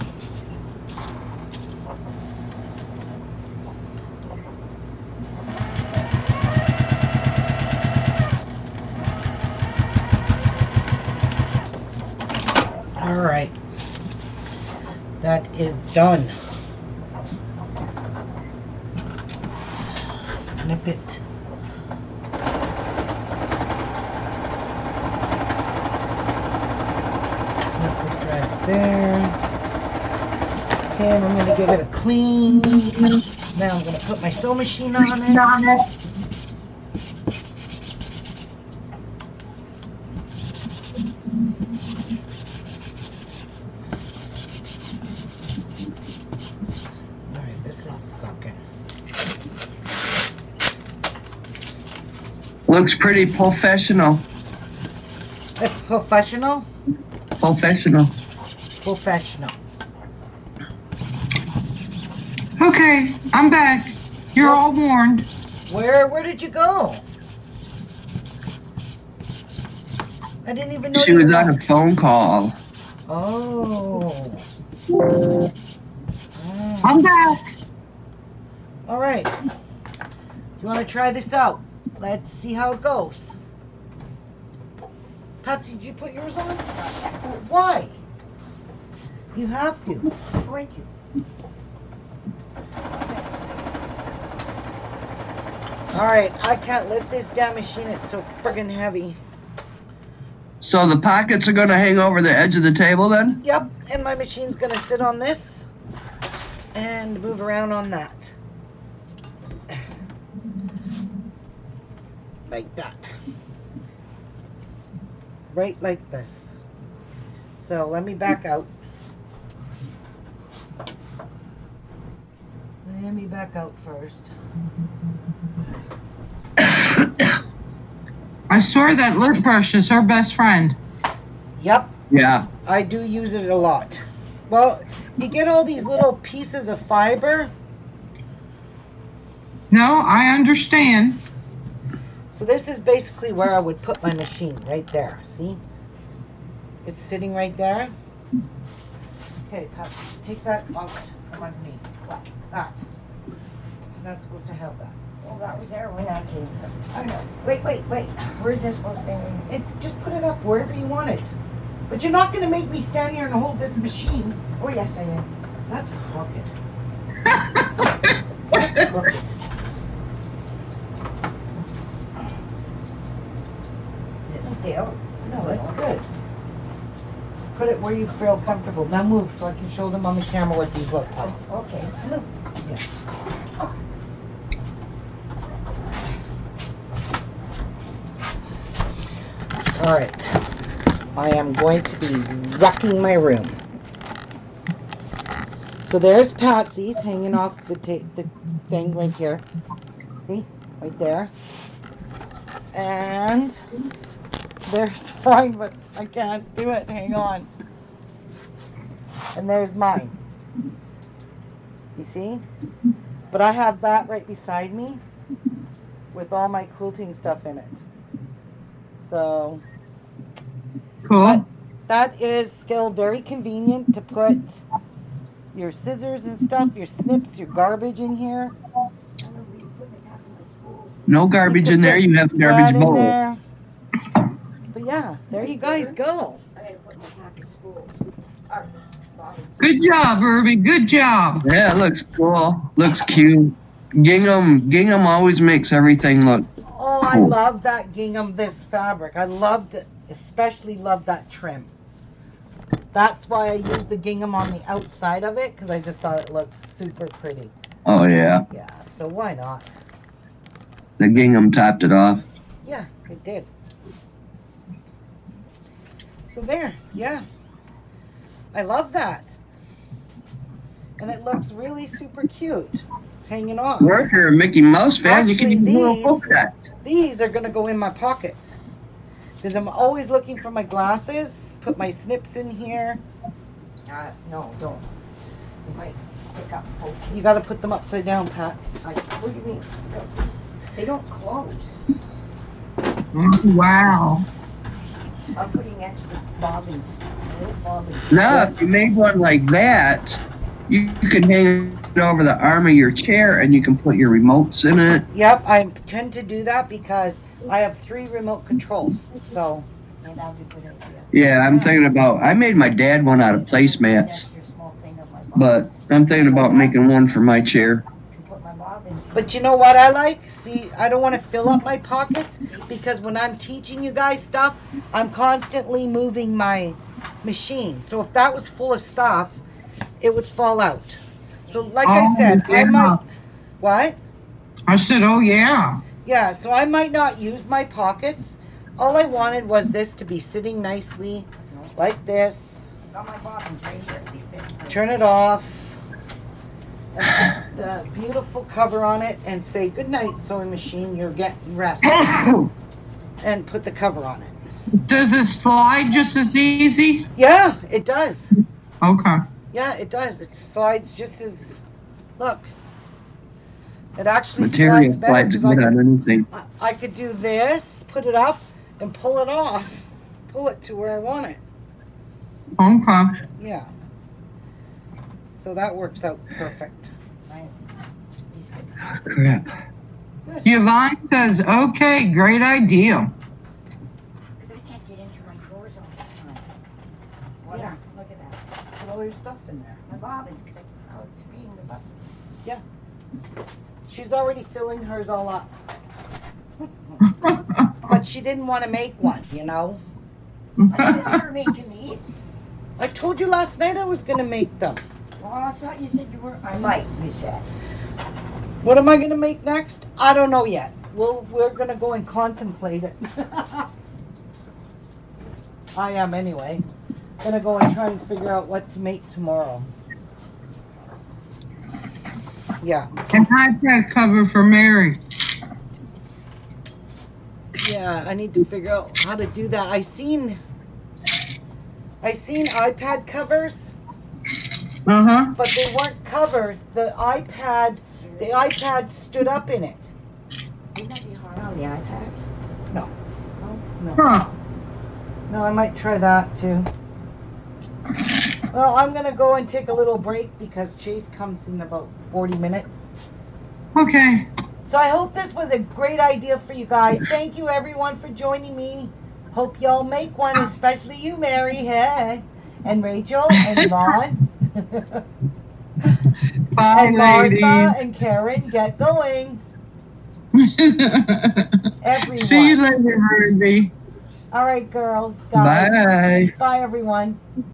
Speaker 1: All right. That is done. Snip it. Snip the threads there. Okay, and I'm going to give it a clean. Now I'm going to put my sewing machine on it. Alright, this is sucking.
Speaker 5: Looks pretty professional.
Speaker 1: It's professional?
Speaker 5: Professional.
Speaker 1: Professional.
Speaker 4: Okay, I'm back. You're all warned.
Speaker 1: Where did you go? I didn't even know
Speaker 5: She
Speaker 1: you
Speaker 5: was
Speaker 1: were
Speaker 5: on a phone call.
Speaker 1: Oh.
Speaker 4: I'm back.
Speaker 1: All right. You want to try this out? Let's see how it goes. Patsy, did you put yours on? Why? You have to.
Speaker 2: I'm going to.
Speaker 1: All right, I can't lift this damn machine. It's so friggin' heavy.
Speaker 5: So the pockets are going to hang over the edge of the table then?
Speaker 1: Yep, and my machine's gonna sit on this and move around on that. Like that. Right like this. So let me back out. Let me back out first.
Speaker 4: I swear that lip brush is her best friend.
Speaker 1: Yep,
Speaker 5: Yeah.
Speaker 1: I do use it a lot. Well, you get all these little pieces of fiber.
Speaker 4: No, I understand.
Speaker 1: So this is basically where I would put my machine, right there. See? It's sitting right there. Okay, Pat, take that off from underneath. That. You're not supposed to have that.
Speaker 2: Well, that was there when I came.
Speaker 1: I know.
Speaker 2: Wait. Where's this supposed to be?
Speaker 1: Just put it up wherever you want it. But you're not going to make me stand here and hold this machine.
Speaker 2: Oh, yes, I am.
Speaker 1: That's crooked. That's crooked.
Speaker 2: Is it still?
Speaker 1: No, that's good. Put it where you feel comfortable. Now move so I can show them on the camera what these look like.
Speaker 2: Okay.
Speaker 1: Move. Yeah. All right. I am going to be wrecking my room. So there's Patsy's hanging off the thing right here. See? Right there. And there's mine, but I can't do it. Hang on. And there's mine. You see? But I have that right beside me with all my quilting stuff in it. So
Speaker 4: Cool.
Speaker 1: that is still very convenient to put your scissors and stuff, your snips, your garbage in here.
Speaker 5: No garbage in there. You have a
Speaker 1: That
Speaker 5: garbage
Speaker 1: in
Speaker 5: bowl.
Speaker 1: there. But yeah, there you guys go.
Speaker 2: I gotta put my pack of spools.
Speaker 4: Good job, Herbie. Good job.
Speaker 5: Yeah, it looks cool. Looks cute. Gingham always makes everything look
Speaker 1: Oh, I
Speaker 5: cool.
Speaker 1: love that gingham, this fabric. I loved it, especially love that trim. That's why I used the gingham on the outside of it, because I just thought it looked super pretty.
Speaker 5: Oh yeah.
Speaker 1: Yeah, so why not?
Speaker 5: The gingham topped it off.
Speaker 1: Yeah, it did. So there, yeah. I love that. And it looks really super cute. Hanging on.
Speaker 5: Well, if you're a Mickey Mouse fan, you can
Speaker 1: Actually,
Speaker 5: use little
Speaker 1: these-
Speaker 5: polka dots.
Speaker 1: These are going to go in my pockets. Because I'm always looking for my glasses. Put my snips in here.
Speaker 2: No, don't. It might stick up. Oh,
Speaker 1: You got to put them upside down, Pats.
Speaker 2: what do you mean? They don't close.
Speaker 4: Wow.
Speaker 2: I'm putting extra bobbins. Little bobbins.
Speaker 5: Now, if you made one like that, you can hang it over the arm of your chair and you can put your remotes in it.
Speaker 1: Yep, I tend to do that because I have 3 remote controls. So
Speaker 2: Yeah, that would be a good idea.
Speaker 5: Yeah, I'm thinking about. I made my dad one out of placemats,
Speaker 2: That's your small thing of my
Speaker 5: but I'm thinking about making one for my chair.
Speaker 2: can put my bobbins.
Speaker 1: But you know what I like? See, I don't want to fill up my pockets because when I'm teaching you guys stuff, I'm constantly moving my machine. So if that was full of stuff, it would fall out. So like I
Speaker 4: Oh,
Speaker 1: said, I
Speaker 4: yeah.
Speaker 1: might. What?
Speaker 4: I said, oh, yeah.
Speaker 1: Yeah, so I might not use my pockets. All I wanted was this to be sitting nicely like this.
Speaker 2: Got my bobbins right here. They fit.
Speaker 1: Turn it off. And put the beautiful cover on it and say, good night, sewing machine, you're getting rest. And put the cover on it.
Speaker 4: Does it slide just as easy?
Speaker 1: Yeah, it does.
Speaker 4: Okay.
Speaker 1: Yeah, it does. It slides just as, look. It actually
Speaker 5: Material
Speaker 1: slides better
Speaker 5: slides
Speaker 1: because
Speaker 5: good on anything.
Speaker 1: I could do this, put it up, and pull it off. Pull it to where I want it.
Speaker 4: Okay.
Speaker 1: Yeah. So that works out perfect.
Speaker 2: Right. He's good.
Speaker 5: Oh, crap.
Speaker 4: Yvonne says, okay, great idea.
Speaker 2: Because I can't get into my drawers all the time. Well,
Speaker 1: Yeah.
Speaker 2: look at that.
Speaker 1: Put all your stuff in there.
Speaker 2: My bobbins, because it's being the button.
Speaker 1: She's already filling hers all up. But she didn't want to make one, you know?
Speaker 2: I didn't know you were making these.
Speaker 1: I told you last night I was going to make them.
Speaker 2: Well, I thought you said you were. I might, you said.
Speaker 1: What am I going to make next? I don't know yet. We're going to go and contemplate it. I am anyway. Going to go and try and figure out what to make tomorrow. Yeah.
Speaker 4: An iPad cover for Mary.
Speaker 1: Yeah, I need to figure out how to do that. I seen iPad covers,
Speaker 4: Uh-huh.
Speaker 1: but they weren't covers. The iPad stood up in it.
Speaker 2: Wouldn't that be hard on the iPad?
Speaker 1: No. No.
Speaker 4: Huh.
Speaker 1: No, I might try that too. Well, I'm gonna go and take a little break because Chase comes in about 40 minutes.
Speaker 4: Okay.
Speaker 1: So I hope this was a great idea for you guys. Thank you everyone for joining me. Hope y'all make one, especially you, Mary. Hey. And Rachel and Yvonne.
Speaker 4: Bye,
Speaker 1: And Martha
Speaker 4: ladies.
Speaker 1: and Karen, get going. Everyone.
Speaker 4: See you later, Ruby.
Speaker 1: All right, girls, guys.
Speaker 5: Bye.
Speaker 1: Bye, everyone.